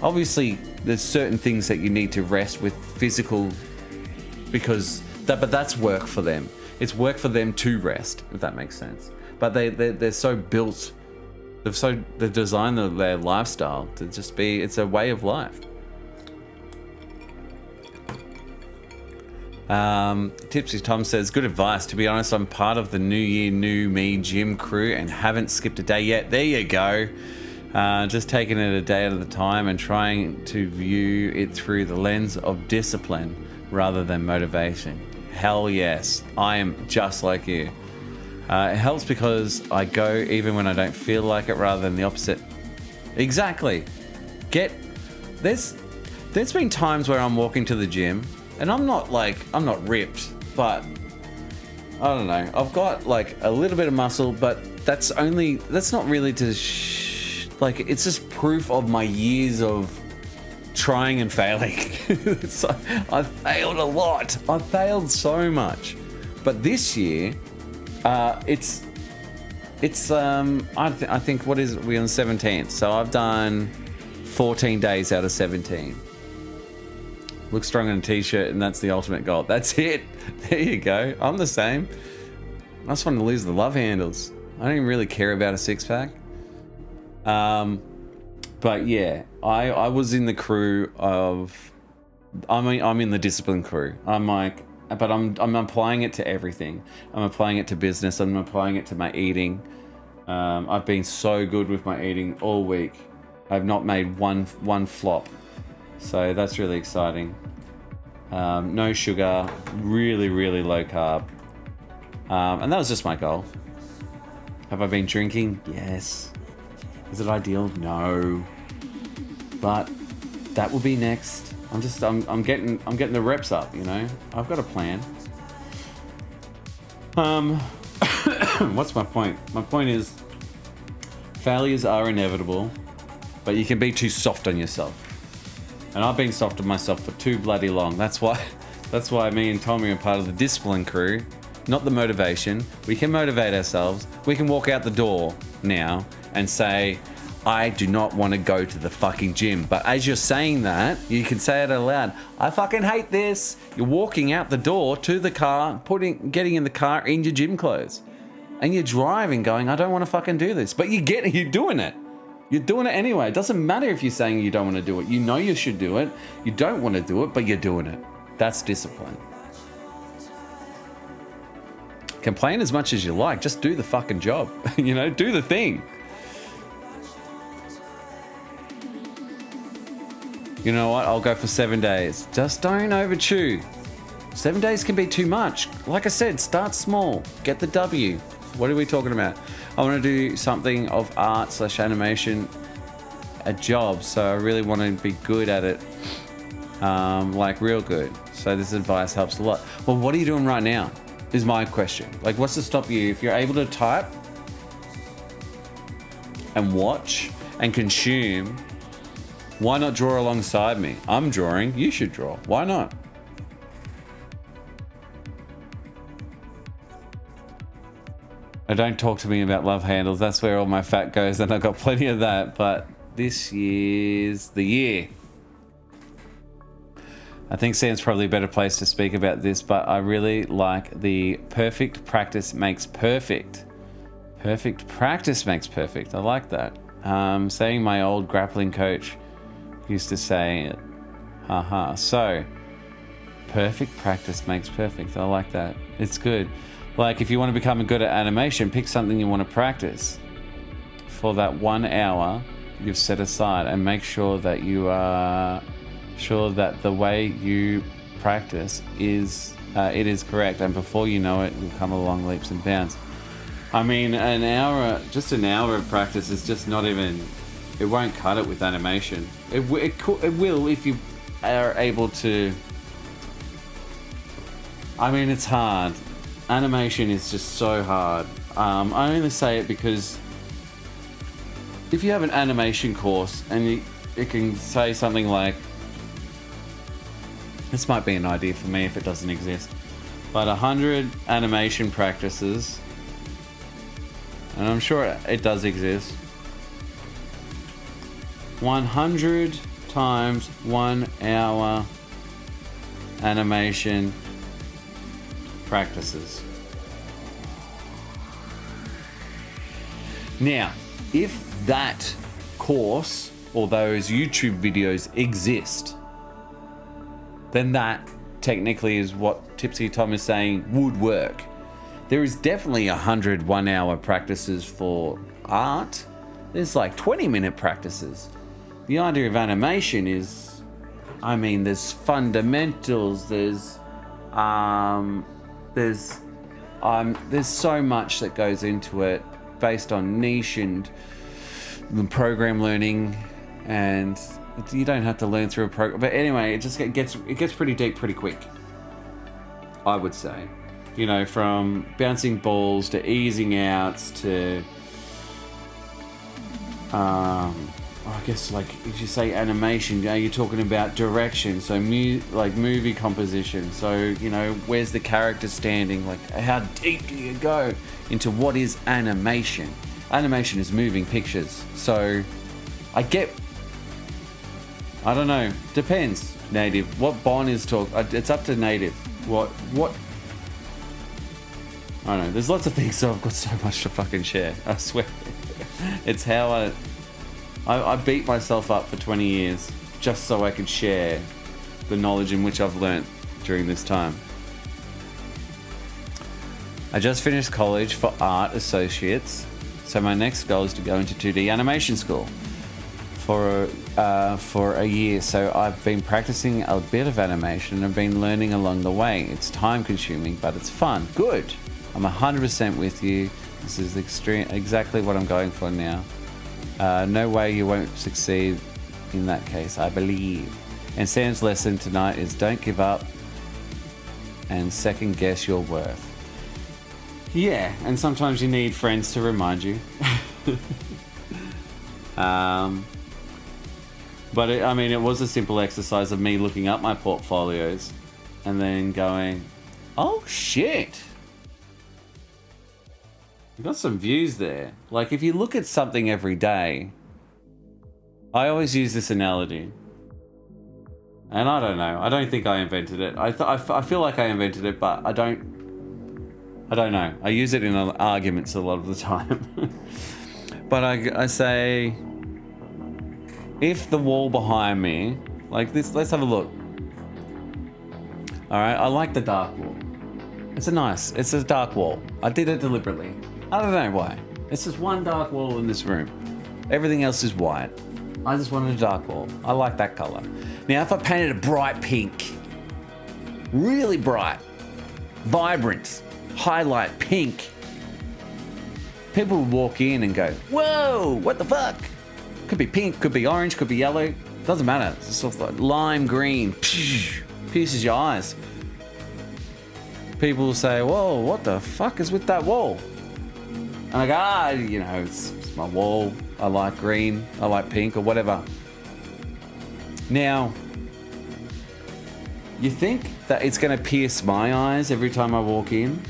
Obviously, there's certain things that you need to rest with physical, but that's work for them. It's work for them to rest, if that makes sense. But they're so built, they've designed their lifestyle to just be, it's a way of life. Tipsy Tom says, good advice. To be honest, I'm part of the New Year, New Me gym crew and haven't skipped a day yet. There you go. Just taking it a day at a time and trying to view it through the lens of discipline rather than motivation. Hell yes. I am just like you. It helps because I go even when I don't feel like it, rather than the opposite. Exactly. There's been times where I'm walking to the gym and I'm not ripped, but I don't know. I've got like a little bit of muscle, but that's not really to it's just proof of my years of trying and failing. So I've failed a lot. I've failed so much. But this year, I think what is it? We're on the 17th. So I've done 14 days out of 17. Look strong in a t-shirt, and that's the ultimate goal. That's it. There you go. I'm the same. I just want to lose the love handles. I don't even really care about a six-pack. But yeah, I was in the crew of... I'm in the discipline crew. But I'm applying it to everything. I'm applying it to business. I'm applying it to my eating. I've been so good with my eating all week. I've not made one flop. So that's really exciting. No sugar, really, really low carb. And that was just my goal. Have I been drinking? Yes. Is it ideal? No. But that will be next. I'm getting the reps up, you know. I've got a plan. What's my point? My point is failures are inevitable, but you can be too soft on yourself. And I've been soft on myself for too bloody long. That's why me and Tommy are part of the discipline crew, not the motivation. We can motivate ourselves. We can walk out the door now and say, I do not want to go to the fucking gym. But as you're saying that, you can say it aloud. I fucking hate this. You're walking out the door to the car, getting in the car in your gym clothes. And you're driving going, I don't want to fucking do this. But you're doing it. You're doing it anyway. It doesn't matter if you're saying you don't want to do it. You know you should do it. You don't want to do it, but you're doing it. That's discipline. Complain as much as you like. Just do the fucking job. You know, do the thing. You know what? I'll go for 7 days. Just don't overchew. 7 days can be too much. Like I said, start small. Get the W. What are we talking about? I want to do something of art / animation, a job. So I really want to be good at it. Like real good. So this advice helps a lot. Well, what are you doing right now? Is my question. Like, what's to stop you? If you're able to type and watch and consume, why not draw alongside me? I'm drawing. You should draw. Why not? Don't talk to me about love handles. That's where all my fat goes, and I've got plenty of that. But this year's the year. I think Sam's probably a better place to speak about this, but I really like the perfect practice makes perfect. Perfect practice makes perfect. I like that. Saying my old grappling coach used to say it. Haha. So, perfect practice makes perfect. I like that. It's good. Like, if you want to become good at animation, pick something you want to practice for that 1 hour you've set aside, and make sure that you are sure that the way you practice is it is correct, and before you know it, you'll come along leaps and bounds. I mean, just an hour of practice is just not even. It won't cut it with animation. It will if you are able to. I mean, it's hard. Animation is just so hard. I only say it because if you have an animation course and it can say something like, this might be an idea for me if it doesn't exist, but 100 animation practices, and I'm sure it does exist, 100 times 1 hour animation practices. Now, if that course or those YouTube videos exist, then that technically is what Tipsy Tom is saying would work. There is definitely 100 1-hour practices for art. There's like 20-minute practices. The idea of animation is, I mean, there's fundamentals, there's there's so much that goes into it based on niche and the program learning, and you don't have to learn through a program. But anyway, it gets pretty deep pretty quick, I would say. You know, from bouncing balls to easing outs to I guess, like, if you say animation, you're talking about direction, so like movie composition. So, you know, where's the character standing? Like, how deep do you go into what is animation? Animation is moving pictures. So, I don't know. Depends. Native. What Bon is it's up to Native. What? I don't know. There's lots of things, so I've got so much to fucking share. I swear. It's how I beat myself up for 20 years just so I could share the knowledge in which I've learnt during this time. I just finished college for art associates, so my next goal is to go into 2D animation school for a year. So I've been practicing a bit of animation and I've been learning along the way. It's time consuming, but it's fun. Good. I'm 100% with you. This is exactly what I'm going for now. No way you won't succeed in that case, I believe. And Sam's lesson tonight is don't give up and second guess your worth. Yeah, and sometimes you need friends to remind you. But it was a simple exercise of me looking up my portfolios and then going, oh shit. You've got some views there. Like, if you look at something every day, I always use this analogy. And I don't know. I don't think I invented it. I feel like I invented it, but I don't know. I use it in arguments a lot of the time. But I say, if the wall behind me, like this, let's have a look. All right, I like the dark wall. It's a dark wall. I did it deliberately. I don't know why. It's just one dark wall in this room. Everything else is white. I just wanted a dark wall. I like that color. Now, if I painted a bright pink, really bright, vibrant, highlight pink, people would walk in and go, whoa, what the fuck? Could be pink, could be orange, could be yellow. Doesn't matter. It's sort of like lime green. Pierces your eyes. People will say, whoa, what the fuck is with that wall? And I go, it's my wall. I like green, I like pink, or whatever. Now, you think that it's going to pierce my eyes every time I walk in?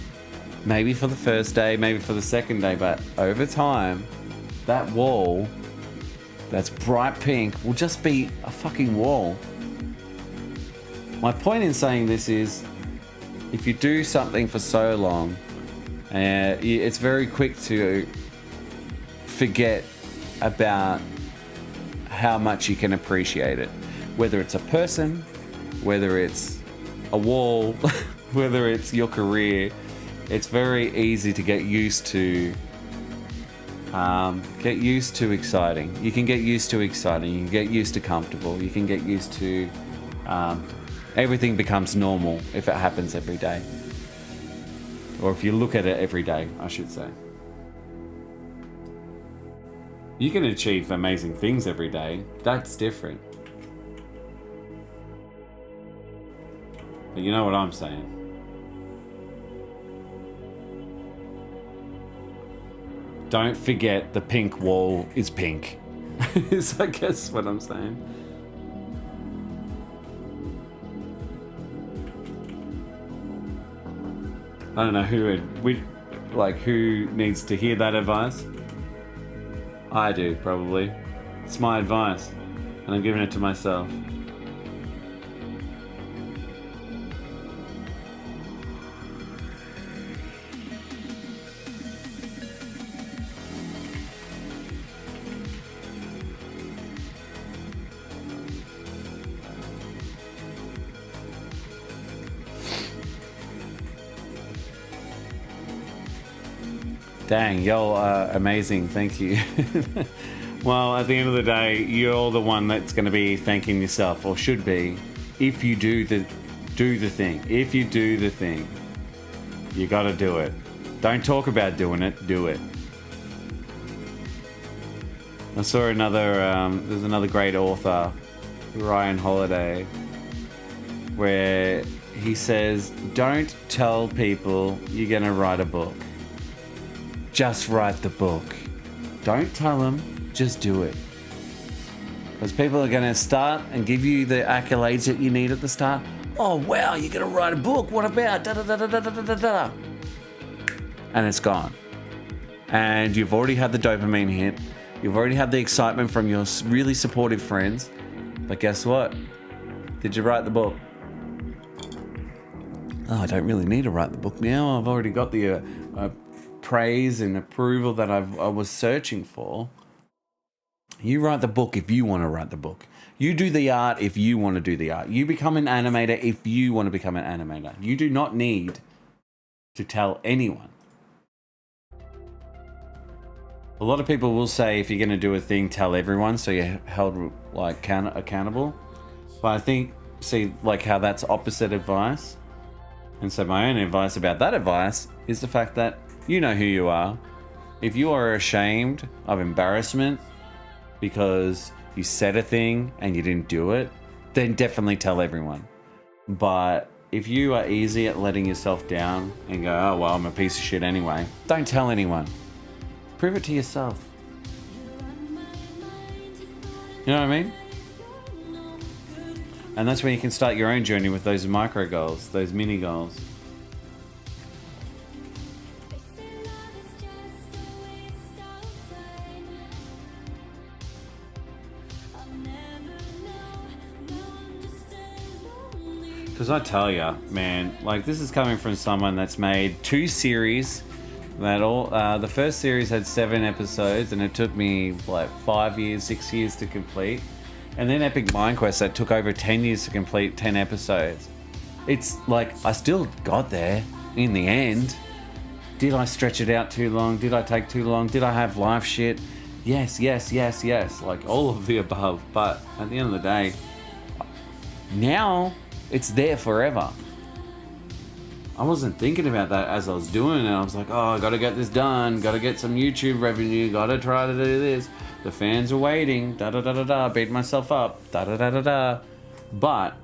Maybe for the first day, maybe for the second day, but over time, that wall that's bright pink will just be a fucking wall. My point in saying this is, if you do something for so long, it's very quick to forget about how much you can appreciate it. Whether it's a person, whether it's a wall, whether it's your career, it's very easy to get used to exciting. You can get used to exciting, you can get used to comfortable, you can get used to everything becomes normal if it happens every day. Or if you look at it every day, I should say. You can achieve amazing things every day. That's different. But you know what I'm saying. Don't forget the pink wall is pink. Is I guess what I'm saying. I don't know who needs to hear that advice. I do, probably. It's my advice, and I'm giving it to myself. Dang, y'all are amazing. Thank you. Well, at the end of the day, you're the one that's going to be thanking yourself, or should be, if you do the thing. If you do the thing. You gotta do it. Don't talk about doing it, do it. I saw another, there's another great author, Ryan Holiday, where he says, don't tell people you're gonna write a book. Just write the book. Don't tell them, just do it. Because people are gonna start and give you the accolades that you need at the start. Oh wow, you're gonna write a book, what about da da da da da da da da? And it's gone. And you've already had the dopamine hit. You've already had the excitement from your really supportive friends. But guess what? Did you write the book? Oh, I don't really need to write the book now. I've already got the praise and approval that I was searching for. You write the book if you want to write the book. You do the art if you want to do the art. You become an animator if you want to become an animator. You do not need to tell anyone. A lot of people will say if you're going to do a thing, tell everyone so you're held like accountable. But I think, see, like how that's opposite advice. And so my own advice about that advice is the fact that you know who you are. If you are ashamed of embarrassment because you said a thing and you didn't do it, then definitely tell everyone. But if you are easy at letting yourself down and go, oh, well, I'm a piece of shit anyway, don't tell anyone. Prove it to yourself. You know what I mean? And that's when you can start your own journey with those micro goals, those mini goals. Because I tell ya, man, like this is coming from someone that's made 2 series. That all the first series had 7 episodes, and it took me like 5 years, 6 years to complete. And then Epic MineQuest that took over 10 years to complete 10 episodes. It's like I still got there in the end. Did I stretch it out too long? Did I take too long? Did I have life shit? Yes, yes, yes, yes. Like all of the above. But at the end of the day, now it's there forever. I wasn't thinking about that as I was doing it. I was like, oh, I gotta get this done. Gotta get some YouTube revenue. Gotta try to do this. The fans are waiting. Da da da da da. Beat myself up. Da da da da da. But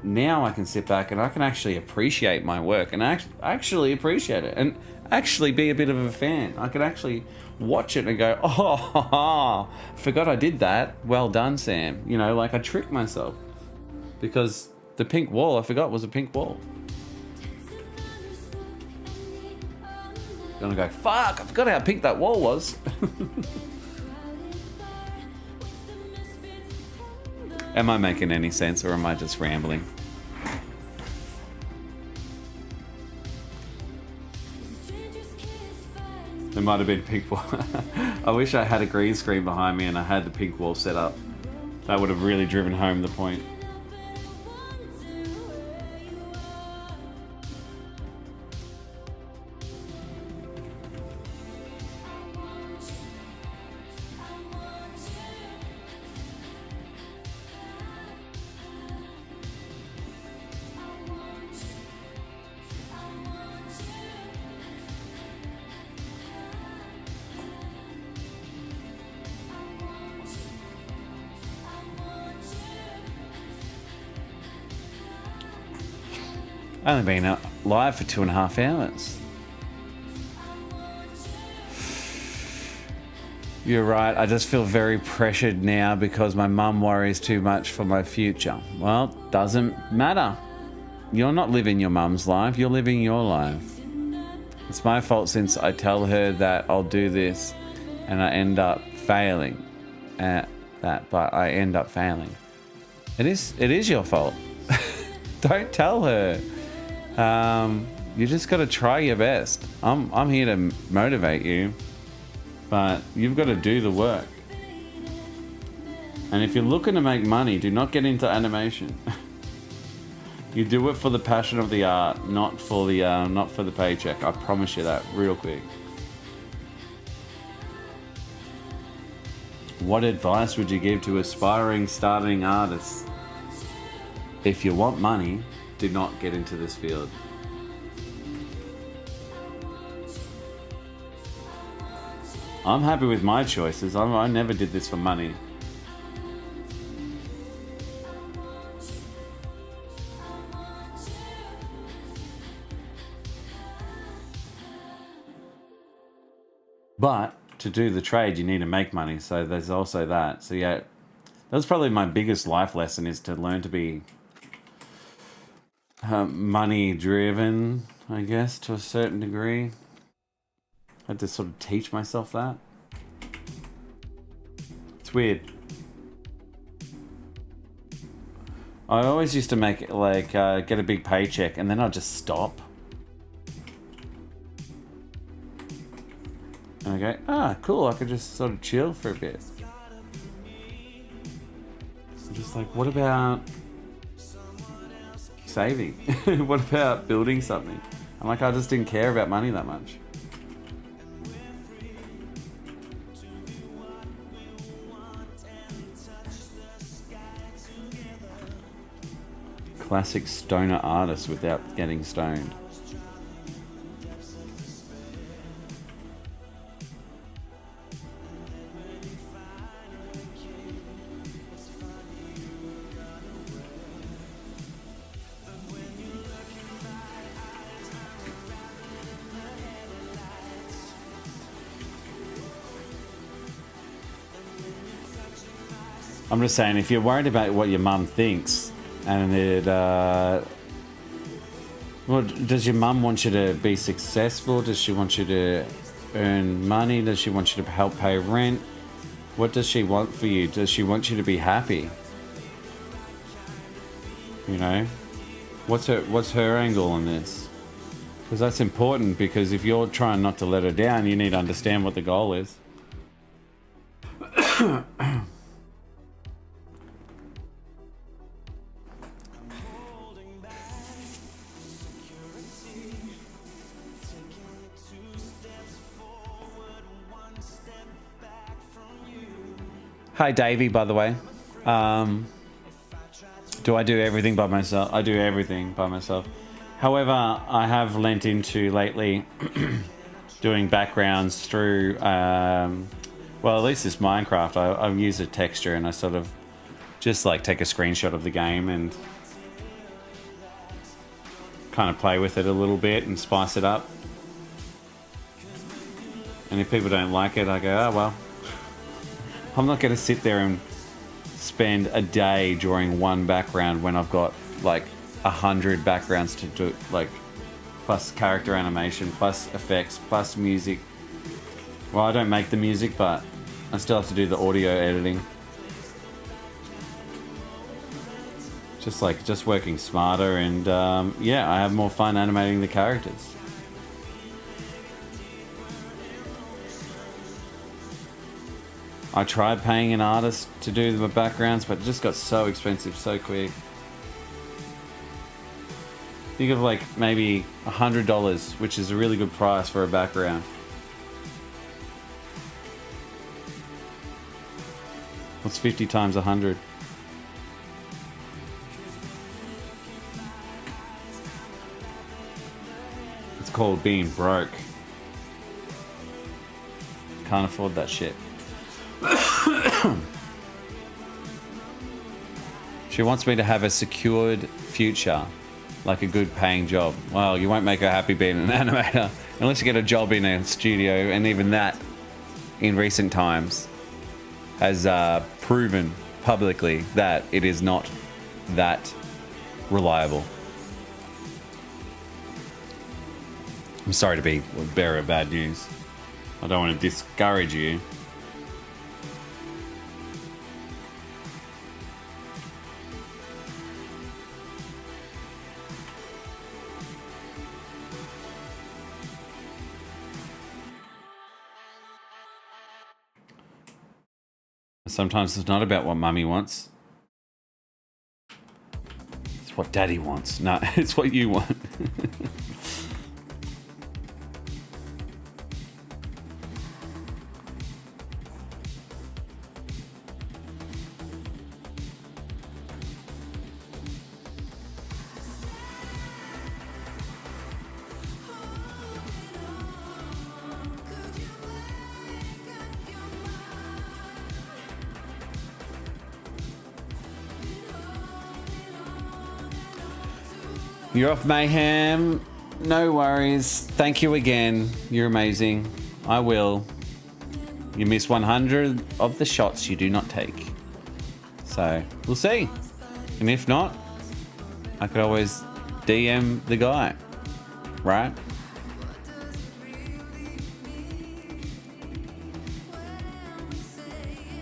now I can sit back and I can actually appreciate my work and actually appreciate it and actually be a bit of a fan. I can actually watch it and go, oh, forgot I did that. Well done, Sam. You know, like I tricked myself because the pink wall I forgot was a pink wall. Gonna go, fuck, I forgot how pink that wall was. Am I making any sense or am I just rambling? There might have been pink wall. I wish I had a green screen behind me and I had the pink wall set up. That would have really driven home the point. I've only been live for 2.5 hours. You're right, I just feel very pressured now because my mum worries too much for my future. Well, doesn't matter. You're not living your mum's life, you're living your life. It's my fault since I tell her that I'll do this and I end up failing at that, but I end up failing. It is your fault. Don't tell her. You just got to try your best. I'm here to motivate you, but you've got to do the work. And if you're looking to make money, do not get into animation. You do it for the passion of the art, not for the paycheck. I promise you that real quick. What advice would you give to aspiring starting artists? If you want money, do not get into this field. I'm happy with my choices. I never did this for money. But to do the trade, you need to make money. So there's also that. So yeah, that's probably my biggest life lesson, is to learn to be money driven, I guess, to a certain degree. I had to sort of teach myself that. It's weird. I always used to make like get a big paycheck and then I'd just stop. And I go, ah, cool, I could just sort of chill for a bit. I'm just like, what about saving? What about building something? I'm like, I just didn't care about money that much. Classic stoner artist without getting stoned. I'm just saying, if you're worried about what your mum thinks, and it, well, does your mum want you to be successful? Does she want you to earn money? Does she want you to help pay rent? What does she want for you? Does she want you to be happy? You know, what's her angle on this? Because that's important. Because if you're trying not to let her down, you need to understand what the goal is. Hi, Davey, by the way. Do I do everything by myself? I do everything by myself. However, I have lent into lately doing backgrounds through, well, at least this Minecraft. I use a texture and I sort of just like take a screenshot of the game and kind of play with it a little bit and spice it up. And if people don't like it, I go, oh, well. I'm not going to sit there and spend a day drawing one background when I've got like 100 backgrounds to do, like plus character animation, plus effects, plus music. Well, I don't make the music, but I still have to do the audio editing. Just working smarter, and yeah, I have more fun animating the characters. I tried paying an artist to do the backgrounds, but it just got so expensive so quick. Think of like maybe $100, which is a really good price for a background. What's 50 times 100? It's called being broke. Can't afford that shit. She wants me to have a secured future, like a good paying job. Well, you won't make her happy being an animator unless you get a job in a studio, and even that in recent times has proven publicly that it is not that reliable. I'm sorry to be a bearer of bad news. I don't want to discourage you. Sometimes it's not about what mummy wants. It's what daddy wants. No, it's what you want. You're off, Mayhem. No worries. Thank you again. You're amazing. I will. You miss 100 of the shots you do not take. So, we'll see. And if not, I could always DM the guy. Right?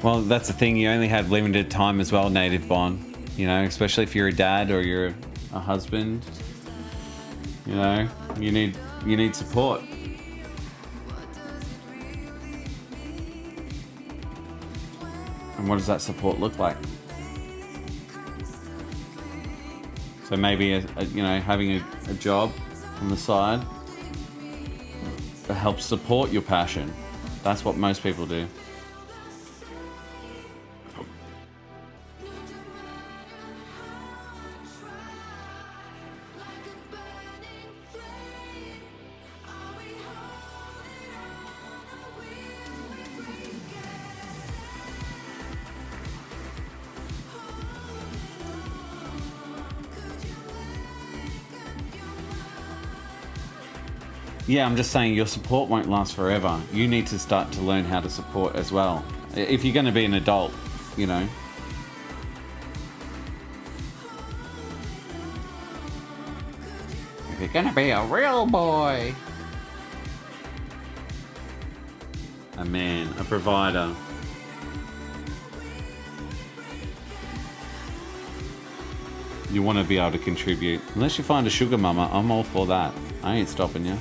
Well, that's the thing. You only have limited time as well, Native Bond. You know, especially if you're a dad or you're a husband. You know, you need support. And what does that support look like? So maybe you know, having a job on the side that helps support your passion. That's what most people do. Yeah, I'm just saying your support won't last forever. You need to start to learn how to support as well. If you're going to be an adult, you know. If you're going to be a real boy. A man, a provider. You want to be able to contribute. Unless you find a sugar mama, I'm all for that. I ain't stopping you.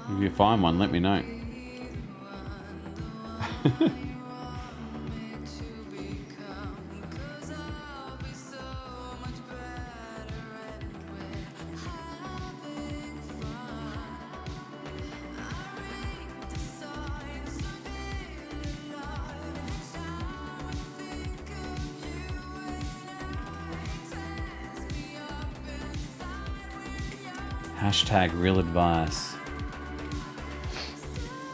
If you find one, let me know. Hashtag real advice.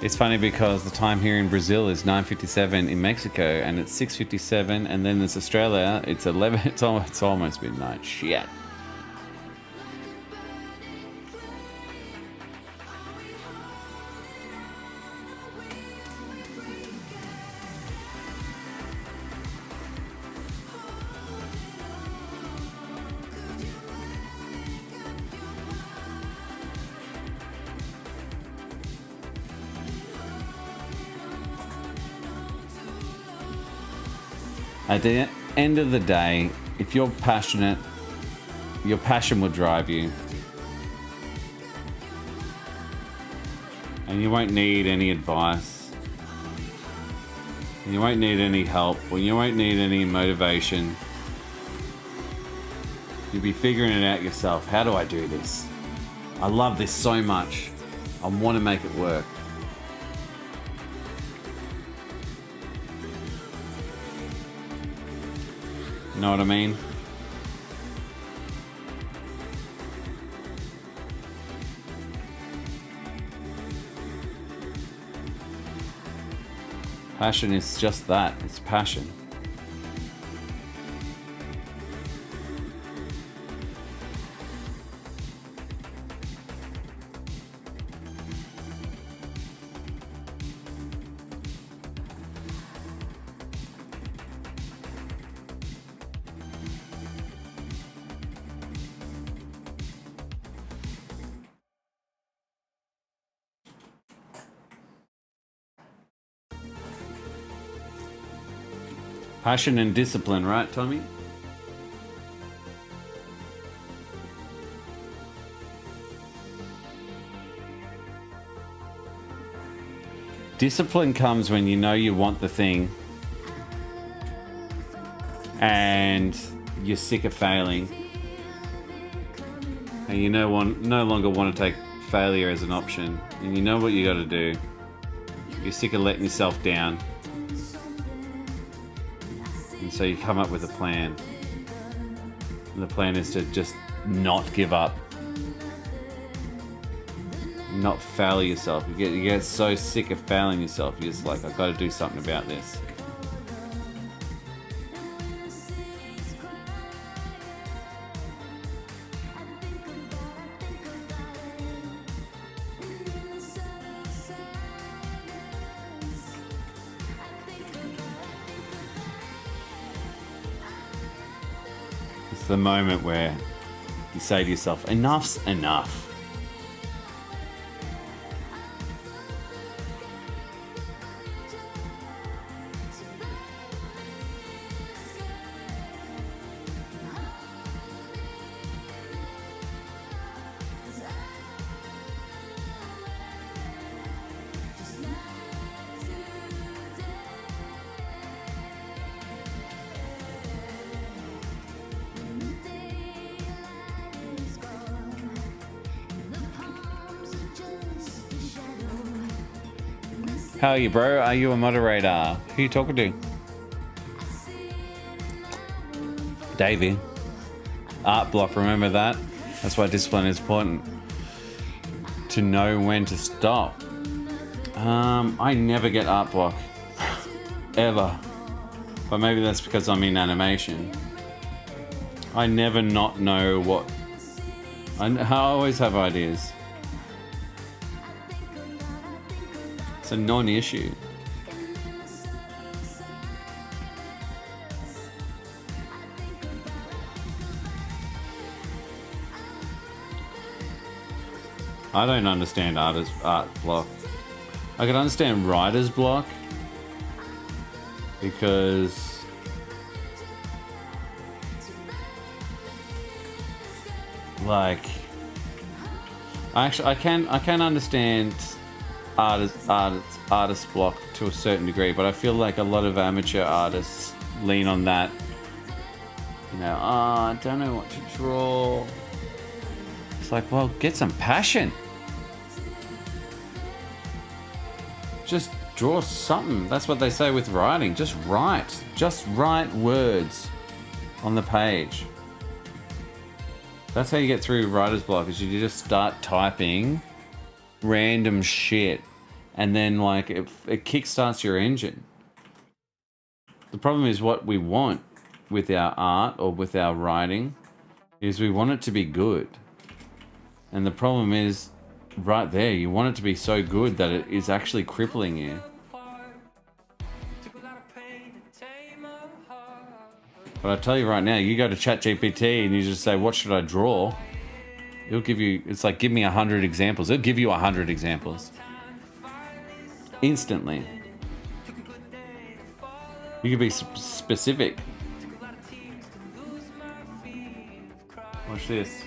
It's funny because the time here in Brazil is 9:57 in Mexico and it's 6:57, and then there's Australia, it's 11, it's almost midnight. Shit. At the end of the day, if you're passionate, your passion will drive you. And you won't need any advice. And you won't need any help, or you won't need any motivation. You'll be figuring it out yourself. How do I do this? I love this so much. I want to make it work. Know what I mean? Passion is just that. It's passion. Passion and discipline, right, Tommy? Discipline comes when you know you want the thing and you're sick of failing. And you no longer want to take failure as an option. And you know what you got to do. You're sick of letting yourself down. And so you come up with a plan. And the plan is to just not give up. not fail yourself. You get so sick of failing yourself. You're just like, I've got to do something about this. It's the moment where you say to yourself, enough's enough. How are you, bro? Are you a moderator? Who are you talking to? Davey. Art block, remember that? That's why discipline is important. To know when to stop. I never get art block. Ever. But maybe that's because I'm in animation. I never not know what... I always have ideas. It's a non-issue. I don't understand art block. I can understand writer's block because like I can understand artist block to a certain degree, but I feel like a lot of amateur artists lean on that. You know, I don't know what to draw. It's like, well, get some passion. Just draw something. That's what they say with writing. Just write. Just write words on the page. That's how you get through writer's block, is you just start typing random shit, and then like it kickstarts your engine. The problem is what we want with our art or with our writing is we want it to be good. And the problem is right there, you want it to be so good that it is actually crippling you. But I tell you right now, you go to ChatGPT and you just say, what should I draw? It'll give you, it's like, give me 100 examples. It'll give you 100 examples. Instantly. You can be specific. Watch this.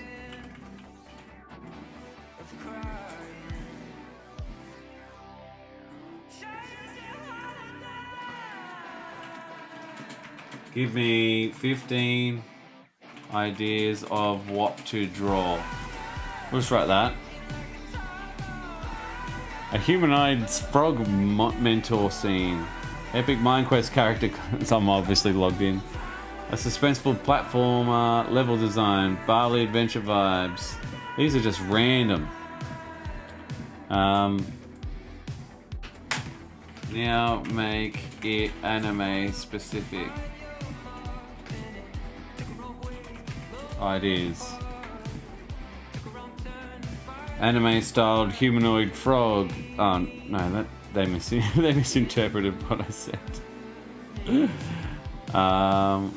Give me 15 ideas of what to draw. We'll just write that. A humanoid frog mentor scene. Epic MINEQUEST character. So I'm obviously logged in. A suspenseful platformer, level design, Bali adventure vibes. These are just random. Now make it anime specific. Ideas. Anime styled humanoid frog. Oh no, that they misinterpreted what I said. Now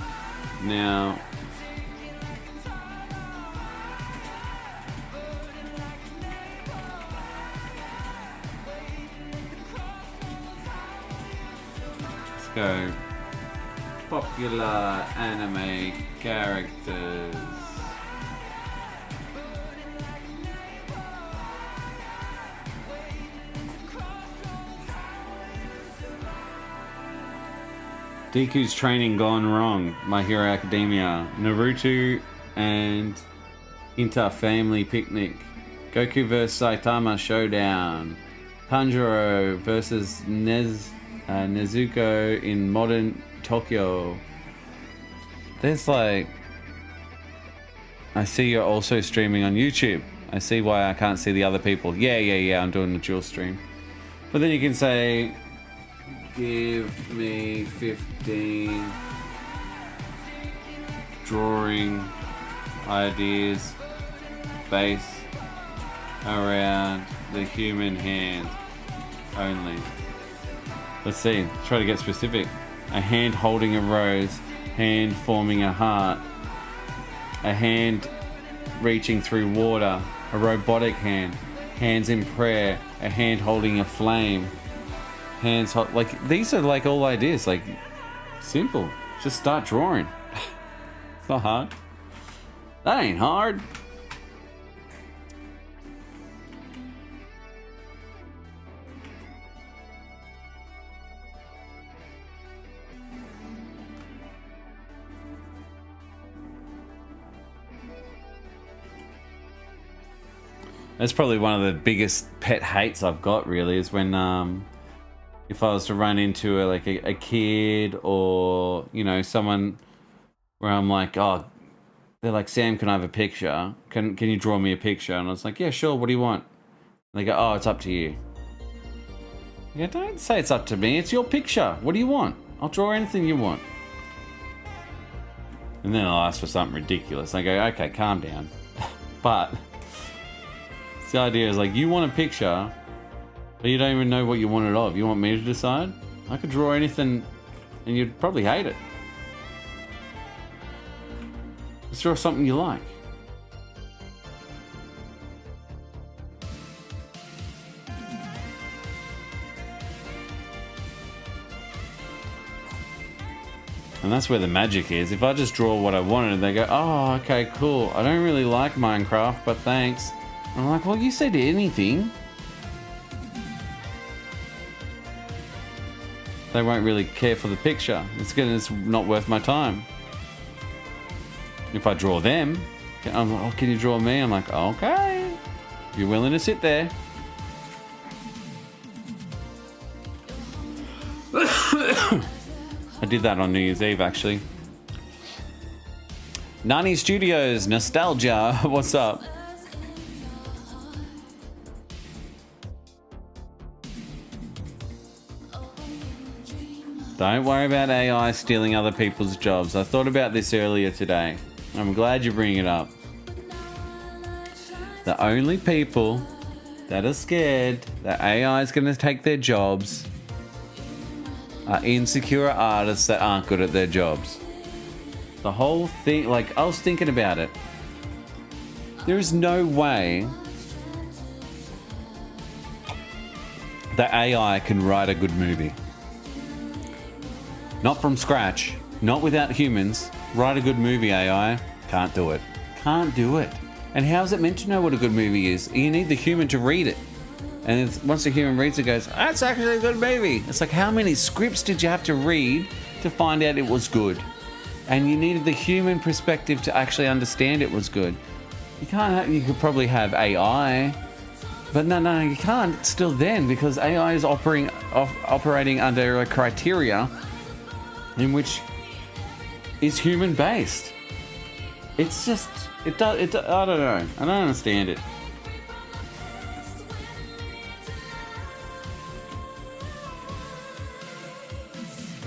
let's go. Popular anime characters. Deku's training gone wrong. My Hero Academia. Naruto and Inter Family Picnic. Goku vs Saitama Showdown. Tanjiro versus Nezuko in modern Tokyo. There's like... I see you're also streaming on YouTube. I see why I can't see the other people. Yeah, I'm doing the dual stream. But then you can say, give me 15 drawing ideas based around the human hand only. Let's see, try to get specific. A hand holding a rose, hand forming a heart, a hand reaching through water, a robotic hand, hands in prayer, a hand holding a flame, hands like these are like all ideas, like simple. Just start drawing. It's not hard. That ain't hard. That's probably one of the biggest pet hates I've got, really, is when if I was to run into a kid or, you know, someone where I'm like, oh, they're like, Sam, can I have a picture? Can you draw me a picture? And I was like, yeah, sure, what do you want? And they go, oh, it's up to you. Yeah, don't say it's up to me, it's your picture. What do you want? I'll draw anything you want. And then I'll ask for something ridiculous. I go, okay, calm down. But the idea is like, you want a picture, but you don't even know what you want it of. You want me to decide? I could draw anything and you'd probably hate it. Let's draw something you like. And that's where the magic is. If I just draw what I wanted, they go, oh, okay, cool. I don't really like Minecraft, but thanks. And I'm like, well, you said anything. They won't really care for the picture. It's not worth my time. If I draw them, I'm like, oh, can you draw me? I'm like, okay. If you're willing to sit there. I did that on New Year's Eve, actually. Nani Studios, nostalgia. What's up? Don't worry about AI stealing other people's jobs. I thought about this earlier today. I'm glad you bring it up. The only people that are scared that AI is going to take their jobs are insecure artists that aren't good at their jobs. The whole thing, like, I was thinking about it. There is no way that AI can write a good movie. Not from scratch, not without humans. Write a good movie, AI. Can't do it. Can't do it. And how is it meant to know what a good movie is? You need the human to read it. And once the human reads it, goes, that's actually a good movie. It's like, how many scripts did you have to read to find out it was good? And you needed the human perspective to actually understand it was good. You could probably have AI, but no, you can't still then, because AI is operating under a criteria in which is human based. It's just, I don't know. I don't understand it.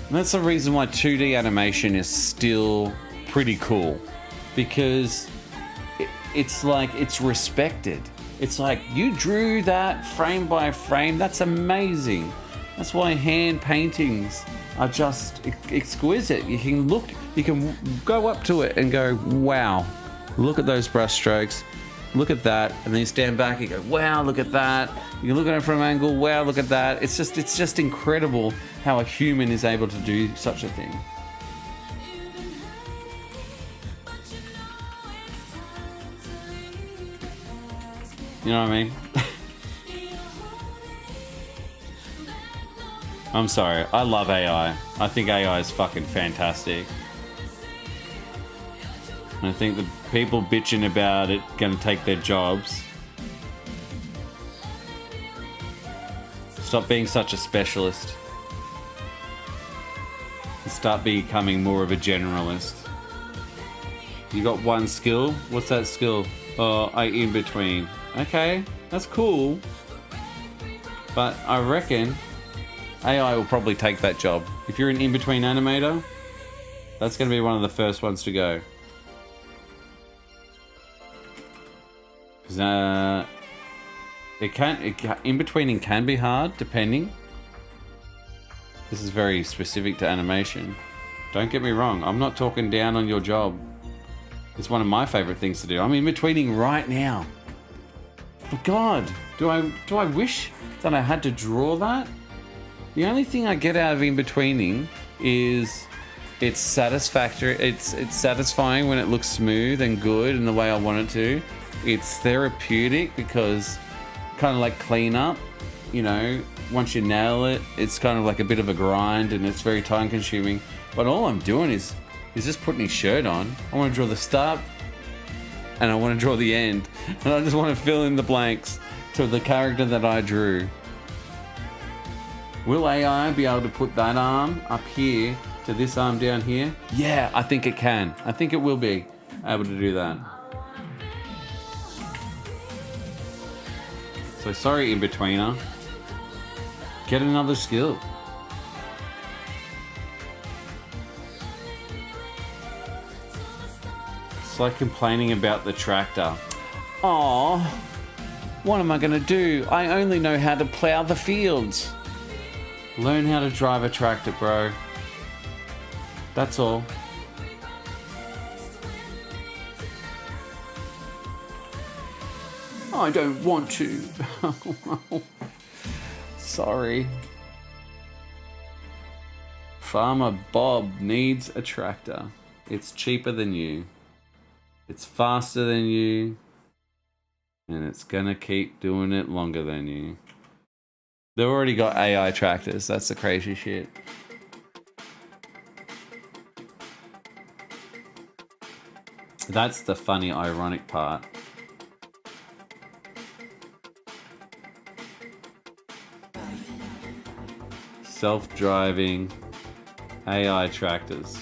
And that's the reason why 2D animation is still pretty cool, because it's like, it's respected. It's like, you drew that frame by frame. That's amazing. That's why hand paintings are just exquisite. You can go up to it and go, wow, look at those brush strokes, look at that, and then you stand back and you go, wow, look at that. You can look at it from an angle, wow, look at that. It's just incredible how a human is able to do such a thing. You know what I mean? I'm sorry, I love AI. I think AI is fucking fantastic. And I think the people bitching about it gonna take their jobs. Stop being such a specialist. And start becoming more of a generalist. You got one skill? What's that skill? I in between. Okay, that's cool. But I reckon AI will probably take that job. If you're an in-between animator, that's going to be one of the first ones to go. In-betweening can be hard, depending. This is very specific to animation. Don't get me wrong, I'm not talking down on your job. It's one of my favorite things to do. I'm in-betweening right now. But God, do I wish that I had to draw that? The only thing I get out of in-betweening is it's satisfactory. It's satisfying when it looks smooth and good and the way I want it to. It's therapeutic because kind of like clean up, you know, once you nail it, it's kind of like a bit of a grind and it's very time consuming. But all I'm doing is just putting his shirt on. I want to draw the start and I want to draw the end. And I just want to fill in the blanks to the character that I drew. Will AI be able to put that arm up here to this arm down here? Yeah, I think it can. I think it will be able to do that. So sorry, in-betweener. Get another skill. It's like complaining about the tractor. Aw, what am I gonna do? I only know how to plow the fields. Learn how to drive a tractor, bro. That's all. I don't want to. Sorry. Farmer Bob needs a tractor. It's cheaper than you. It's faster than you. And it's gonna keep doing it longer than you. They've already got AI tractors. That's the crazy shit. That's the funny, ironic part. Self-driving AI tractors.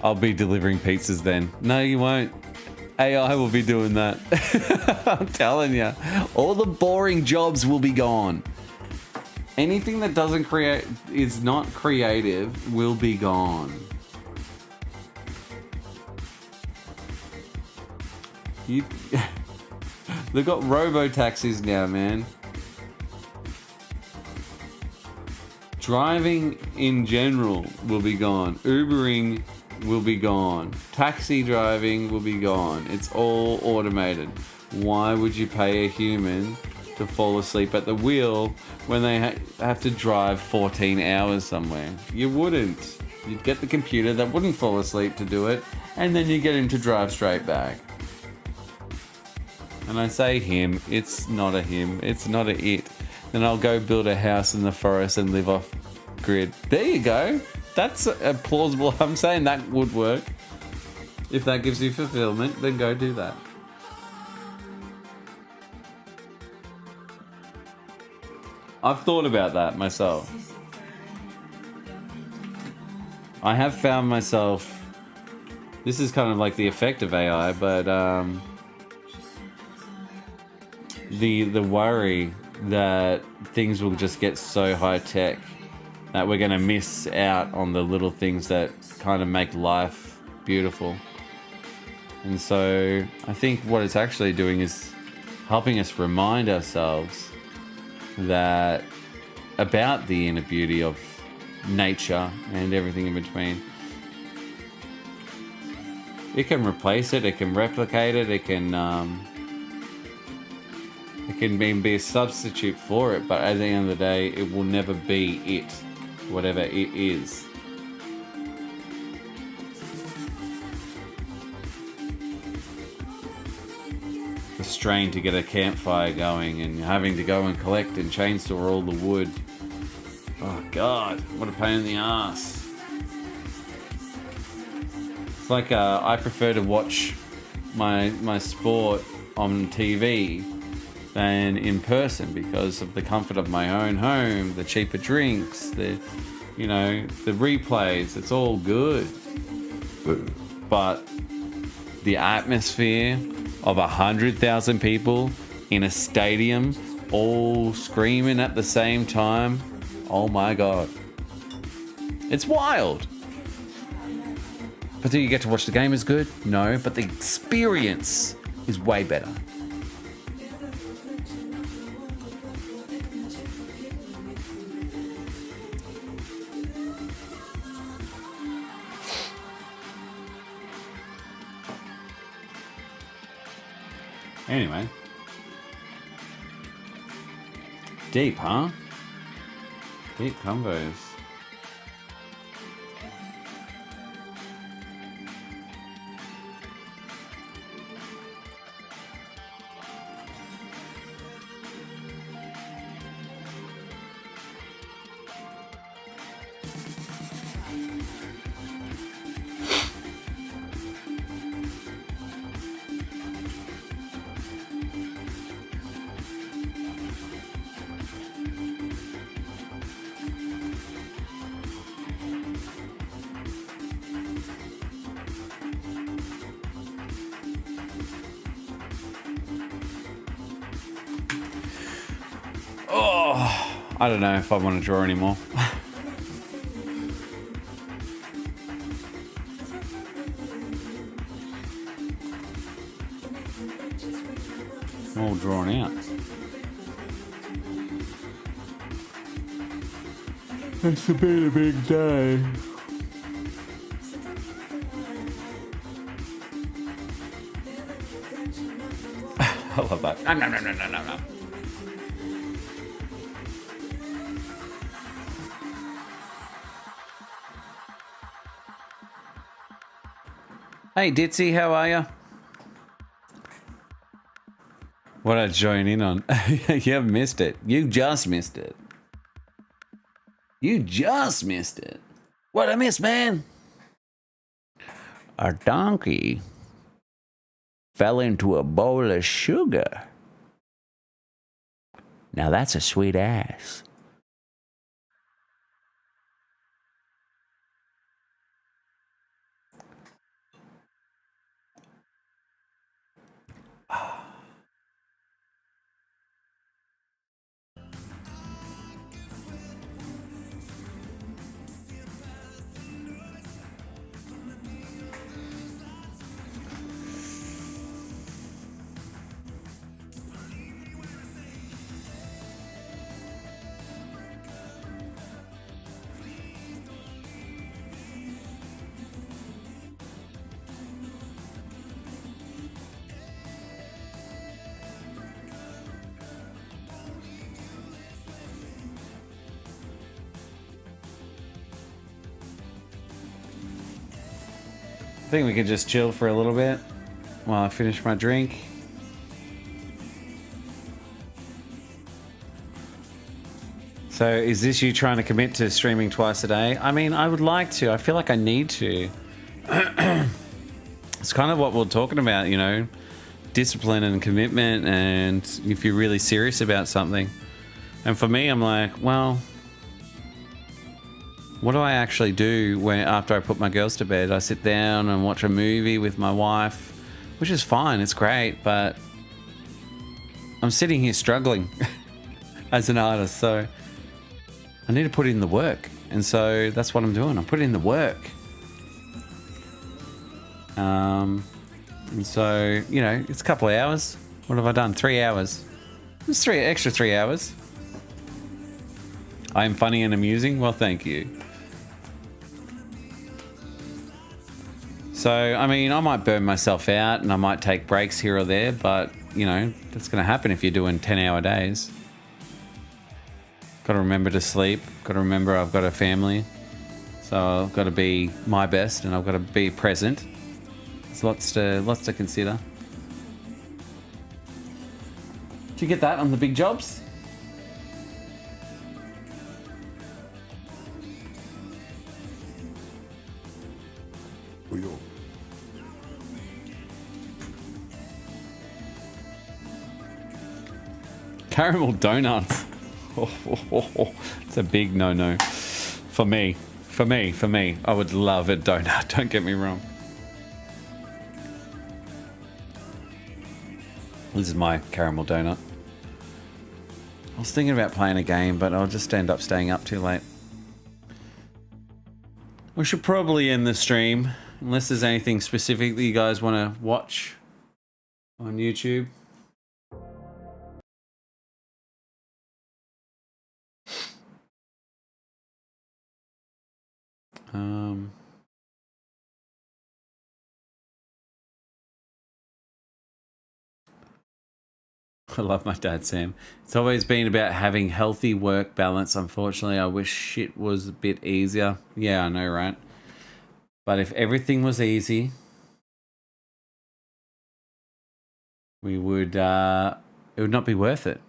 I'll be delivering pizzas then. No, you won't. AI will be doing that. I'm telling you. All the boring jobs will be gone. Anything that doesn't create, is not creative, will be gone. They've got robo-taxis now, man. Driving in general will be gone. Ubering will be gone. Taxi driving will be gone. It's all automated. Why would you pay a human to fall asleep at the wheel when they have to drive 14 hours somewhere? You wouldn't. You'd get the computer that wouldn't fall asleep to do it, and then you get him to drive straight back. And I say him, it's not a him, it's not a it. Then I'll go build a house in the forest and live off grid. There you go. That's a plausible, I'm saying that would work. If that gives you fulfillment, then go do that. I've thought about that myself. I have found myself, this is kind of like the effect of AI, but the worry that things will just get so high tech that we're going to miss out on the little things that kind of make life beautiful. And so I think what it's actually doing is helping us remind ourselves that about the inner beauty of nature and everything in between. It can replace it, it can replicate it, it can be a substitute for it, but at the end of the day, it will never be it, whatever it is. The strain to get a campfire going and having to go and collect and chainsaw all the wood. Oh God, what a pain in the ass. It's like I prefer to watch my sport on TV than in person because of the comfort of my own home, the cheaper drinks, the replays. It's all good. but the atmosphere of 100,000 people in a stadium all screaming at the same time, oh my god, it's wild. But do you get to watch the game as good? No, but the experience is way better. Anyway. Deep, huh? Deep combos. I don't know if I want to draw anymore. All drawn out. It's been a big day. I love that. No. Hey Ditzy, how are you? What I join in on? You have missed it. You just missed it. You just missed it. What I miss, man? A donkey fell into a bowl of sugar. Now that's a sweet ass. I think we could just chill for a little bit while I finish my drink. So is this you trying to commit to streaming twice a day? I mean, I would like to. I feel like I need to. It's kind of what we're talking about, you know, discipline and commitment, and if you're really serious about something. And for me, I'm like, well, what do I actually do when after I put my girls to bed? I sit down and watch a movie with my wife, which is fine, it's great, but I'm sitting here struggling as an artist, so I need to put in the work. And so that's what I'm doing. I'm putting in the work. And so, you know, it's a couple of hours. What have I done? 3 hours. It's extra 3 hours. I'm funny and amusing? Well, thank you. So, I mean, I might burn myself out and I might take breaks here or there, but, you know, that's going to happen if you're doing 10-hour days. Got to remember to sleep. Got to remember I've got a family. So I've got to be my best and I've got to be present. There's lots to consider. Did you get that on the big jobs? Caramel donuts. It's a big no-no for me. I would love a donut. Don't get me wrong. This is my caramel donut. I was thinking about playing a game, but I'll just end up staying up too late. We should probably end the stream, unless there's anything specific that you guys want to watch on YouTube. I love my dad, Sam. It's always been about having healthy work balance. Unfortunately, I wish shit was a bit easier. Yeah, I know, right? But if everything was easy, we would, it would not be worth it.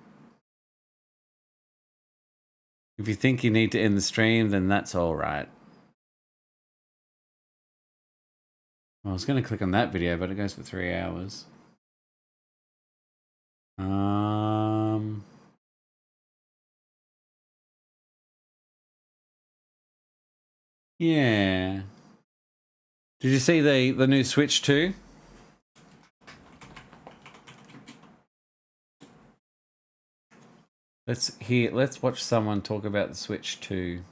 If you think you need to end the stream, then that's all right. I was going to click on that video, but it goes for 3 hours. Yeah. Did you see the new Switch 2? Let's watch someone talk about the Switch 2.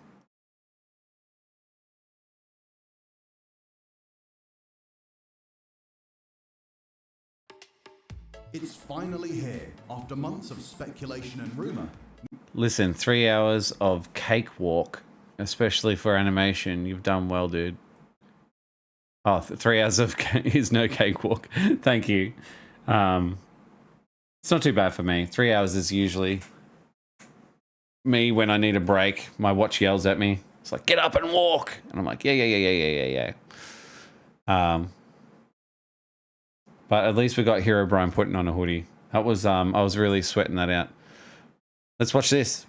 It's finally here, after months of speculation and rumor. Listen, 3 hours of cakewalk, especially for animation. You've done well, dude. Oh, 3 hours of is no cakewalk. Thank you. It's not too bad for me. 3 hours is usually me when I need a break. My watch yells at me. It's like, get up and walk. And I'm like, yeah. But at least we got Hero Brian putting on a hoodie. That was, I was really sweating that out. Let's watch this.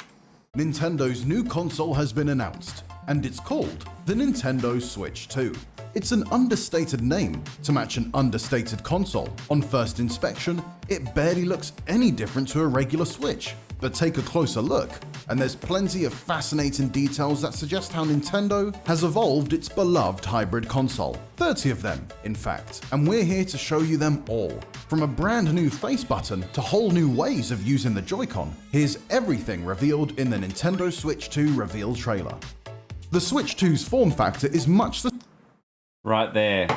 Nintendo's new console has been announced, and it's called the Nintendo Switch 2. It's an understated name to match an understated console. On first inspection, it barely looks any different to a regular Switch. But take a closer look, and there's plenty of fascinating details that suggest how Nintendo has evolved its beloved hybrid console. 30 of them, in fact, and we're here to show you them all. From a brand new face button to whole new ways of using the Joy-Con, here's everything revealed in the Nintendo Switch 2 reveal trailer. The Switch 2's form factor is much the Right there.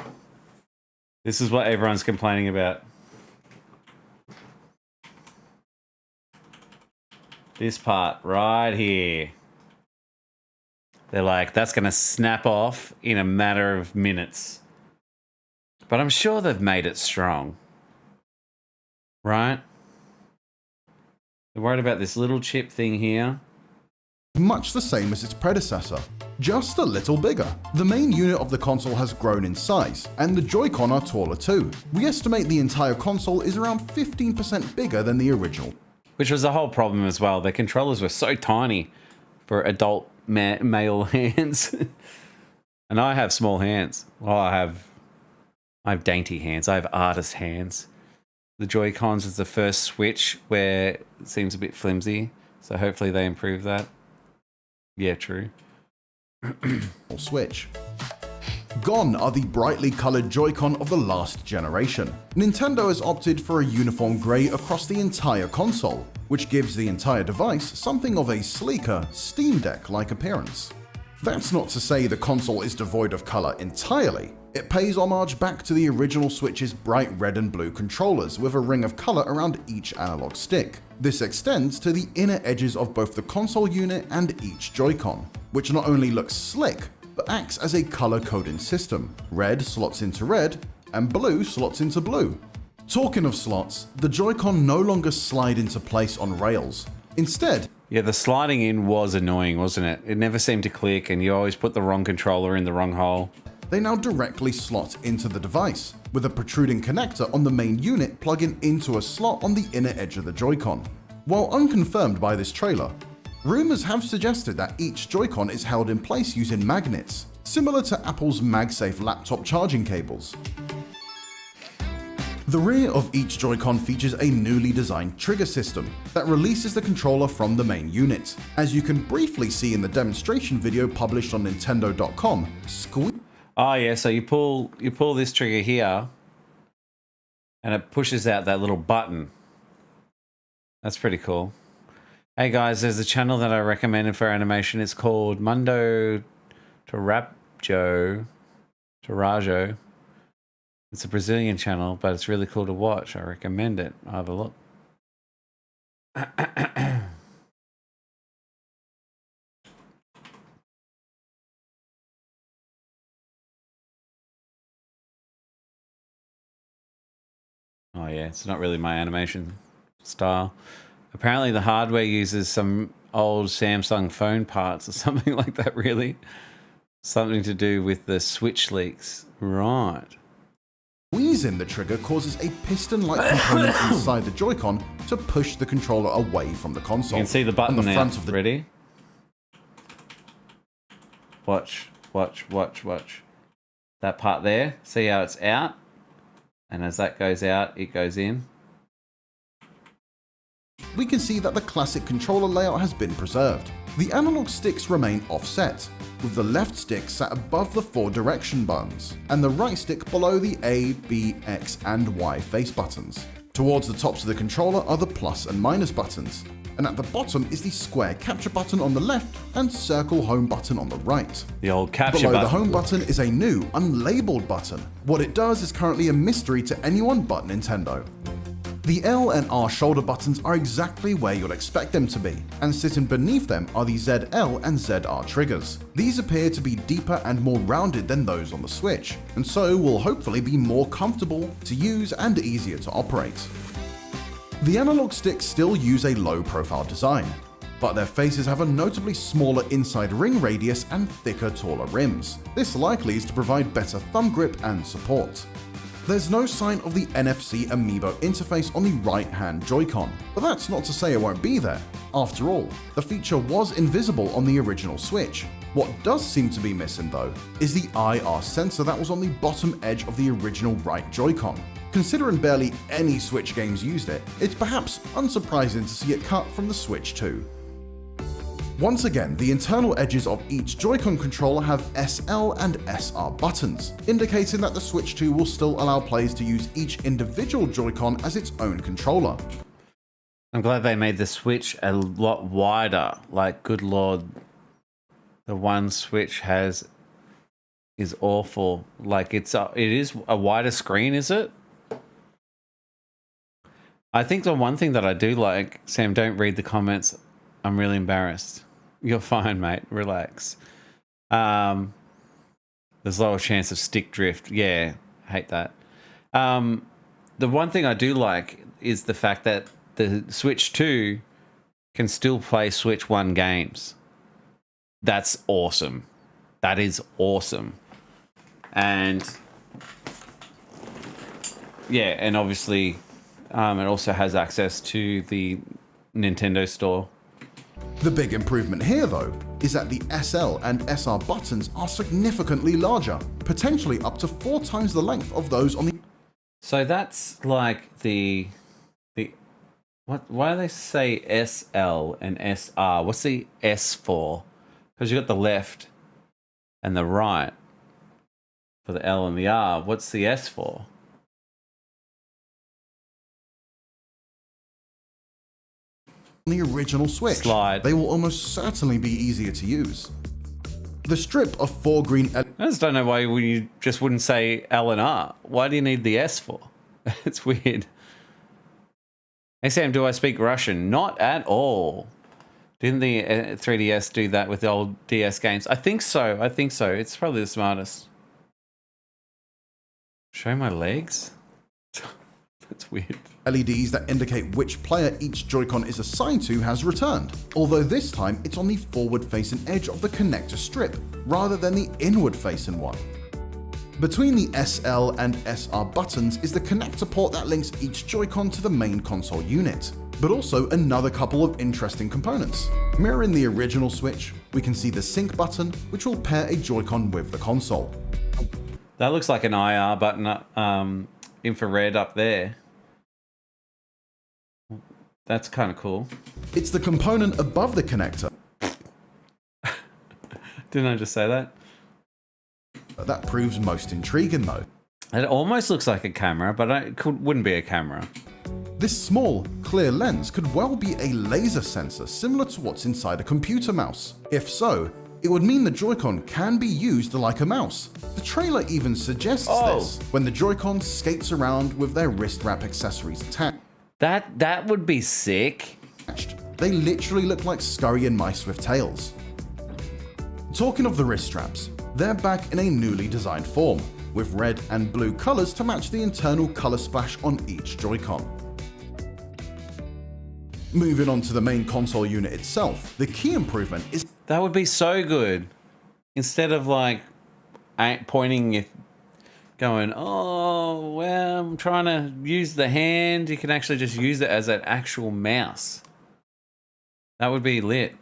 This is what everyone's complaining about. This part right here. They're like, that's going to snap off in a matter of minutes. But I'm sure they've made it strong. Right? They're worried about this little chip thing here. much the same as its predecessor, just a little bigger. The main unit of the console has grown in size, and the Joy-Con are taller too. We estimate the entire console is around 15% bigger than the original. Which was the whole problem as well. The controllers were so tiny for adult male hands. And I have small hands. Well, I have dainty hands. I have artist hands. The Joy-Cons is the first Switch where it seems a bit flimsy. So hopefully they improve that. Yeah, true. Switch. Gone are the brightly colored Joy-Con of the last generation. Nintendo has opted for a uniform grey across the entire console, which gives the entire device something of a sleeker, Steam Deck-like appearance. That's not to say the console is devoid of color entirely. It pays homage back to the original Switch's bright red and blue controllers with a ring of color around each analog stick. This extends to the inner edges of both the console unit and each Joy-Con, which not only looks slick, but acts as a color coding system. Red slots into red, and blue slots into blue. Talking of slots, the Joy-Con no longer slide into place on rails. Instead, yeah, the sliding in was annoying, wasn't it? It never seemed to click, and you always put the wrong controller in the wrong hole. They now directly slot into the device, with a protruding connector on the main unit plugging into a slot on the inner edge of the Joy-Con. While unconfirmed by this trailer, rumors have suggested that each Joy-Con is held in place using magnets, similar to Apple's MagSafe laptop charging cables. The rear of each Joy-Con features a newly designed trigger system that releases the controller from the main unit. As you can briefly see in the demonstration video published on Nintendo.com, Oh yeah, so you pull this trigger here, and it pushes out that little button. That's pretty cool. Hey guys, there's a channel that I recommended for animation. It's called Mundo Tarajo. It's a Brazilian channel, but it's really cool to watch. I recommend it. I'll have a look. Oh yeah, it's not really my animation style. Apparently the hardware uses some old Samsung phone parts or something like that, really. Something to do with the switch leaks. Right. Squeezing the trigger causes a piston-like component inside the Joy-Con to push the controller away from the console. You can see the button On the now. front of the Ready? Watch, watch, watch, watch. That part there, see how it's out? And as that goes out, it goes in. We can see that the classic controller layout has been preserved. The analog sticks remain offset, with the left stick sat above the 4 direction buttons, and the right stick below the A, B, X, and Y face buttons. Towards the tops of the controller are the plus and minus buttons, and at the bottom is the square capture button on the left and circle home button on the right. The old capture Below button. the home button is a new, unlabeled button. What it does is currently a mystery to anyone but Nintendo. The L and R shoulder buttons are exactly where you'll expect them to be, and sitting beneath them are the ZL and ZR triggers. These appear to be deeper and more rounded than those on the Switch, and so will hopefully be more comfortable to use and easier to operate. The analog sticks still use a low profile design, but their faces have a notably smaller inside ring radius and thicker, taller rims. This likely is to provide better thumb grip and support. There's no sign of the NFC Amiibo interface on the right-hand Joy-Con, but that's not to say it won't be there. After all, the feature was invisible on the original Switch. What does seem to be missing though, is the IR sensor that was on the bottom edge of the original right Joy-Con. Considering barely any Switch games used it, it's perhaps unsurprising to see it cut from the Switch 2. Once again, the internal edges of each Joy-Con controller have SL and SR buttons, indicating that the Switch 2 will still allow players to use each individual Joy-Con as its own controller. I'm glad they made the Switch a lot wider. Like, good lord, the one Switch is awful. Like, it is a wider screen, is it? I think the one thing that I do like, Sam, don't read the comments. I'm really embarrassed. You're fine, mate. Relax. There's a lower chance of stick drift. Yeah, hate that. The one thing I do like is the fact that the Switch 2 can still play Switch 1 games. That's awesome. That is awesome. And yeah, and obviously it also has access to the Nintendo store. The big improvement here though, is that the SL and SR buttons are significantly larger, potentially up to 4 times the length of those on the... So that's like the what? Why do they say SL and SR? What's the S for? Because you got the left and the right for the L and the R. What's the S for? the original Switch. Slide. They will almost certainly be easier to use. The strip of 4 green I just don't know why you just wouldn't say L and R. Why do you need the S for? It's weird. Hey Sam, do I speak Russian? Not at all. Didn't the 3DS do that with the old DS games? I think so. I think so. It's probably the smartest. Show my legs? That's weird. LEDs that indicate which player each Joy-Con is assigned to has returned, although this time it's on the forward-facing edge of the connector strip, rather than the inward-facing one. Between the SL and SR buttons is the connector port that links each Joy-Con to the main console unit, but also another couple of interesting components. Mirroring the original Switch, we can see the sync button, which will pair a Joy-Con with the console. That looks like an IR button, infrared up there. That's kind of cool. It's the component above the connector. Didn't I just say that? That proves most intriguing though. It almost looks like a camera, but it wouldn't be a camera. This small, clear lens could well be a laser sensor similar to what's inside a computer mouse. If so, it would mean the Joy-Con can be used like a mouse. The trailer even suggests this when the Joy-Con skates around with their wrist wrap accessories attached. That would be sick. They literally look like scurrying mice with tails. Talking of the wrist straps, they're back in a newly designed form, with red and blue colors to match the internal color splash on each Joy-Con. Moving on to the main console unit itself, the key improvement is That would be so good. Instead of like pointing it, going, oh, well, I'm trying to use the hand, you can actually just use it as an actual mouse. That would be lit.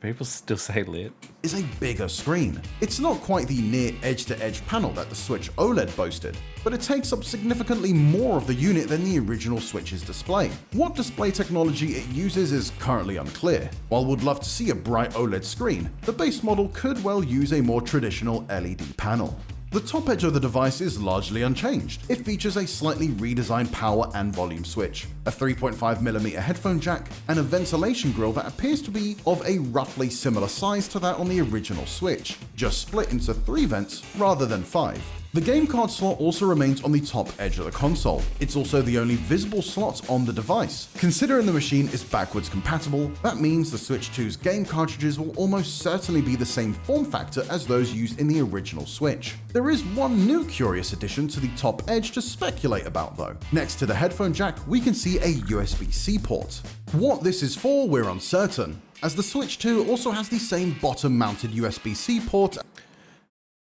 People still say lit. a bigger screen. It's not quite the near edge-to-edge panel that the Switch OLED boasted, but it takes up significantly more of the unit than the original Switch's display. What display technology it uses is currently unclear. While we'd love to see a bright OLED screen, the base model could well use a more traditional LED panel. The top edge of the device is largely unchanged. It features a slightly redesigned power and volume switch, a 3.5mm headphone jack, and a ventilation grill that appears to be of a roughly similar size to that on the original Switch, just split into 3 vents rather than 5. The game card slot also remains on the top edge of the console. It's also the only visible slot on the device. Considering the machine is backwards compatible, that means the Switch 2's game cartridges will almost certainly be the same form factor as those used in the original Switch. There is one new curious addition to the top edge to speculate about though. Next to the headphone jack, we can see a USB-C port. What this is for, we're uncertain, as the Switch 2 also has the same bottom-mounted USB-C port.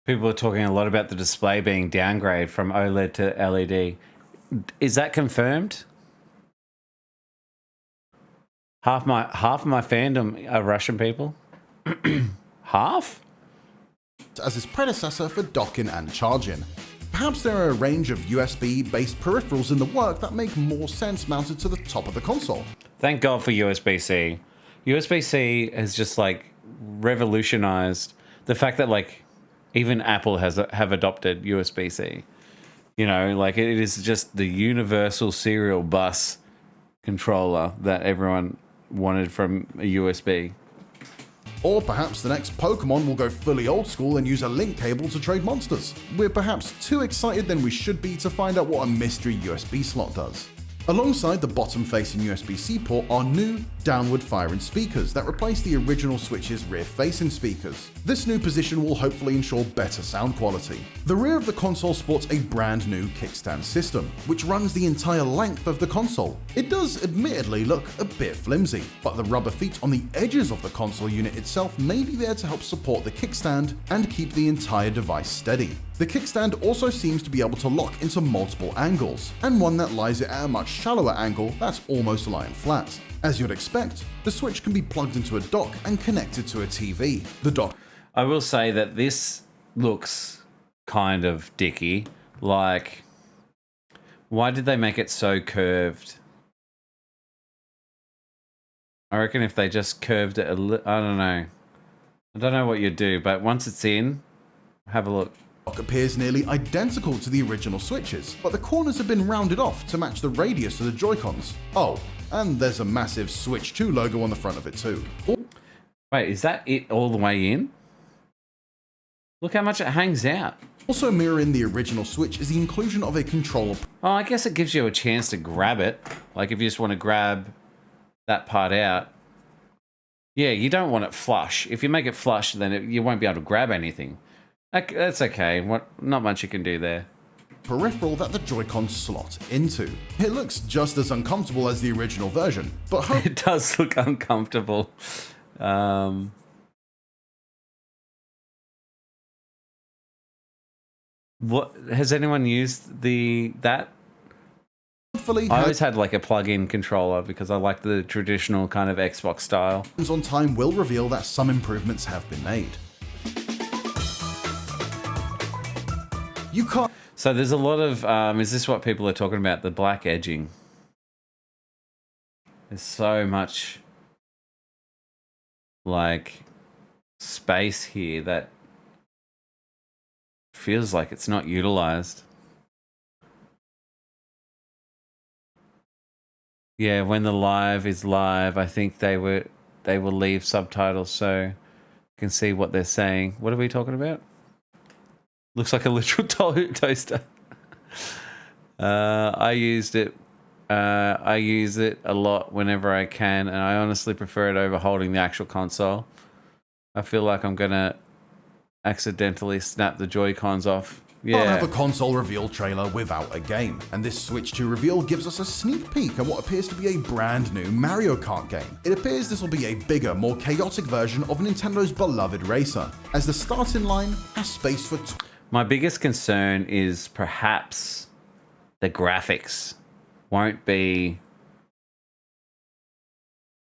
People are talking a lot about the display being downgraded from OLED to LED. Is that confirmed? Half of my fandom are Russian people. Half? As its predecessor for docking and charging. Perhaps there are a range of USB-based peripherals in the work that make more sense mounted to the top of the console. Thank God for USB-C. USB-C has just like revolutionized the fact that like even Apple have adopted USB-C. You know, like it is just the universal serial bus controller that everyone wanted from a USB. Or perhaps the next Pokemon will go fully old school and use a link cable to trade monsters. We're perhaps too excited than we should be to find out what a mystery USB slot does. Alongside the bottom-facing USB-C port are new downward-firing speakers that replace the original Switch's rear-facing speakers. This new position will hopefully ensure better sound quality. The rear of the console sports a brand new kickstand system, which runs the entire length of the console. It does admittedly look a bit flimsy, but the rubber feet on the edges of the console unit itself may be there to help support the kickstand and keep the entire device steady. The kickstand also seems to be able to lock into multiple angles, and one that lies at a much shallower angle that's almost lying flat. As you'd expect, the Switch can be plugged into a dock and connected to a TV. The dock. I will say that this looks kind of dicky. Like, why did they make it so curved? I reckon if they just curved it a little, I don't know. I don't know what you'd do, but once it's in, have a look. Appears nearly identical to the original Switches, but the corners have been rounded off to match the radius of the Joy-Cons. Oh, and there's a massive Switch 2 logo on the front of it too. Wait, is that it all the way in? Look how much it hangs out. Also mirroring the original Switch is the inclusion of a controller. Oh, I guess it gives you a chance to grab it. Like if you just want to grab that part out. Yeah, you don't want it flush. If you make it flush, then you won't be able to grab anything. That's okay. Not much you can do there. Peripheral that the Joy-Con slot into. It looks just as uncomfortable as the original version, but it does look uncomfortable. What has anyone used that? hopefully I always had like a plug-in controller because I like the traditional kind of Xbox style. On time will reveal that some improvements have been made. You can't. So there's a lot of, is this what people are talking about? The black edging. There's so much like space here that feels like it's not utilized. Yeah, when the live is live, I think they will leave subtitles so you can see what they're saying. What are we talking about? Looks like a literal toaster. I use it a lot whenever I can, and I honestly prefer it over holding the actual console. I feel like I'm gonna accidentally snap the Joy-Cons off. Can't have Yeah. a console reveal trailer without a game, and this Switch 2 reveal gives us a sneak peek at what appears to be a brand new Mario Kart game. It appears this will be a bigger, more chaotic version of Nintendo's beloved racer, as the starting line has space for My biggest concern is perhaps the graphics won't be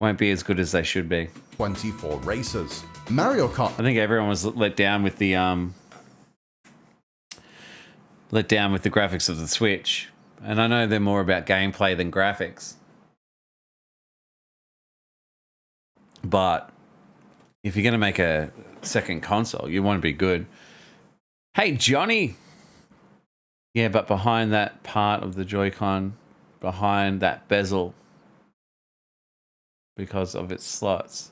as good as they should be. 24 racers. Mario Kart I think everyone was let down with the graphics of the Switch, and I know they're more about gameplay than graphics. But if you're going to make a second console, you want to be good. Hey, Johnny. Yeah, but behind that part of the Joy-Con, behind that bezel, because of its slots.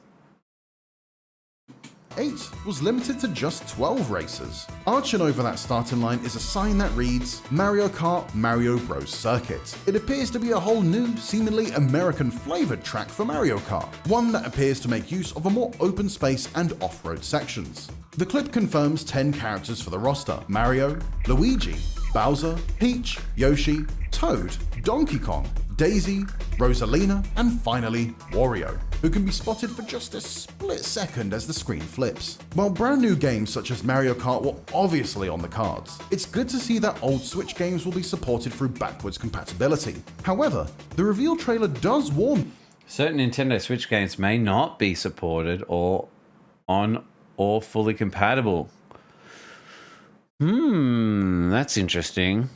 8 was limited to just 12 racers. Arching over that starting line is a sign that reads Mario Kart Mario Bros Circuit. It appears to be a whole new, seemingly American flavored track for Mario Kart, one that appears to make use of a more open space and off-road sections. The clip confirms 10 characters for the roster: Mario, Luigi, Bowser, Peach, Yoshi, Toad, Donkey Kong, Daisy, Rosalina, and finally, Wario, who can be spotted for just a split second as the screen flips. While brand new games such as Mario Kart were obviously on the cards, it's good to see that old Switch games will be supported through backwards compatibility. However, the reveal trailer does warn Certain Nintendo Switch games may not be supported or fully compatible. That's interesting.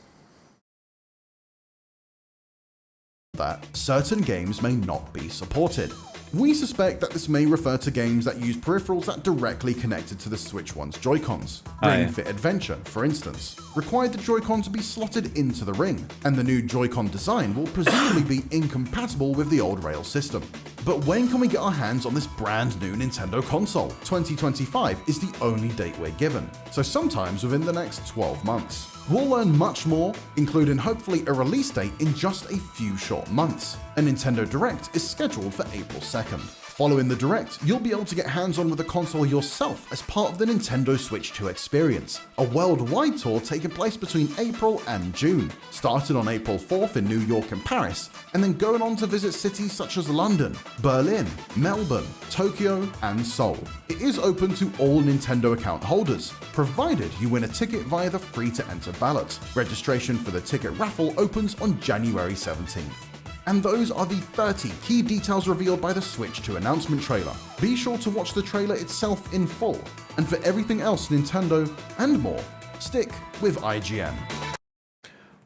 that certain games may not be supported. We suspect that this may refer to games that use peripherals that directly connected to the Switch 1's Joy-Cons. Ring Fit Adventure, for instance, required the Joy-Con to be slotted into the ring, and the new Joy-Con design will presumably be incompatible with the old rail system. But when can we get our hands on this brand new Nintendo console? 2025 is the only date we're given, so sometimes within the next 12 months. We'll learn much more, including hopefully a release date in just a few short months. A Nintendo Direct is scheduled for April 2nd. Following the Direct, you'll be able to get hands-on with the console yourself as part of the Nintendo Switch 2 experience, a worldwide tour taking place between April and June, starting on April 4th in New York and Paris, and then going on to visit cities such as London, Berlin, Melbourne, Tokyo, and Seoul. It is open to all Nintendo account holders, provided you win a ticket via the free-to-enter ballot. Registration for the ticket raffle opens on January 17th. And those are the 30 key details revealed by the Switch 2 announcement trailer. Be sure to watch the trailer itself in full, and for everything else Nintendo and more, stick with IGN.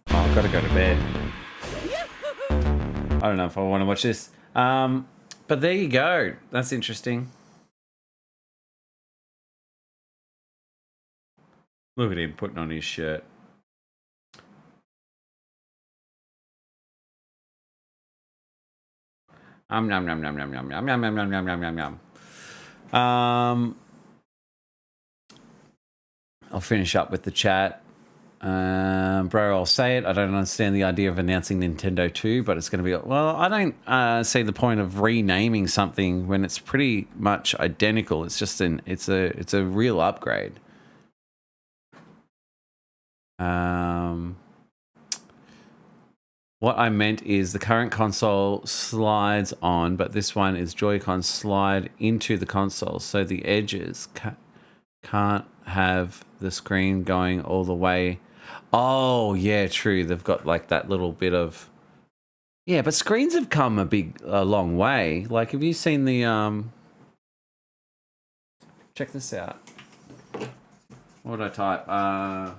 Oh, I've got to go to bed. I don't know if I want to watch this. But there you go. That's interesting. Look at him putting on his shirt. Nom nom nom nom nom nom nom nom nom nom nom nom nom nom. I'll finish up with the chat. Bro, I'll say it. I don't understand the idea of announcing Nintendo 2, but it's going to be... Well, I don't see the point of renaming something when it's pretty much identical. It's just it's a real upgrade. What I meant is the current console slides on, but this one is Joy-Con slide into the console, so the edges can't have the screen going all the way. Oh, yeah, true. They've got like that little bit of... Yeah, but screens have come a long way. Like, have you seen the... Check this out. What did I type?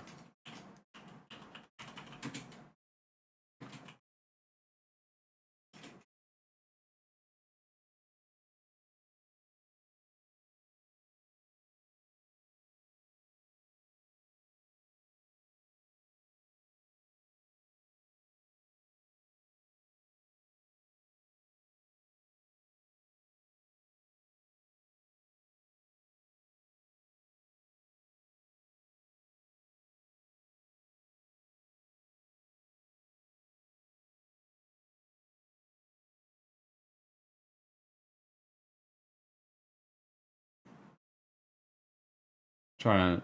Trying to.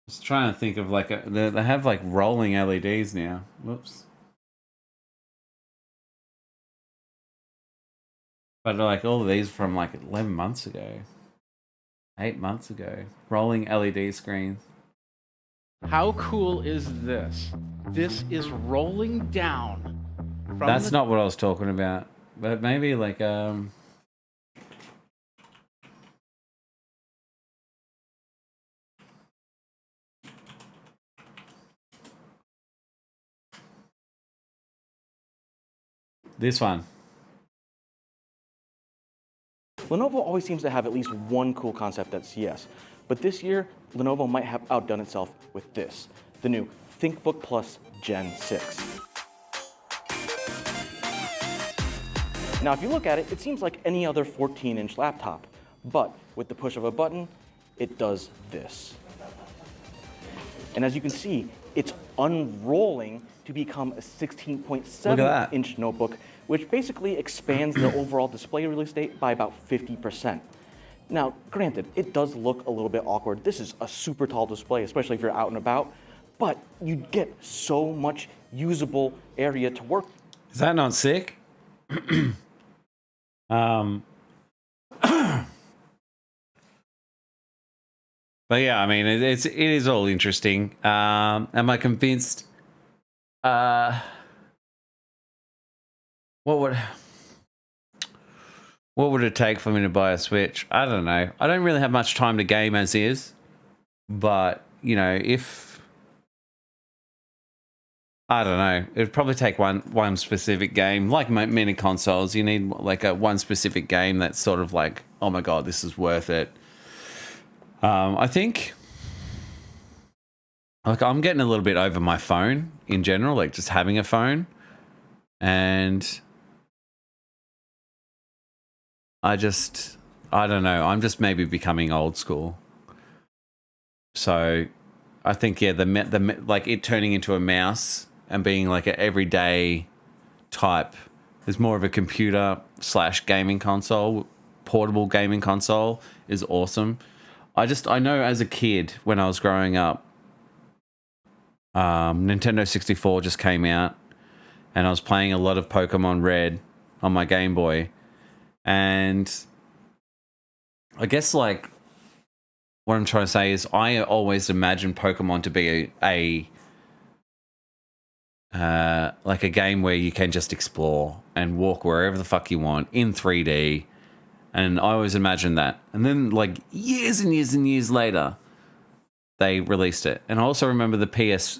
Just trying to think of like they have like rolling LEDs now. Whoops. But like all of these from like 11 months ago, 8 months ago, rolling LED screens. How cool is this? This is rolling down from That's not what I was talking about. But maybe like this one. Lenovo always seems to have at least one cool concept that's yes. But this year, Lenovo might have outdone itself with this, the new ThinkBook Plus Gen 6. Now, if you look at it, it seems like any other 14-inch laptop. But with the push of a button, it does this. And as you can see, it's unrolling to become a 16.7-inch notebook, which basically expands the overall display real estate by about 50%. Now, granted, it does look a little bit awkward. This is a super tall display, especially if you're out and about, but you get so much usable area to work. Is that not sick? But yeah, I mean, it is all interesting. Am I convinced? What would it take for me to buy a Switch? I don't know. I don't really have much time to game as is, but you know, if I don't know, it'd probably take one specific game. Like many consoles, you need like one specific game that's sort of like, oh my god, this is worth it. I think, like, I'm getting a little bit over my phone in general, like just having a phone, and I don't know. I'm just maybe becoming old school. So, I think yeah, the like it turning into a mouse and being like an everyday type is more of a computer / gaming console, portable gaming console is awesome. I know as a kid when I was growing up, Nintendo 64 just came out, and I was playing a lot of Pokemon Red on my Game Boy, and I guess like what I'm trying to say is I always imagined Pokemon to be like a game where you can just explore and walk wherever the fuck you want in 3D. And I always imagined that. And then, like, years and years and years later, they released it. And I also remember the PS1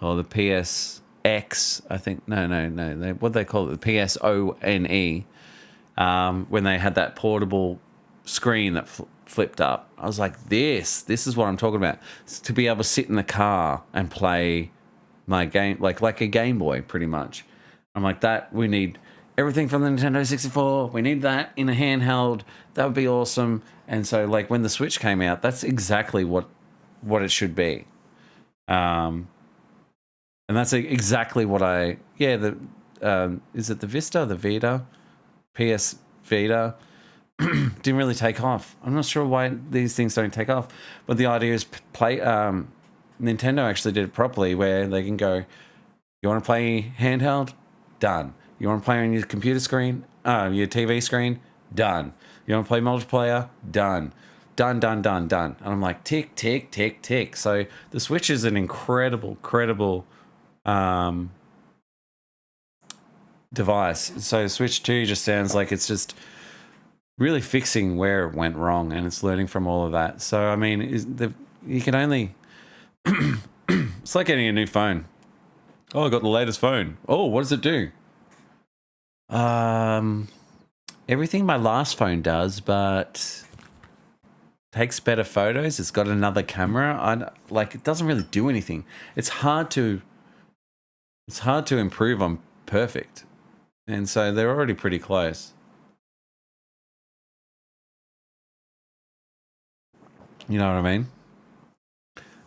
or the PSX, I think. No. What do they call it? The PSONE. When they had that portable screen that flipped up. I was like, this is what I'm talking about. It's to be able to sit in the car and play my game, like a Game Boy, pretty much. I'm like, that, we need everything from the Nintendo 64. We need that in a handheld. That would be awesome. And so, like, when the Switch came out, that's exactly what it should be. And that's exactly what is it the Vista, the Vita, PS Vita? Didn't really take off. I'm not sure why these things don't take off. But the idea is Nintendo actually did it properly, where they can go, you want to play handheld? Done. You want to play on your computer screen? Your TV screen? Done. You want to play multiplayer? Done. Done. And I'm like, tick, tick, tick, tick. So the Switch is an incredible device. So Switch 2 just sounds like it's just really fixing where it went wrong, and it's learning from all of that. So, I mean, you can only... It's like getting a new phone. Oh, I got the latest phone. Oh, what does it do? Everything my last phone does, but takes better photos. It's got another camera. It doesn't really do anything. It's hard to improve on perfect. And so they're already pretty close. You know what I mean?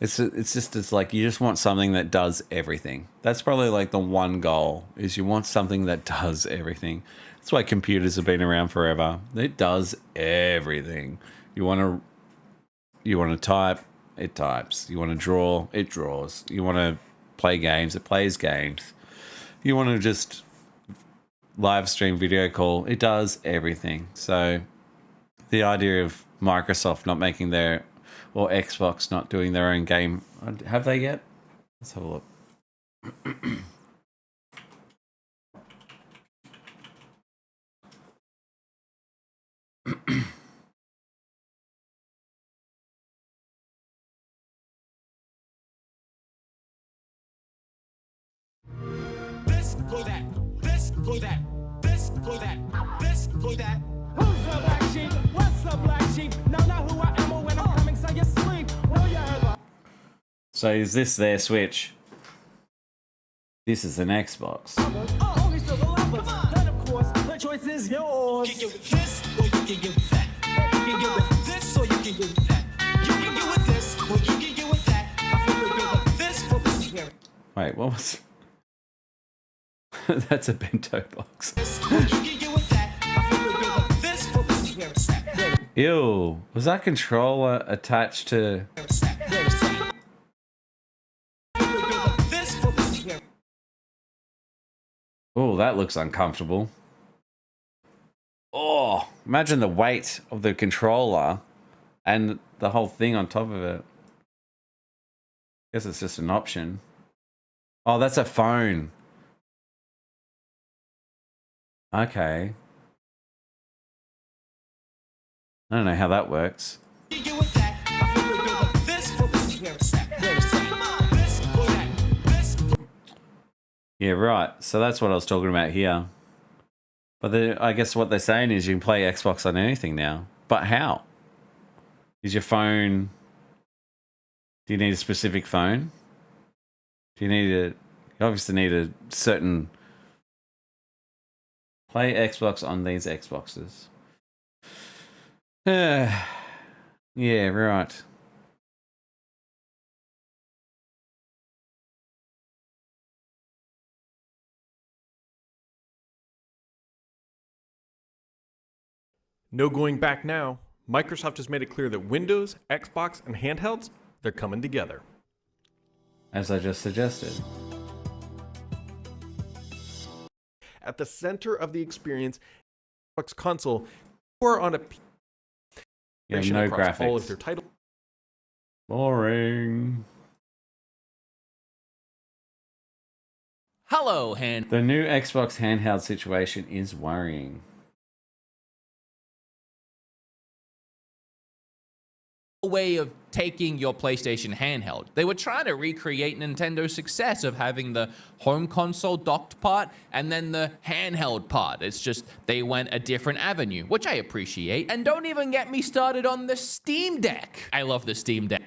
It's like you just want something that does everything. That's probably like the one goal, is you want something that does everything. That's why computers have been around forever. It does everything. You want to type, it types. You want to draw, it draws. You want to play games, it plays games. You want to just live stream video call, it does everything. So the idea of Microsoft not making their, or Xbox not doing their own game, have they yet? Let's have a look. This, go that. This, go that. This, go that. This, go that. Who's the black sheep? What's the black sheep? No, not who I am or when I'm coming, so you sleep. Will you ever? So is this their Switch? This is an Xbox. Oh, only still the lovers. Then, of course, the choice is yours. You can get with this, or you can get with that. You can get with this, or you can get with that. You can get with this, or you can get with that. I feel we're good with this, for this is where Wait, what was... That's a bento box. this, or you can get with that. I feel we're good with this, for this is where it's at. Where Ew. Was that controller attached to... it's at. Where it's at. I feel we're good with this, for this is where Oh, that looks uncomfortable. Oh, imagine the weight of the controller and the whole thing on top of it. Guess it's just an option. Oh, that's a phone. Okay. I don't know how that works. you get with that. I feel we're good with this, for this is where it's at. Where it's at. This, go that. This, Yeah, right. So that's what I was talking about here. But I guess what they're saying is you can play Xbox on anything now. But how? Is your phone... Do you need a specific phone? Do you need a... You obviously need a certain... Play Xbox on these Xboxes. Yeah, right. No going back now. Microsoft has made it clear that Windows, Xbox, and handhelds, they're coming together. As I just suggested. At the center of the experience, Xbox console, or on a Yeah, no across all of graphics. their titles. Boring. Hello, hand. The new Xbox handheld situation is worrying. Way of taking your PlayStation handheld. They were trying to recreate Nintendo's success of having the home console docked part and then the handheld part. It's just they went a different avenue, which I appreciate. And don't even get me started on the Steam Deck. I love the Steam Deck.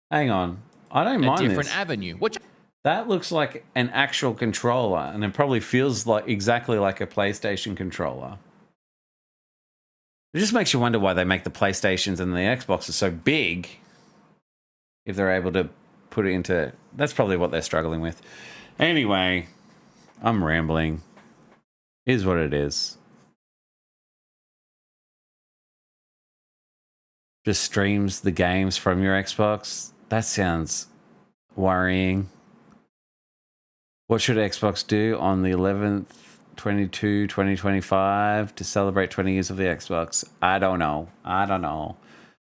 Hang on. I don't A mind different this. avenue, which That looks like an actual controller, and it probably feels like exactly like a PlayStation controller. It just makes you wonder why they make the PlayStations and the Xboxes so big if they're able to put it into... That's probably what they're struggling with. Anyway, I'm rambling. Here's what it is. Just streams the games from your Xbox. That sounds worrying. What should Xbox do on the 11th, 2025 to celebrate 20 years of the Xbox? I don't know. I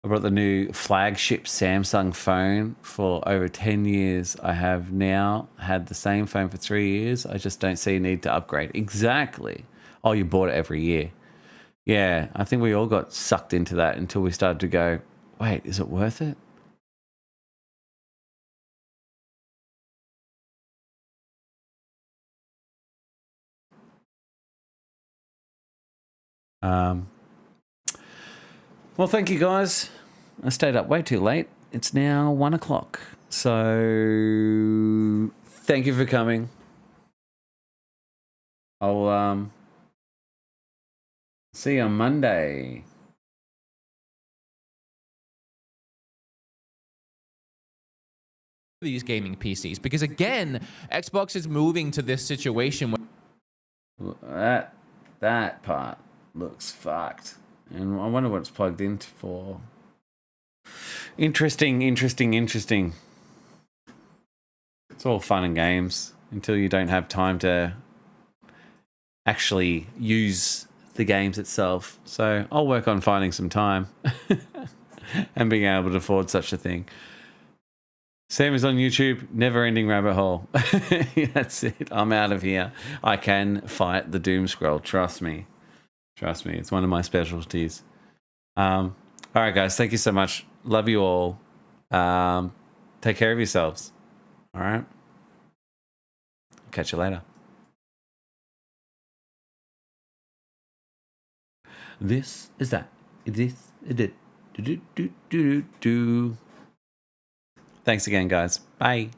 brought the new flagship Samsung phone for over 10 years. I have now had the same phone for 3 years. I just don't see a need to upgrade. Exactly. Oh, you bought it every year. Yeah, I think we all got sucked into that until we started to go, wait, is it worth it? Well, thank you guys. I stayed up way too late. It's now 1 o'clock. So thank you for coming. I'll see you on Monday. these gaming PCs, because again, Xbox is moving to this situation where That part looks fucked. And I wonder what it's plugged into for. Interesting. It's all fun and games until you don't have time to actually use the games itself. So I'll work on finding some time and being able to afford such a thing. Sam is on YouTube, never ending rabbit hole. That's it. I'm out of here. I can fight the doom scroll. Trust me. It's one of my specialties. All right, guys. Thank you so much. Love you all. Take care of yourselves. All right. Catch you later. This is that. This is it. Thanks again, guys. Bye.